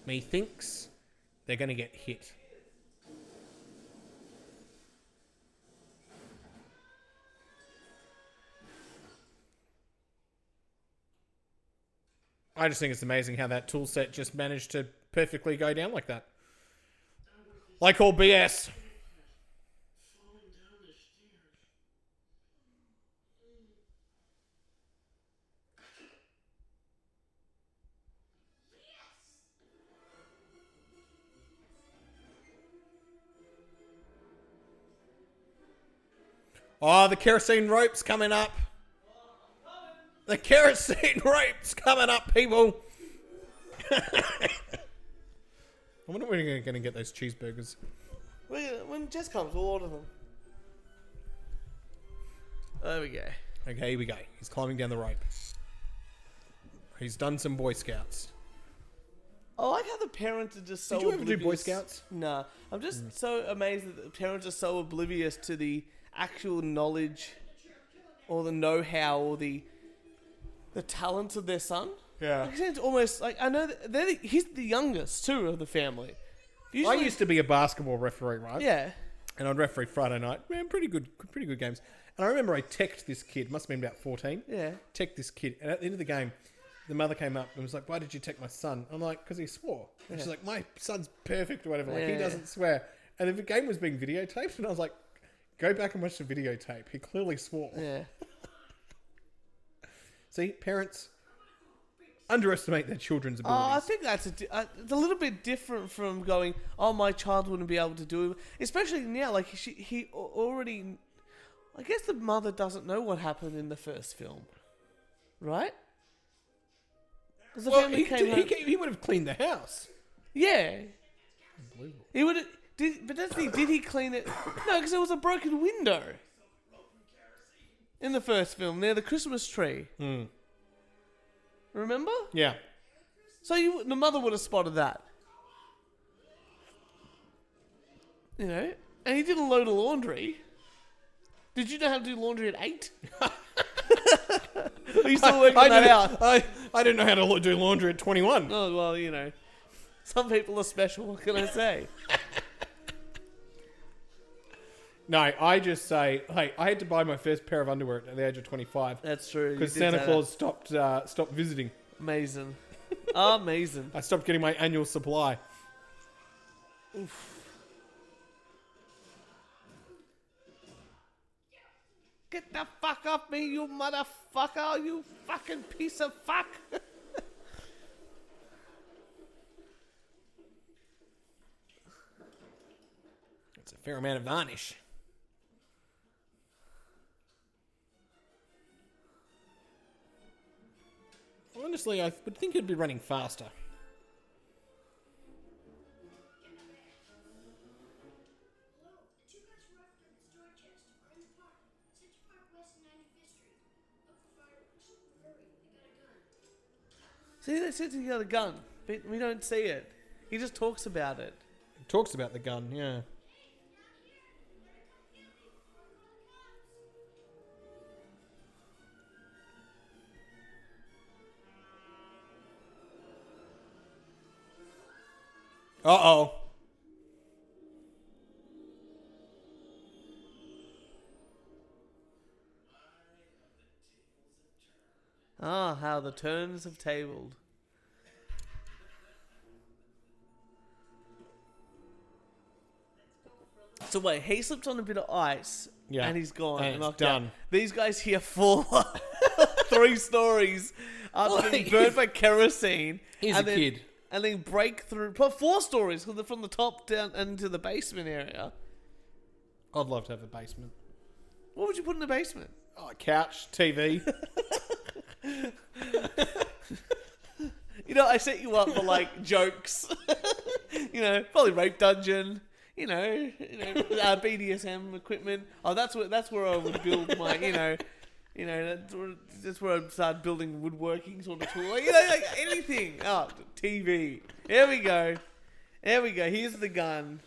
Speaker 2: Methinks they're going to get hit. I just think it's amazing how that tool set just managed to perfectly go down like that. Like all BS.
Speaker 6: Falling down the stairs.
Speaker 2: Oh, the kerosene rope's coming up. The kerosene rope's coming up, people. I wonder when we're going to get those cheeseburgers.
Speaker 1: When Jess comes, we'll order them. There we go.
Speaker 2: Okay, here we go. He's climbing down the rope. He's done some Boy Scouts.
Speaker 1: I like how the parents are just so
Speaker 2: Did you ever do Boy
Speaker 1: oblivious.
Speaker 2: Scouts?
Speaker 1: Nah. I'm just so amazed that the parents are so oblivious to the actual knowledge or the know-how or the talents of their son.
Speaker 2: Yeah.
Speaker 1: Like, it's almost like, I know that he's the youngest too of the family.
Speaker 2: I used to be a basketball referee, right?
Speaker 1: Yeah.
Speaker 2: And I'd referee Friday night. Man, pretty good games. And I remember I teched this kid, must have been about 14.
Speaker 1: Yeah.
Speaker 2: Teched this kid. And at the end of the game, the mother came up and was like, why did you tech my son? I'm like, because he swore. And she's like, my son's perfect or whatever. Like, he doesn't swear. And the game was being videotaped. And I was like, go back and watch the videotape. He clearly swore.
Speaker 1: Yeah.
Speaker 2: See, parents underestimate their children's abilities.
Speaker 1: Oh, I think that's it's a little bit different from going, oh, my child wouldn't be able to do it. Especially now, like, he already... I guess the mother doesn't know what happened in the first film. Right?
Speaker 2: Well, he would have cleaned the house.
Speaker 1: Yeah.
Speaker 2: Unbelievable.
Speaker 1: He would have... But that's the thing, did he clean it? No, because there was a broken window. In the first film, near the Christmas tree. Remember?
Speaker 2: Yeah.
Speaker 1: So the mother would have spotted that. You know? And he did a load of laundry. Did you know how to do laundry at 8? Are you still working that out?
Speaker 2: I didn't know how to do laundry at 21.
Speaker 1: Oh, well, you know. Some people are special, what can I say?
Speaker 2: No, I just say, hey, I had to buy my first pair of underwear at the age of 25.
Speaker 1: That's true.
Speaker 2: Because Santa Claus stopped visiting.
Speaker 1: Amazing. Amazing.
Speaker 2: I stopped getting my annual supply.
Speaker 1: Oof. Get the fuck off me, you motherfucker! You fucking piece of fuck!
Speaker 2: It's a fair amount of varnish. honestly, I would think he'd be running faster.
Speaker 5: Hello, the two guys who are after the store chest are in the park. Central Park West and 95th Street. Look for fireworks. Hurry, they got a gun.
Speaker 1: See, they said he got a gun, but we don't see it. He just talks about it.
Speaker 2: He talks about the gun, yeah. Uh-oh.
Speaker 1: Ah, how the turns have tabled. So wait, he slipped on a bit of ice,
Speaker 2: Yeah.
Speaker 1: and he's gone.
Speaker 2: And it's
Speaker 1: knocked
Speaker 2: done.
Speaker 1: out. These guys here fall 3 stories after being burnt by kerosene.
Speaker 2: He's
Speaker 1: and
Speaker 2: a
Speaker 1: then,
Speaker 2: kid.
Speaker 1: And then break through. 4 stories, because they're from the top down into the basement area.
Speaker 2: I'd love to have a basement.
Speaker 1: What would you put in the basement?
Speaker 2: Oh, a couch, TV.
Speaker 1: You know, I set you up for like jokes. You know, probably rape dungeon. You know, BDSM equipment. Oh, that's where I would build my. That's where I'd start building woodworking sort of tool. Like anything. Oh, TV. There we go. Here's the gun.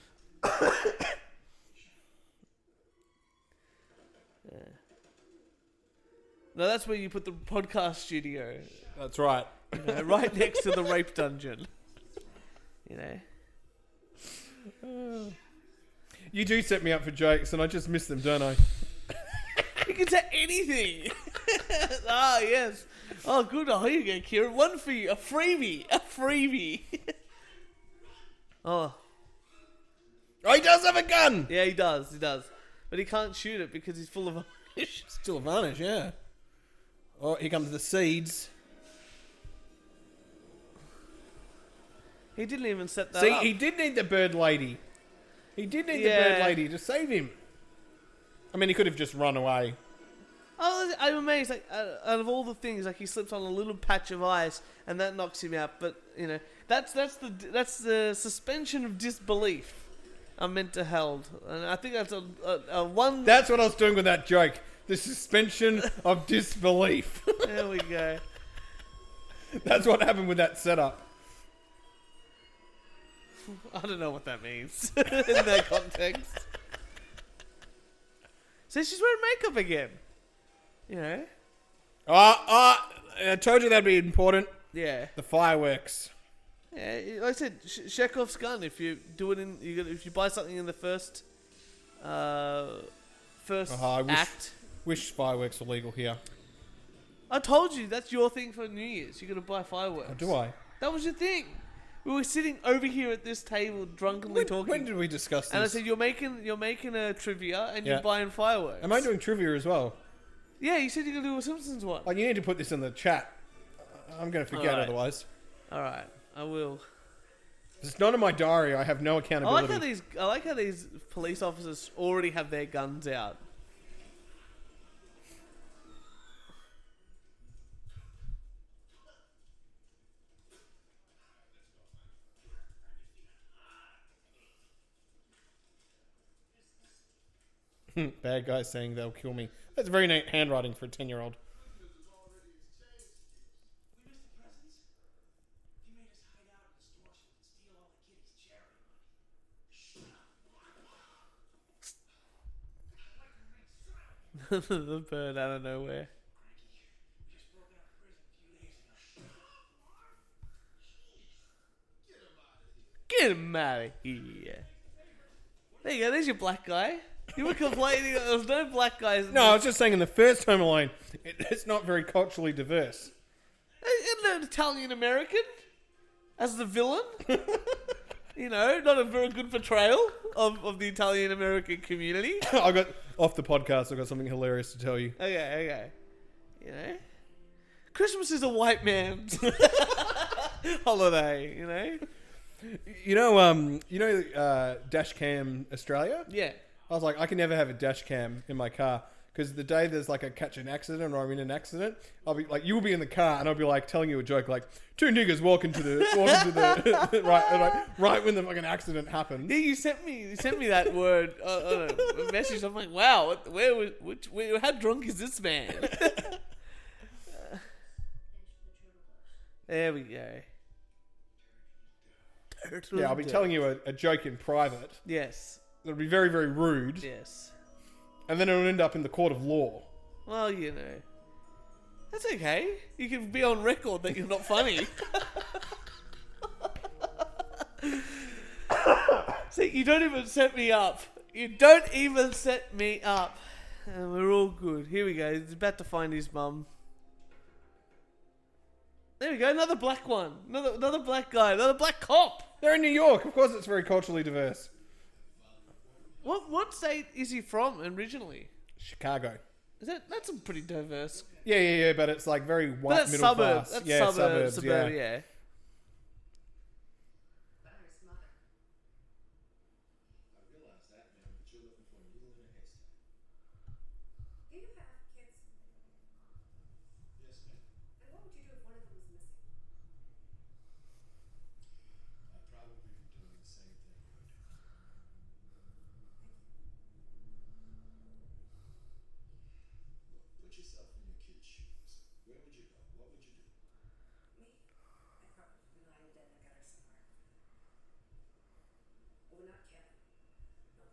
Speaker 1: No, that's where you put the podcast studio.
Speaker 2: That's right.
Speaker 1: Right next to the rape dungeon. You know.
Speaker 2: You do set me up for jokes, and I just miss them, don't I?
Speaker 1: You can say anything. Ah, yes. Oh, good. Oh, here you go, Kieran. One for you. A freebie. Oh.
Speaker 2: Oh, he does have a gun!
Speaker 1: Yeah, he does. But he can't shoot it because he's full of varnish.
Speaker 2: Still a varnish, yeah. Oh, here comes the seeds.
Speaker 1: He didn't even set that
Speaker 2: See,
Speaker 1: up.
Speaker 2: he did need the bird lady. He did need the
Speaker 1: Yeah.
Speaker 2: bird lady to save him. I mean, he could have just run away.
Speaker 1: I'm amazed. Like, out of all the things, like he slips on a little patch of ice and that knocks him out. But you know, that's the suspension of disbelief I'm meant to hold, and I think that's a one.
Speaker 2: That's what I was doing with that joke. The suspension of disbelief.
Speaker 1: There we go.
Speaker 2: That's what happened with that setup.
Speaker 1: I don't know what that means in that context. So she's wearing makeup again. You know?
Speaker 2: I told you that'd be important.
Speaker 1: Yeah.
Speaker 2: The fireworks.
Speaker 1: Yeah, like I said, Chekhov's gun. If you do it if you buy something in the first act.
Speaker 2: Wish fireworks were legal here.
Speaker 1: I told you that's your thing for New Year's. You got to buy fireworks.
Speaker 2: Oh, do I?
Speaker 1: That was your thing. We were sitting over here at this table, drunkenly talking.
Speaker 2: When did we discuss this?
Speaker 1: And I said, "You're making a trivia, and
Speaker 2: Yeah.
Speaker 1: you're buying fireworks."
Speaker 2: Am I doing trivia as well?
Speaker 1: Yeah, you said you're gonna do a Simpsons one.
Speaker 2: Oh, you need to put this in the chat. I'm going to forget
Speaker 1: Alright.
Speaker 2: otherwise.
Speaker 1: All right, I will.
Speaker 2: It's not in my diary. I have no
Speaker 1: I
Speaker 2: accountability.
Speaker 1: like how these police officers already have their guns out.
Speaker 2: Bad guys saying they'll kill me. That's very neat handwriting for a 10-year-old.
Speaker 3: We missed the presents. He made us hide out in the store so we could steal all the kitties' charity money.
Speaker 1: The bird out of nowhere.
Speaker 3: We just broke out of prison a few days ago.
Speaker 1: Get him out of here. There you go. There's your black guy. You were complaining that there was no black guys. In
Speaker 2: No, I was just saying in the first Home Alone, it's not very culturally diverse.
Speaker 1: Isn't an Italian American as the villain? You know, not a very good portrayal of the Italian American community.
Speaker 2: I got off the podcast. I got something hilarious to tell you.
Speaker 1: Okay. You know, Christmas is a white man's holiday. You know.
Speaker 2: You know, dash cam Australia.
Speaker 1: Yeah.
Speaker 2: I was like, I can never have a dash cam in my car Because the day there's like a catch an accident or I'm in an accident, I'll be like, you'll be in the car and I'll be like telling you a joke like, two niggas walking to the right when the fucking accident happens.
Speaker 1: Yeah, you sent me that word a message. I'm like, wow, how drunk is this man? There we go.
Speaker 2: Yeah, I'll be telling you a joke in private.
Speaker 1: Yes.
Speaker 2: It'll be very, very rude.
Speaker 1: Yes.
Speaker 2: And then it'll end up in the court of law.
Speaker 1: Well, you know. That's okay. You can be on record that you're not funny. See, you don't even set me up. You don't even set me up. And we're all good. Here we go. He's about to find his mum. There we go. Another black one. Another black guy. Another black cop.
Speaker 2: They're in New York. Of course, it's very culturally diverse.
Speaker 1: What state is he from originally?
Speaker 2: Chicago.
Speaker 1: That's a pretty diverse.
Speaker 2: Yeah, but it's like very white,
Speaker 1: That's
Speaker 2: middle
Speaker 1: suburbs.
Speaker 2: class.
Speaker 1: That's
Speaker 2: Suburbs,
Speaker 1: suburb, yeah.
Speaker 3: Butter's mother.
Speaker 4: I realize that, ma'am, but you're looking for a needle in a haystack.
Speaker 7: Do you have kids?
Speaker 4: Yes, ma'am.
Speaker 7: And what would you do if one of them was missing?
Speaker 4: I'd probably be doing the same thing you're doing. Look, put yourself in your kid's shoes. Where would you go? What would you do?
Speaker 7: Me? I'd probably be lying dead in a gutter somewhere. Oh, not Kevin. No.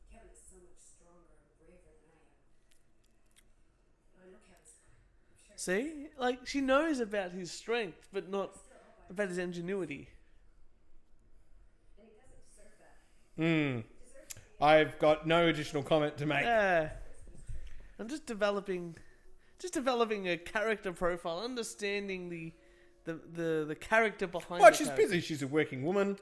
Speaker 7: Kevin is so much stronger and braver than I am. I know Kevin's fine. I'm sure.
Speaker 1: See? Like, she knows about his strength, but not about his ingenuity.
Speaker 7: And he doesn't deserve that.
Speaker 2: Hmm.
Speaker 7: He deserves to be
Speaker 2: I've got no additional comment to make.
Speaker 1: I'm just developing a character profile, understanding the character behind
Speaker 2: Well,
Speaker 1: the
Speaker 2: she's
Speaker 1: character.
Speaker 2: busy. She's a working woman.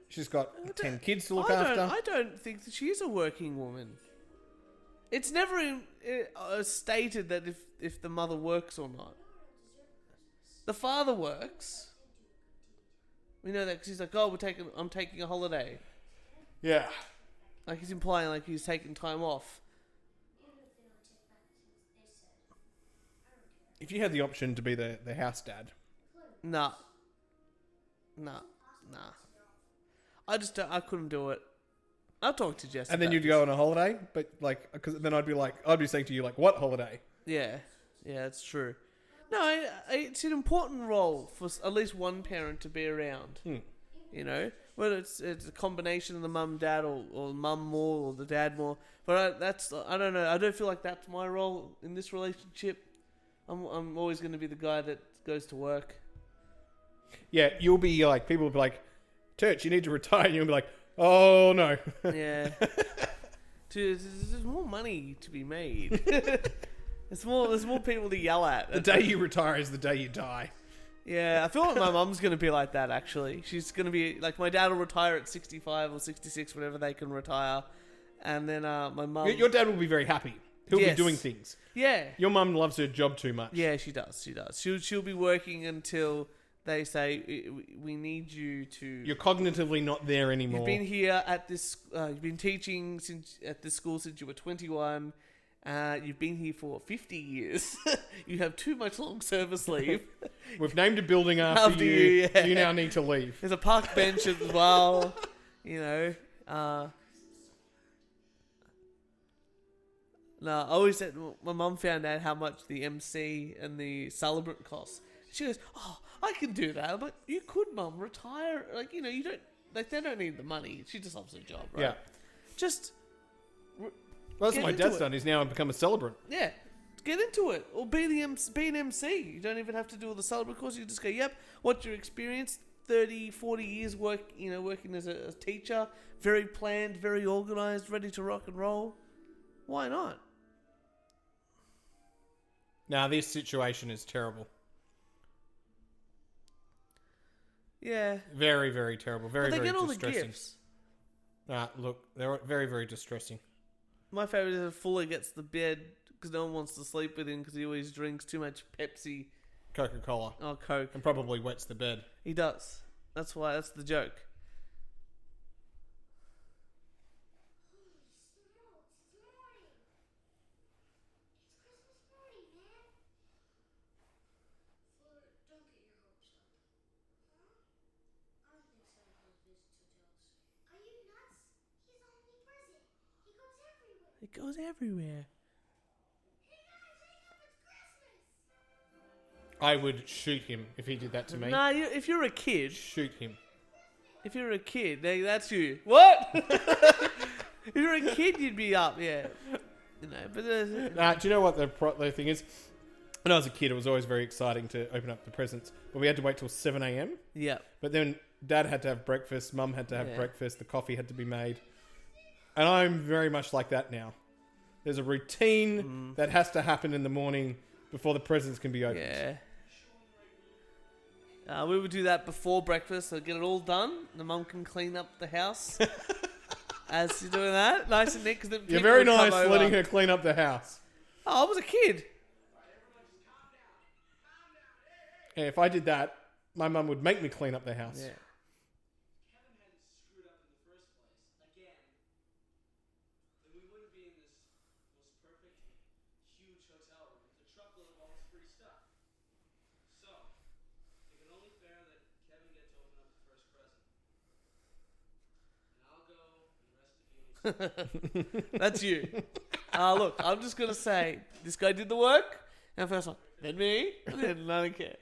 Speaker 2: She's got 10 kids to look
Speaker 1: I
Speaker 2: after.
Speaker 1: don't think that she is a working woman. It's never stated that if the mother works or not. The father works. We know that because he's like, oh, I'm taking a holiday.
Speaker 2: Yeah.
Speaker 1: Like he's implying like he's taking time off.
Speaker 2: If you had the option to be the house dad.
Speaker 1: Nah. I couldn't do it. I'll talk to Jess.
Speaker 2: And then
Speaker 1: about
Speaker 2: you'd
Speaker 1: this.
Speaker 2: go on a holiday, but like, because then I'd be saying to you, like, what holiday?
Speaker 1: Yeah, that's true. No, it's an important role for at least one parent to be around. You know, whether it's a combination of the mum, dad, or mum more, or the dad more. But I don't know. I don't feel like that's my role in this relationship. I'm always going to be the guy that goes to work.
Speaker 2: Yeah, you'll be like, people will be like, Turch, you need to retire. And you'll be like, oh no.
Speaker 1: Yeah. There's more money to be made. There's more people to yell at.
Speaker 2: The day you retire is the day you die.
Speaker 1: Yeah, I feel like my mum's going to be like that, actually. She's going to be, like, my dad will retire at 65 or 66, whenever they can retire. And then my mum...
Speaker 2: Your dad will be very happy. He'll be
Speaker 1: Yes.
Speaker 2: doing things.
Speaker 1: Yeah.
Speaker 2: Your mum loves her job too much.
Speaker 1: Yeah, she does. She'll be working until they say, we need you to...
Speaker 2: You're cognitively not there anymore.
Speaker 1: You've been here at this... you've been teaching at this school since you were 21. You've been here for 50 years. You have too much long service leave.
Speaker 2: We've named a building after you.
Speaker 1: Yeah.
Speaker 2: You now need to leave.
Speaker 1: There's a park bench as well. You know. No, I always said my mum found out how much the MC and the celebrant costs. She goes, "Oh, I can do that." I'm like, "You could, mum, retire. Like, you know, you don't. Like, they don't need the money. She just loves her job, right?
Speaker 2: Yeah.
Speaker 1: Just
Speaker 2: Well, that's
Speaker 1: Get
Speaker 2: what my
Speaker 1: into
Speaker 2: dad's
Speaker 1: it.
Speaker 2: done. He's now become a celebrant.
Speaker 1: yeah, get into it, or be an MC. You don't even have to do all the celebrant course. You can just go, "Yep, what's your experience? 30, 40 years working as a teacher. Very planned, very organized, ready to rock and roll. Why not?"
Speaker 2: Now, this situation is terrible.
Speaker 1: Yeah.
Speaker 2: Very, very terrible. Very,
Speaker 1: But they
Speaker 2: very
Speaker 1: get all the
Speaker 2: distressing.
Speaker 1: gifts.
Speaker 2: Look, they're very, very distressing.
Speaker 1: My favorite is that Fuller gets the bed because no one wants to sleep with him because he always drinks too much Pepsi
Speaker 2: Coca-Cola.
Speaker 1: or Coke.
Speaker 2: And probably wets the bed.
Speaker 1: He does. That's the joke. goes everywhere.
Speaker 2: I would shoot him if he did that to me.
Speaker 1: Nah, if you're a kid,
Speaker 2: Shoot him.
Speaker 1: if you're a kid, that's you. What? If you're a kid, you'd be up, yeah. You know, but
Speaker 2: Do you know what the thing is? When I was a kid, it was always very exciting to open up the presents, but we had to wait till 7 a.m.
Speaker 1: yeah.
Speaker 2: But then Dad had to have breakfast, Mum had to have
Speaker 1: Yeah.
Speaker 2: breakfast, the coffee had to be made. And I'm very much like that now. There's a routine that has to happen in the morning before the presents can be opened.
Speaker 1: Yeah. We would do that before breakfast, so get it all done. The mum can clean up the house as you're doing that, nice and neat. Cause
Speaker 2: You're very nice letting her clean up the house.
Speaker 1: Oh, I was a kid.
Speaker 2: Yeah, if I did that, my mum would make me clean up the house.
Speaker 1: Yeah.
Speaker 8: Kevin hadn't screwed up in the first place, again, then we wouldn't be in this most perfect, huge hotel room with a truckload of all this free stuff. So, I think it only fair that Kevin get to open up the first present. And I'll go, and the rest of you...
Speaker 1: That's you. Look, I'm just going to say, this guy did the work, and first one, then me, and then I don't care.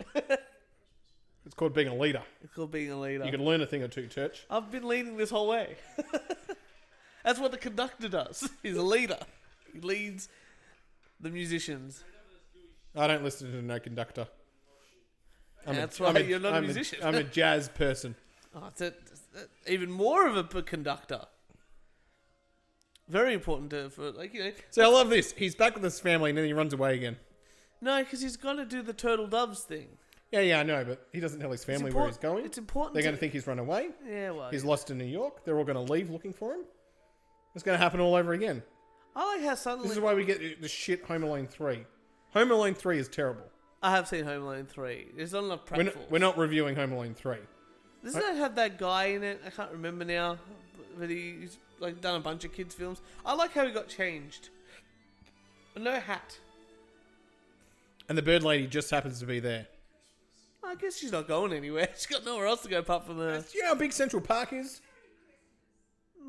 Speaker 2: It's called being a leader.
Speaker 1: It's called being a leader.
Speaker 2: You can learn a thing or two, Turch.
Speaker 1: I've been leading this whole way. That's what the conductor does. He's a leader. He leads the musicians.
Speaker 2: I don't listen to no conductor.
Speaker 1: That's why you're not a musician.
Speaker 2: I'm a jazz person.
Speaker 1: Oh, even more of a conductor. Very important for, like, you know.
Speaker 2: So I love this. He's back with his family and then he runs away again.
Speaker 1: No, because he's got to do the turtle doves thing.
Speaker 2: Yeah, I know, but he doesn't tell his family where he's going.
Speaker 1: It's important.
Speaker 2: They're going to think he's run away.
Speaker 1: Yeah, well.
Speaker 2: He's lost in New York. They're all going to leave looking for him. It's going to happen all over again.
Speaker 1: I like how suddenly.
Speaker 2: This is why we get the shit Home Alone 3. Home Alone 3 is terrible.
Speaker 1: I have seen Home Alone 3. There's not enough pratfalls.
Speaker 2: We're not reviewing Home Alone 3.
Speaker 1: Doesn't that have that guy in it? I can't remember now. But he's like done a bunch of kids' films. I like how he got changed. No hat.
Speaker 2: And the bird lady just happens to be there.
Speaker 1: I guess she's not going anywhere. She's got nowhere else to go apart from the...
Speaker 2: Do you know how big Central Park is?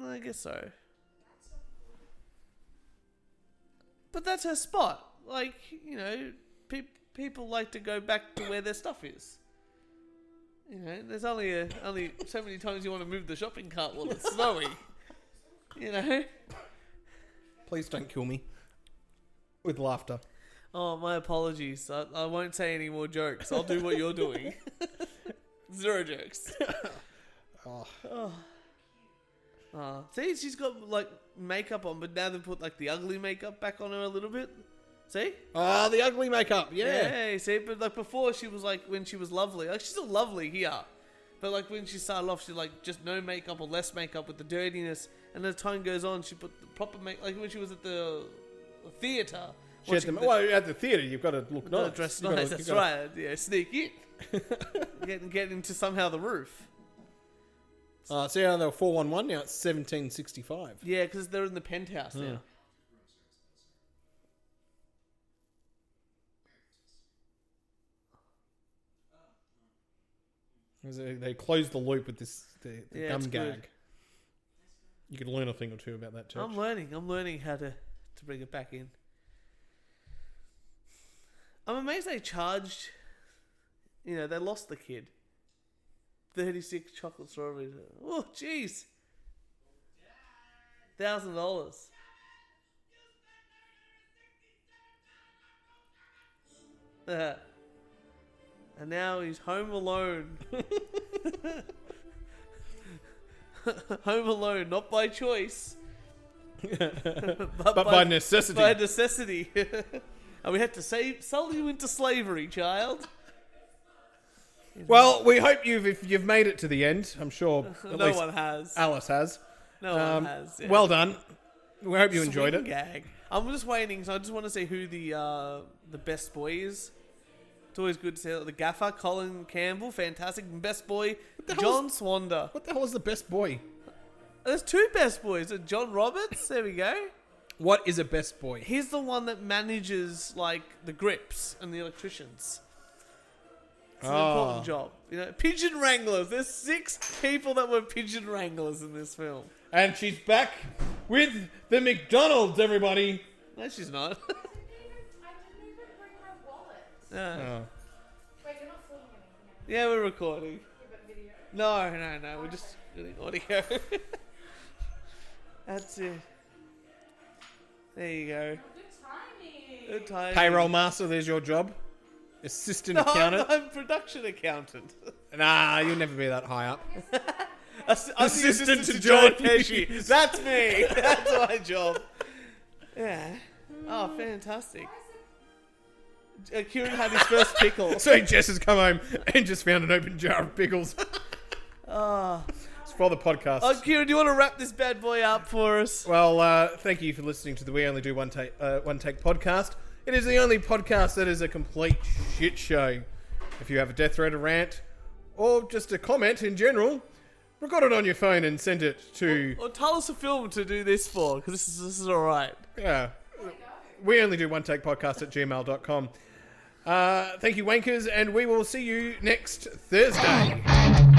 Speaker 1: I guess so. But that's her spot. Like, you know, people like to go back to where their stuff is. You know, there's only so many times you want to move the shopping cart while it's snowy. You know?
Speaker 2: Please don't kill me. With laughter.
Speaker 1: Oh, my apologies. I won't say any more jokes. I'll do what you're doing. 0 jokes. See, she's got, like, makeup on, but now they've put, like, the ugly makeup back on her a little bit. See?
Speaker 2: Ah, the ugly makeup, yeah.
Speaker 1: Yeah, see? But, like, before she was, like, when she was lovely. Like, she's still lovely here. But, like, when she started off, she's, like, just no makeup or less makeup with the dirtiness. And as time goes on, she put the proper makeup. Like, when she was at the theatre.
Speaker 2: At the theatre, you've got to look nice.
Speaker 1: Dress nice, that's right. Yeah, sneak in. get into somehow the roof.
Speaker 2: So yeah, they were 411, now it's 1765.
Speaker 1: Yeah, because they're in the penthouse now.
Speaker 2: They closed the loop with this the gum
Speaker 1: it's
Speaker 2: gag.
Speaker 1: good.
Speaker 2: You could learn a thing or two about that, Turch.
Speaker 1: I'm learning how to bring it back in. I'm amazed they charged, you know, they lost the kid. 36 chocolate strawberries. Oh, jeez. $1,000. And now he's home alone. Home alone, not by choice.
Speaker 2: but by necessity.
Speaker 1: By necessity. And we had to sell you into slavery, child.
Speaker 2: Well, we hope you've made it to the end. I'm sure at
Speaker 1: No
Speaker 2: least
Speaker 1: one has.
Speaker 2: Alice has.
Speaker 1: No one has. Yeah.
Speaker 2: Well done. We hope you enjoyed it.
Speaker 1: Gag. I'm just waiting, so I just want to say who the best boy is. It's always good to say the gaffer, Colin Campbell, fantastic. And best boy, John Swander.
Speaker 2: What the hell is the best boy?
Speaker 1: There's 2 best boys. John Roberts, there we go.
Speaker 2: What is a best boy?
Speaker 1: He's the one that manages, like, the grips and the electricians. It's an important job. You know, pigeon wranglers. There's 6 people that were pigeon wranglers in this film.
Speaker 2: And she's back with the McDonald's, everybody.
Speaker 1: No, she's not.
Speaker 9: I didn't even bring my wallet.
Speaker 1: No.
Speaker 2: Oh.
Speaker 9: Wait, you're not filming anything.
Speaker 1: Yeah, we're recording.
Speaker 9: Yeah, but video.
Speaker 1: No. We're just doing audio. That's it. There you go.
Speaker 9: Good timing.
Speaker 1: Good time.
Speaker 2: Payroll master, there's your job. Assistant
Speaker 1: No,
Speaker 2: accountant.
Speaker 1: I'm production accountant.
Speaker 2: Nah, you'll never be that high up.
Speaker 1: I'm the assistant to John Pesci. That's me. That's my job. Yeah. Oh, fantastic. Kieran had his first pickle.
Speaker 2: So Jess has come home and just found an open jar of pickles.
Speaker 1: Oh.
Speaker 2: It's for the podcast.
Speaker 1: Oh, Kieran, do you want to wrap this bad boy up for us?
Speaker 2: Well, thank you for listening to the We Only Do One Take podcast. It is the only podcast that is a complete shit show. If you have a death threat, a rant, or just a comment in general, record it on your phone and send it to...
Speaker 1: Or tell us a film to do this for, because this is alright.
Speaker 2: Yeah. We Only Do One Take podcast at gmail.com. Thank you, wankers, and we will see you next Thursday.